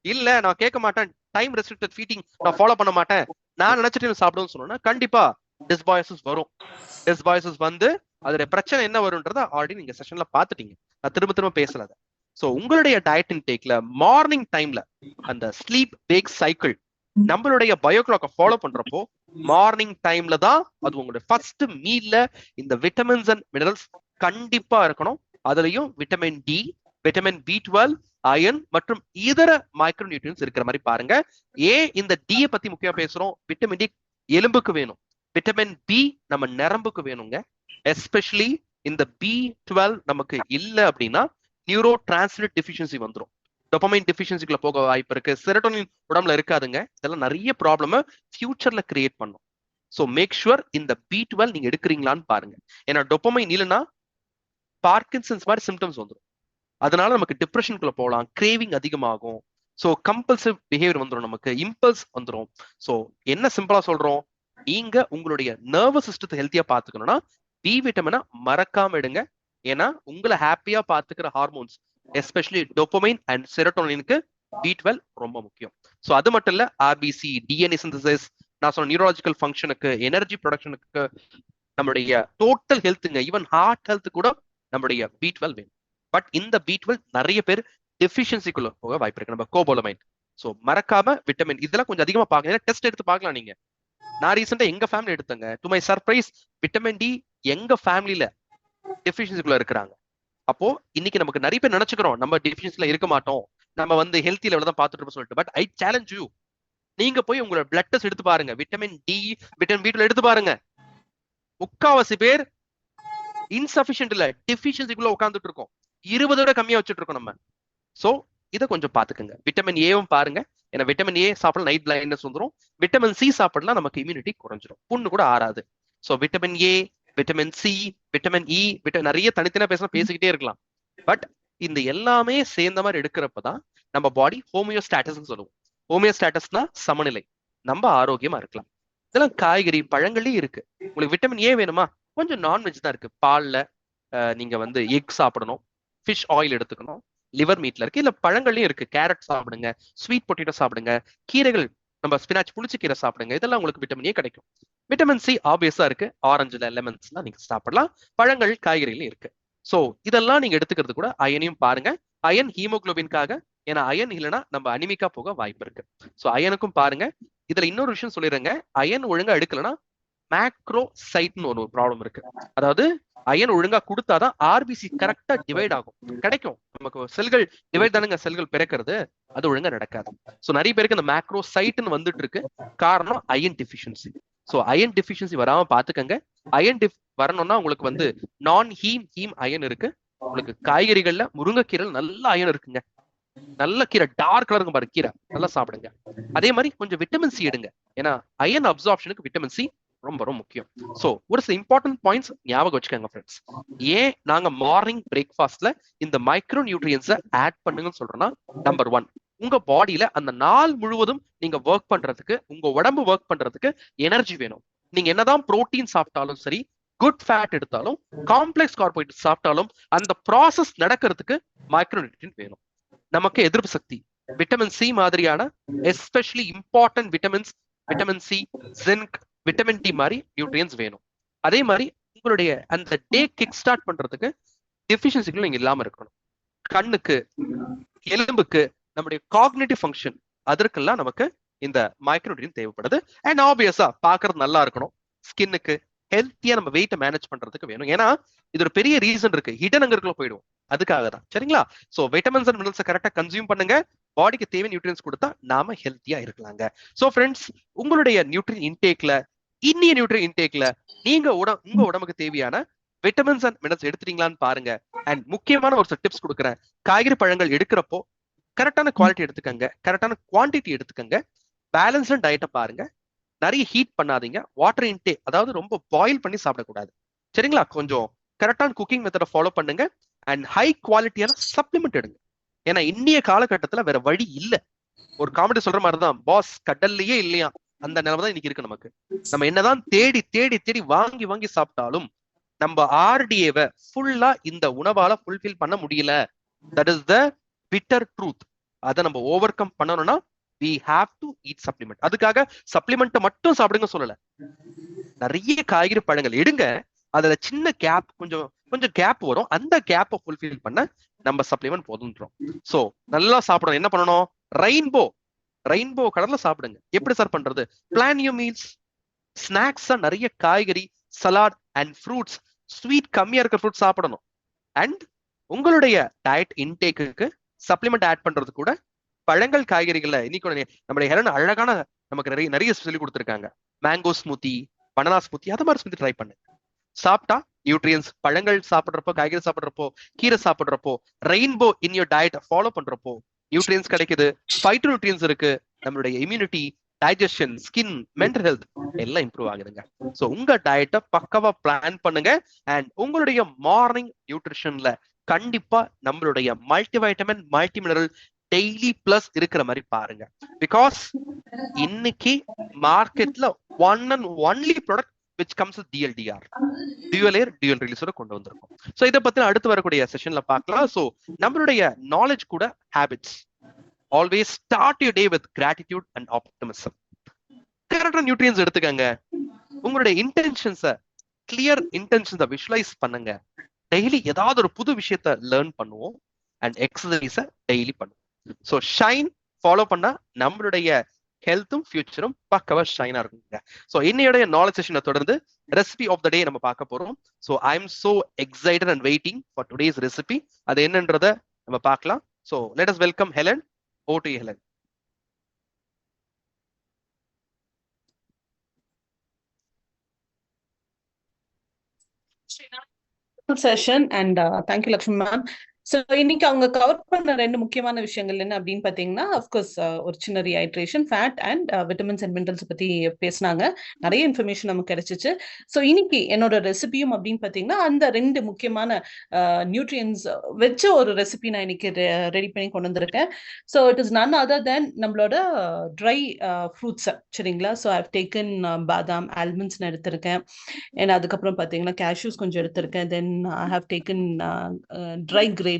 இல்ல நான் கேட்க மாட்டேன், டைம் ரெஸ்ட்ரிக்டட் ஃபீடிங் நான் ஃபாலோ பண்ண மாட்டேன், நான் நினைச்சிட்டு சாப்பிடுன்னு சொன்னோம்னா கண்டிப்பா டிஸ்பயோசிஸ் வரும். டிஸ்பயோசிஸ் வந்து அதோட பிரச்சனை என்ன வரும்ன்றத ஆல்ரெடி நீங்க செஷன்ல பாத்துட்டீங்க, நான் திரும்ப திரும்ப பேசல. சோ உங்களுடைய டயட் இன்டேக்ல மார்னிங் டைம்ல அந்த ஸ்லீப் வேக் சைக்கிள் நம்மளுடைய பயோ கிளாக்கை ஃபாலோ பண்றப்போ மார்னிங் டைம்ல தான் அது உங்களுடைய ஃபர்ஸ்ட் மீல்ல இந்த விட்டமின்ஸ் அண்ட் மினரல்ஸ் கண்டிப்பா இருக்கணும். அதுலயும் vitamin D, vitamin B12, iron மற்றும் இதர மைக்ரோ நியூட்ரியன்ஸ் இருக்கிற மாதிரி பாருங்க. ஏன் இந்த டி பத்தி முக்கியமா பேசுறோம்? விட்டமின் டி எலும்புக்கு வேணும், விட்டமின் பி நம்ம நரம்புக்கு வேணுங்க. எஸ்பெஷலி இந்த B12 நமக்கு இல்ல அப்படின்னா நியூரோ டிரான்ஸ்மிட்டர் டெஃபிஷியன்சி வந்துடும், டோபமைன் டெஃபிஷியன்சிக்குள்ள போக வாய்ப்பு இருக்கு, செரோட்டோனின் உடம்புல இருக்காதுங்க. இதெல்லாம் நிறைய ப்ராப்ளம் ஃபியூச்சர்ல கிரியேட் பண்ணும். ஸோ மேக் ஷுவர் இந்த B12 நீங்க எடுக்கிறீங்களான்னு பாருங்க. ஏன்னா டோபமைன் இல்லைன்னா பார்க்கின்சன்ஸ் மாதிரி சிம்டம்ஸ் வந்துடும். அதனால நமக்கு டிப்ரெஷனுக்குள்ள போகலாம், கிரேவிங் அதிகமாகும், ஸோ கம்பல்சிவ் பிஹேவியர் வந்துடும், நமக்கு இம்பல்ஸ் வந்துடும். ஸோ என்ன சிம்பிளா சொல்றோம், நீங்க உங்களுடைய நர்வஸ் சிஸ்டத்தை ஹெல்த்தியா பாத்துக்கணும்னா பி விட்டமினை மறக்காம எடுங்க. ஏன்னா உங்களை ஹாப்பியா பாத்துக்கிற ஹார்மோன்ஸ் எஸ்பெஷலி டோபமைன் அண்ட் செரோட்டோனினுக்கு B12 ரொம்ப முக்கியம். ஸோ அது மட்டும் இல்ல, ஆர்பிசி, டிஎன்ஏ சிந்தசிஸ், நான் சொன்ன நியூரலாஜிக்கல் ஃபங்க்ஷனுக்கு, எனர்ஜி ப்ரொடக்ஷனுக்கு, நம்மளுடைய டோட்டல் ஹெல்த்துங்க, ஈவன் ஹார்ட் ஹெல்த் கூட நம்மளுடைய B12 வேணும். பட் இந்த B12 நிறைய பேர் டெஃபிஷியன்சிக்குள்ள போக வாய்ப்பு இருக்கு, நம்ம கோபோலமைன். ஸோ மறக்காம விட்டமின் இதெல்லாம் கொஞ்சம் அதிகமா பார்க்கலாம், டெஸ்ட் எடுத்து பார்க்கலாம். நீங்க, நான் ரீசெண்டா எங்க ஃபேமிலி எடுத்தங்க, to my surprise vitamin D எங்க ஃபேமிலியில டெஃபிஷியன்சிக்குள்ள இருக்கிறாங்க. அப்போ இன்னைக்கு நமக்கு நிறைய பேர் நினைச்சுக்கிறோம் நம்ம டெஃபிஷியன்சில இருக்க மாட்டோம், நம்ம வந்து ஹெல்த்தி லெவல் தான் பார்த்துட்டு சொல்லிட்டு. பட் ஐ சேலஞ்ச் யூ, நீங்க போய் உங்களோட பிளட் டெஸ்ட் எடுத்து பாருங்க, விட்டமின் டி, விட்டமின் B12 எடுத்து பாருங்க. முக்காவாசி பேர் இன்சபிஷியன்ட் இல்ல டெஃபிஷியன்சிக்குள்ள உட்காந்துட்டு இருக்கோம், 20 விட கம்மியா வச்சுட்டு இருக்கோம் நம்ம. சோ இதை கொஞ்சம் பாத்துக்கோங்க. விட்டமின் ஏவும் பாருங்க, ஏன்னா விட்டமின் ஏ சாப்பிட நைட் பிளைண்ட்னஸ் வந்துடும், விட்டமின் சி சாப்பிடலாம் நமக்கு இம்யூனிட்டி குறைஞ்சிரும், புண்ணு கூட ஆறாது. So vitamin A, vitamin C, vitamin E, நிறைய தனித்தனியா பேசிக்கிட்டே இருக்கலாம். பட் இந்த எல்லாமே சேர்ந்த மாதிரி எடுக்கிறப்பதான் நம்ம பாடி ஹோமியோஸ்டாட்டஸ் சொல்லுவோம். ஹோமியோஸ்டாட்டஸ்னா சமநிலை, நம்ம ஆரோக்கியமா இருக்கலாம். இதெல்லாம் காய்கறி பழங்களே இருக்கு. உங்களுக்கு விட்டமின் ஏ வேணுமா, கொஞ்சம் நான்வெஜ் தான் இருக்கு, பால்ல நீங்க வந்து எக் சாப்பிடணும், ஃபிஷ் ஆயில் எடுத்துக்கணும், லிவர் மீட்ல இருக்கு, இல்ல பழங்கள்லயும் இருக்கு, கேரட் சாப்பிடுங்க, ஸ்வீட் பொட்டேட்டோ சாப்பிடுங்க, கீரைகள் நம்ம ஸ்பினாச் புளிச்ச கீரை சாப்பிடுங்க, இதெல்லாம் உங்களுக்கு விட்டமின் ஏ கிடைக்கும். விட்டமின் சி ஆப்வியஸா இருக்கு, ஆரஞ்சுல லெமன்ஸ்லாம் நீங்க சாப்பிடலாம், பழங்கள் காய்கறிகளும் இருக்கு. ஸோ இதெல்லாம் நீங்க எடுத்துக்கிறது கூட அயனையும் பாருங்க. அயன் ஹீமோகுளோபின்காக, ஏன்னா அயன் இல்லைன்னா நம்ம அனிமிக்கா போக வாய்ப்பு இருக்கு. ஸோ அயனுக்கும் பாருங்க. இதுல இன்னொரு விஷயம் சொல்லிடுறேங்க, அயன் ஒழுங்கா எடுக்கலன்னா மேக்ரோசைட்னு ஒரு ப்ராப்ளம் இருக்கு. அதாவது அயன் ஒழுங்கா கொடுத்தாதான் ஆர்பிசி கரெக்டா டிவைட் ஆகும், கிடைக்கும். நமக்கு செல்கள் டிவைட் தானுங்க, செல்கள் பிறக்கிறது, அது ஒழுங்கா நடக்காது. ஸோ நிறைய பேருக்கு இந்த மேக்ரோசைட்னு வந்துட்டு இருக்கு, காரணம் iron deficiency. So iron deficiency வராம பாத்துக்கங்க. அயன் வரணும்னா உங்களுக்கு வந்து நான் ஹீம் அயன் இருக்கு. உங்களுக்கு காய்கறிகள்ல முருங்கைக்கீரை நல்ல அயன் இருக்குங்க, நல்ல கீரை டார்க் கலருக்கு பாருங்க, கீரை நல்லா சாப்பிடுங்க. அதே மாதிரி கொஞ்சம் விட்டமின் சி எடுங்க, ஏன்னா அயன் அப்சார்ப்ஷனுக்கு விட்டமின் சி ரொம்ப ரொம்ப முக்கியம். சோ ஒரு சில இம்பார்ட்டன்ட் பாயிண்ட்ஸ் ஞாபகம் வச்சுக்கோங்க ஃப்ரெண்ட்ஸ். ஏன் நாங்க மார்னிங் பிரேக்ஃபாஸ்ட்ல இந்த மைக்ரோ நியூட்ரியன்ஸை ஆட் பண்ணுங்கன்னு சொல்றோம்னா, நம்பர் 1, உங்க பாடியில அந்த நாள் முழுவதும் நீங்க ஒர்க் பண்றதுக்கு, உங்க உடம்பு ஒர்க் பண்றதுக்கு எனர்ஜி வேணும். நீங்க என்னதான் புரோட்டீன் சாப்பிட்டாலும் சரி, குட் ஃபேட் எடுத்தாலும், காம்ப்ளெக்ஸ் கார்போஹைட்ரேட் சாப்பிட்டாலும், அந்த ப்ராசஸ் நடக்கிறதுக்கு மைக்ரோ நியூட்ரியன் வேணும். நமக்கு எதிர்ப்பு சக்தி, விட்டமின் சி மாதிரியான especially important vitamins, vitamin C, zinc, vitamin D மாதிரி நியூட்ரியன்ஸ் வேணும். அதே மாதிரி உங்களுடைய அந்த டே கிக் ஸ்டார்ட் பண்றதுக்கு டெஃபிஷியன்சிகள் நீங்க இல்லாம இருக்கணும். கண்ணுக்கு, எலும்புக்கு, நம்முடைய காக்னிட்டிவ் ஃபங்க்ஷன், அதற்கெல்லாம் நமக்கு இந்த மைக்ரோநியூட்ரியன் தேவைப்படுது. அண்ட் ஆப்வியஸா பாக்குறது நல்லா இருக்கணும். ஸ்கின்னுக்கு ஹெல்த்தியா நம்ம வெயிட்டை மேனேஜ் பண்றதுக்கு வேணும். ஏன்னா இது ஒரு பெரிய ரீசன் இருக்கு, ஹிடன் அங்கருக்குள்ள போயிடும். அதுக்காக தான், சரிங்களா? சோ விட்டமின்ஸ் அண்ட் மினரல்ஸ் கரெக்டா கன்சியூம் பண்ணுங்க. பாடிக்கு தேவை நியூட்ரியன்ஸ் கொடுத்தா நாம ஹெல்த்தியா இருக்கலாங்க. சோ ஃப்ரெண்ட்ஸ், உங்களுடைய நியூட்ரியன் இன்டேக்ல, இன்னிய நியூட்ரியன் இன்டேக்ல நீங்க உங்க உடம்புக்கு தேவையான விட்டமின்ஸ் அண்ட் மினரல்ஸ் எடுத்துட்டீங்களான்னு பாருங்க. அண்ட் முக்கியமான ஒரு சில டிப்ஸ் கொடுக்குறேன். காய்கறி பழங்கள் எடுக்கிறப்போ கரெக்டான குவாலிட்டி எடுத்துக்கங்க, கரெக்டான குவான்டிட்டி எடுத்துக்கங்க. பேலன்ஸ்டு டயட்டை பாருங்க. நிறைய ஹீட் பண்ணாதீங்க. வாட்டர் இன்டேக், அதாவது ரொம்ப பாயில் பண்ணி சாப்பிடக்கூடாது, சரிங்களா? கொஞ்சம் கரெக்டான குக்கிங் மெத்தடை ஃபாலோ பண்ணுங்க. அண்ட் ஹை குவாலிட்டியான சப்ளிமெண்ட் எடுங்க. ஏன்னா இன்னைய காலகட்டத்துல வேற வழி இல்ல. ஒரு காமெடி சொல்ற மாதிரிதான், பாஸ் கடல்லையே இல்லையா, அந்த நிலைமை தான் இன்னைக்கு இருக்கு நமக்கு. நம்ம என்னதான் தேடி தேடி தேடி வாங்கி வாங்கி சாப்பிட்டாலும் நம்ம ஆர்டிஏவை ஃபுல்லா இந்த உணவால ஃபுல்ஃபில் பண்ண முடியல. That is the bitter truth. அதை நம்ம ஓவர் கம் பண்ணணும்னா we have to eat supplement. அதுக்காக சப்ளிமெண்ட் மட்டும் சாப்பிடுங்க சொல்லல. நிறைய காய்கறி பழங்கள் எடுங்க. அதுல சின்ன கேப், கொஞ்சம் கேப் வரும். அந்த கேப்பை ஃபுல்ஃபில் பண்ண நம்ம சப்ளிமெண்ட் போதுன்றோம். சோ நல்லா சாப்பிடணும். என்ன பண்ணணும்? ரெயின்போ கலர்ல சாப்பிடுங்க. எப்படி சார் பண்றது? Plan your meals. ஸ்நாக்ஸா நிறைய காய்கறி, சலாட் அண்ட் ஃப்ரூட்ஸ், ஸ்வீட் கம்மியா இருக்கிற ஃப்ரூட்ஸ் சாப்பிடணும். அண்ட் உங்களுடைய டயட் இன்டேக்கு சப்ளிமெண்ட் ஆட் பண்றது கூட பழங்கள், காய்கறிகள்ல இன்னைக்கு நம்முடைய ஹெலன் அழகான நமக்கு நிறைய சொல்லி கொடுத்துருக்காங்க. மேங்கோ ஸ்மூத்தி, பனானா ஸ்மூத்தி, அது மாதிரி ஸ்மூத்தி ட்ரை பண்ணுங்க. சாப்பிட்டா நியூட்ரியன்ஸ், பழங்கள் சாப்பிடுறப்போ, காய்கறி சாப்பிடுறப்போ, கீரை சாப்பிடுறப்போ, rainbow in your diet follow பண்றப்போ நியூட்ரியன்ஸ் கிடைக்குது. ஃபைட்டோ நியூட்ரியன்ஸ் இருக்கு. நம்மளுடைய immunity, digestion, skin, mental health எல்லாம் இம்ப்ரூவ் ஆகுதுங்க. ஸோ உங்க டயட்டை பக்கவா பிளான் பண்ணுங்க. அண்ட் உங்களுடைய மார்னிங் நியூட்ரிஷன்ல கண்டிப்பா நம்மளுடைய multi vitamin, multi mineral daily plus இருக்கிற மாதிரி பாருங்க. பிகாஸ் இன்னைக்கு மார்க்கெட்ல one and only product which comes with DLDR, dual air dual release கொண்டு வந்திருக்கோம். சோ இத பத்தி அடுத்து வரக்கூடிய செஷன்ல பார்க்கலாம். சோ நம்மளுடைய நாலேஜ் கூட habits. Always start your day with gratitude and optimism. கரெக்டா நியூட்ரியன்ஸ் எடுத்துக்கங்க. உங்களுடைய இன்டென்ஷன்ஸை, கிளியர் இன்டென்ஷன்ஸை விஷுவலைஸ் பண்ணுங்க. டெய்லி ஏதாவது ஒரு புது விஷயத்த லேர்ன் பண்ணுவோம். அண்ட் எக்ஸசைஸை டெய்லி பண்ணுவோம். ஸோ ஷைன் ஃபாலோ பண்ணா நம்மளுடைய ஹெல்த்தும் ஃபியூச்சரும் பக்கவா ஷைனா இருக்குங்க. ஸோ இன்னையோடைய நாலேஜ் செஷனை தொடர்ந்து ரெசிபி ஆஃப் த டே நம்ம பார்க்க போறோம். So I am so excited and waiting for today's recipe. அது என்னன்றத நம்ம பார்க்கலாம். So let us welcome Helen. Over to you Helen. Session and thank you Lakshmi ma'am. So இன்னைக்கு அவங்க கவர் பண்ண ரெண்டு முக்கியமான விஷயங்கள் என்ன அப்படின்னு பார்த்தீங்கன்னா, அஃப்கோர்ஸ் ஒரு சின்ன rehydration, fat and vitamins and minerals பற்றி பேசினாங்க. நிறைய இன்ஃபர்மேஷன் நமக்கு கிடைச்சிச்சு. ஸோ இன்னைக்கு என்னோட ரெசிபியும் அப்படின்னு பார்த்தீங்கன்னா, அந்த ரெண்டு முக்கியமான நியூட்ரியன்ஸ் வச்ச ஒரு ரெசிபி நான் இன்னைக்கு ரெடி பண்ணி கொண்டு வந்திருக்கேன். So it is none other than நம்மளோட ட்ரை ஃப்ரூட்ஸ், சரிங்களா? ஸோ ஐவ் டேக்கன் பாதாம், ஆல்மண்ட்ஸ் நான் எடுத்திருக்கேன். ஏன்னா அதுக்கப்புறம் பார்த்தீங்கன்னா கேஷ்யூஸ் கொஞ்சம் எடுத்திருக்கேன். Then I have taken dry grapes,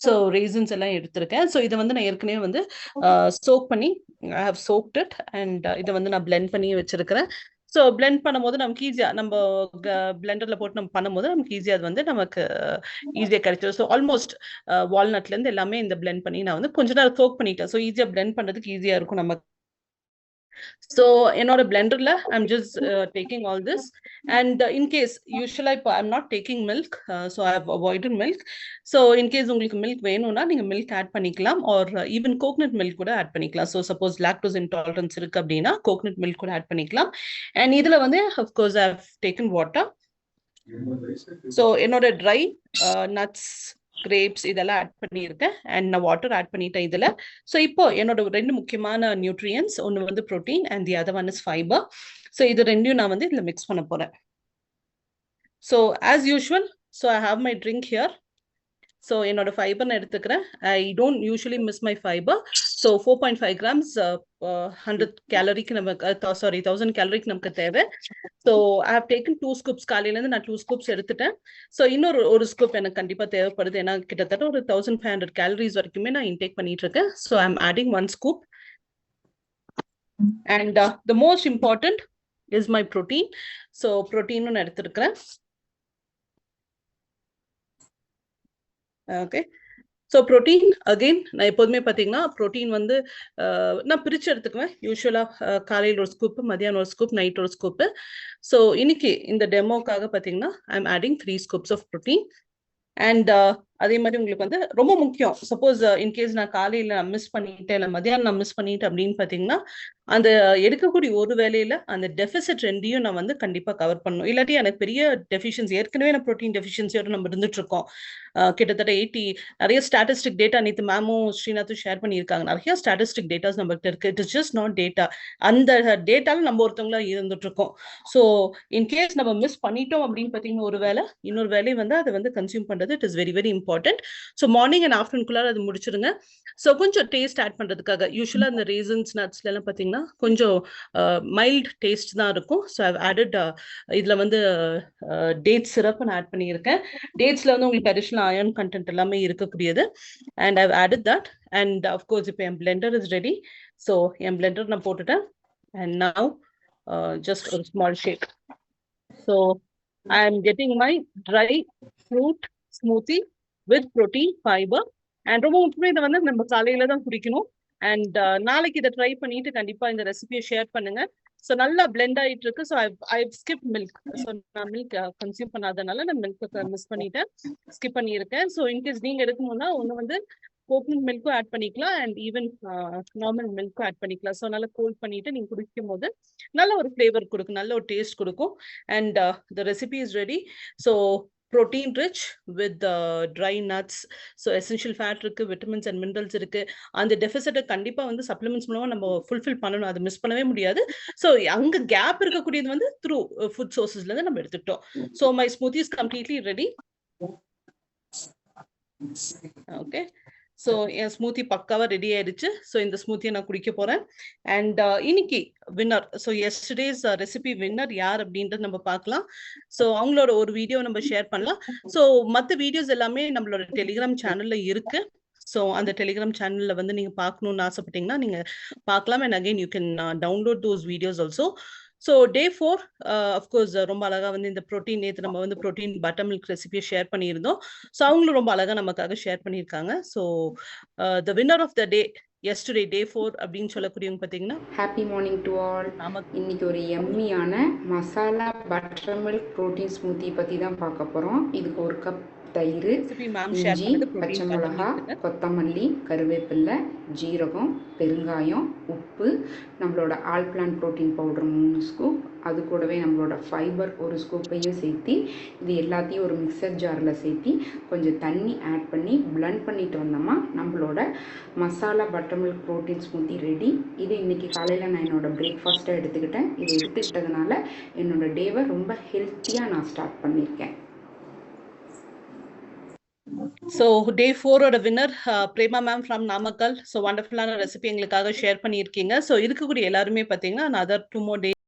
so raisins எல்லாம் எடுத்திருக்கேன். ஸோ இதை வந்து நான் ஏற்கனவே வந்து சோக் பண்ணி, I have soaked it and இதை வந்து நான் பிளெண்ட் பண்ணி வச்சிருக்கிறேன். ஸோ பிளெண்ட் பண்ணும்போது நமக்கு ஈஸியாக, நம்ம பிளெண்டரில் போட்டு நம்ம பண்ணும்போது நமக்கு ஈஸியாக அது வந்து நமக்கு ஈஸியாக கிடைச்சிடும். ஸோ ஆல்மோஸ்ட் வால்நட்லேருந்து எல்லாமே இந்த பிளெண்ட் பண்ணி நான் வந்து கொஞ்ச நேரம் சோக் பண்ணிட்டேன். ஸோ ஈஸியாக பிளெண்ட் பண்ணுறதுக்கு ஈஸியாக இருக்கும் நமக்கு. So என்னோட பிளெண்டர்ல I'm just taking all this, and in case usually I'm not taking milk, so I have avoided milk. So in case உங்களுக்கு milk வேணும்னா நீங்க milk add பண்ணிக்கலாம், or even coconut milk கூட add பண்ணிக்கலாம். So suppose lactose intolerance இருக்கு அப்படின்னா coconut milk கூட add பண்ணிக்கலாம். And இதுல வந்து of course I have taken water. So என்னோட dry nuts, கிரேப்ஸ் இதெல்லாம் ஆட் பண்ணியிருக்கேன். அண்ட் நான் வாட்டர் ஆட் பண்ணிட்டேன் இதில். ஸோ இப்போ என்னோட ரெண்டு முக்கியமான நியூட்ரியன்ஸ், ஒன்று வந்து protein and the other one is fibre. So இது ரெண்டையும் நான் வந்து இதில் மிக்ஸ் பண்ண போகிறேன். So as usual, so I have my drink here. So என்னோட ஃபைபர் நான் எடுத்துக்கிறேன். I don't usually miss my fibre. So 4.5 grams 100 கேலரிக்கு நமக்கு 1000 கேலரிக்கு நமக்கு தேவை. So I have taken 2 scoops. காலையிலேருந்து நான் 2 scoops எடுத்துட்டேன். ஸோ இன்னொரு ஒரு ஸ்கூப் எனக்கு கண்டிப்பாக தேவைப்படுது. ஏன்னா கிட்டத்தட்ட ஒரு 1500 கேலரிஸ் வரைக்குமே நான் இன்டேக் பண்ணிட்டு இருக்கேன். So I am adding 1 scoop. And the most important is my protein. So protein நான் எடுத்துருக்கிறேன். ஓகே. ஸோ ப்ரோட்டீன் அகெயின் நான் எப்போதுமே பார்த்தீங்கன்னா ப்ரோட்டீன் வந்து நான் பிரித்து எடுத்துக்குவேன். யூஸ்வலாக காலையில் ஒரு ஸ்கூப்பு, மதியானம் ஒரு ஸ்கூப், நைட் ஒரு ஸ்கூப்பு. ஸோ இன்னைக்கு இந்த டெமோக்காக பார்த்தீங்கன்னா I am adding 3 scoops of protein. And அதே மாதிரி உங்களுக்கு வந்து ரொம்ப முக்கியம், சப்போஸ் இன்கேஸ் நான் காலையில் நான் மிஸ் பண்ணிட்டேன் இல்லை மதியானம் நான் மிஸ் பண்ணிட்டேன் அப்படின்னு பார்த்தீங்கன்னா அந்த எடுக்கக்கூடிய ஒரு வேலையில அந்த டெபிசிட் ரெண்டையும் நான் வந்து கண்டிப்பாக கவர் பண்ணணும். இல்லாட்டி எனக்கு பெரிய டெஃபிஷியன்சி, ஏற்கனவே நான் ப்ரோட்டீன் டெஃபிஷியன்சியோட நம்ம இருந்துட்டு இருக்கோம். கிட்டத்தட்ட 80 நிறைய ஸ்டாட்டிஸ்டிக் டேட்டா நேற்று மேமும் ஸ்ரீநாத்தும் ஷேர் பண்ணியிருக்காங்க. நிறைய ஸ்டாட்டிஸ்டிக் டேட்டாஸ் நம்மகிட்ட இருக்கு. It is just not data. அந்த டேட்டால நம்ம ஒருத்தவங்களா இருந்துட்டு இருக்கோம். ஸோ இன்கேஸ் நம்ம மிஸ் பண்ணிட்டோம் அப்படின்னு பார்த்தீங்கன்னா ஒரு வேலை, இன்னொரு வேலையை வந்து அதை வந்து கன்சியூம் பண்ணுறது it is very very important. So morning and ஆஃப்டர்நூன்குள்ளார அது முடிச்சிருங்க. ஸோ கொஞ்சம் டேஸ்ட் ஆட் பண்ணுறதுக்காக யூஸ்வலாக இந்த ரீசன்ஸ் நட்ஸ்லாம் பார்த்தீங்கன்னா கொஞ்சம் மைல்ட் டேஸ்ட் தான் இருக்கும். ஸோ ஐவ் ஆடட் இதில் வந்து டேட் சிரப் நான் ஆட் பண்ணியிருக்கேன். டேட்ஸில் வந்து உங்களுக்கு அடிஷ்னல் அயர்ன் கண்டென்ட் எல்லாமே இருக்கக்கூடியது. And I've added that. And of course இப்போ என் பிளெண்டர் இஸ் ரெடி. ஸோ என் பிளெண்டர் நான் போட்டுட்டேன். அண்ட் நவ் ஜஸ்ட் ஒரு small shake. So I am getting my dry fruit smoothie with protein fibre. And ரொம்ப முக்கியமாக இதை வந்து நம்ம காலையில தான் குடிக்கணும். அண்ட் நாளைக்கு இதை ட்ரை பண்ணிட்டு கண்டிப்பா இந்த ரெசிபியை ஷேர் பண்ணுங்க. ஸோ நல்லா பிளெண்ட் ஆகிட்டு இருக்கு. So I skip milk. So நான் மில்க் கன்சியூம் பண்ணாதனால நான் மில்க் மிஸ் பண்ணிட்டேன், ஸ்கிப் பண்ணியிருக்கேன். ஸோ இன்கேஸ் நீங்க எடுக்கணும்னா ஒன்று வந்து கோகனட் மில்க்கும் ஆட் பண்ணிக்கலாம் அண்ட் ஈவன் நார்மல் மில்க்கும் ஆட் பண்ணிக்கலாம். ஸோ நல்லா கோல்ட் பண்ணிட்டு நீங்க குடிக்கும் போது நல்ல ஒரு ஃப்ளேவர் கொடுக்கும், நல்ல ஒரு டேஸ்ட் கொடுக்கும். And the recipe is ready. So protein rich with dry nuts. So essential fat இருக்கு, vitamins and minerals இருக்கு. அந்த டெபிசிட்டை கண்டிப்பா வந்து சப்ளிமெண்ட்ஸ் மூலமா நம்ம ஃபுல்ஃபில் பண்ணணும். அதை மிஸ் பண்ணவே முடியாது. ஸோ அங்க கேப் இருக்கக்கூடியது வந்து த்ரூ ஃபுட் சோர்சஸ்ல இருந்து நம்ம எடுத்துக்கிட்டோம். So my smoothie is completely ready. Okay. So N smoothie பக்காவாக ரெடி ஆயிடுச்சு. ஸோ இந்த ஸ்மூத்தியை நான் குடிக்க போகிறேன். அண்ட் இன்னைக்கு winner, so yesterday's recipe winner யார் அப்படின்றது நம்ம பார்க்கலாம். ஸோ அவங்களோட ஒரு வீடியோ நம்ம ஷேர் பண்ணலாம். ஸோ மற்ற வீடியோஸ் எல்லாமே நம்மளோட டெலிகிராம் சேனலில் இருக்கு. ஸோ அந்த டெலிகிராம் சேனலில் வந்து நீங்கள் பார்க்கணுன்னு ஆசைப்பட்டீங்கன்னா நீங்கள் பார்க்கலாம். And again you can download those videos also. So day 4 of course ரொம்ப அழகாக வந்து இந்த ப்ரோட்டீன் நேற்று நம்ம வந்து ப்ரோட்டீன் பட்டர் மில்க் ரெசிபியை ஷேர் பண்ணியிருந்தோம். ஸோ அவங்களும் ரொம்ப அழகாக நமக்காக ஷேர் பண்ணியிருக்காங்க. So the winner of the day yesterday day 4 அப்படின்னு சொல்லக்கூடியவங்க பார்த்தீங்கன்னா ஹாப்பி மார்னிங் டு ஆல். இன்னைக்கு ஒரு எம்மியான masala buttermilk protein smoothie பற்றி தான் பார்க்க போகிறோம். இதுக்கு ஒரு கப் தயிர், இஞ்சி, பச்சை மிளகா, கொத்தமல்லி, கருவேப்பிலை, ஜீரகம், பெருங்காயம், உப்பு, நம்மளோட all plant protein powder 3 scoop, அது கூடவே நம்மளோட ஃபைபர் ஒரு ஸ்கூப்பையும் சேர்த்து இது எல்லாத்தையும் ஒரு மிக்சர் ஜாரில் சேர்த்து கொஞ்சம் தண்ணி ஆட் பண்ணி பிளெண்ட் பண்ணிட்டு வந்தோமா நம்மளோட masala buttermilk protein smoothie ready. இது இன்றைக்கி காலையில் நான் என்னோடய பிரேக்ஃபாஸ்ட்டாக எடுத்துக்கிட்டேன். இதை எடுத்துக்கிட்டதுனால என்னோடய டேவை ரொம்ப ஹெல்த்தியாக நான் ஸ்டார்ட் பண்ணியிருக்கேன். ஸோ டே 4ஓட winner Prema ma'am from Namakkal. So வண்டர்ஃபுல்லான ரெசிபி எங்களுக்காக ஷேர் பண்ணியிருக்கீங்க. ஸோ இருக்கக்கூடிய எல்லாருமே பார்த்தீங்கன்னா அதர் 2 more days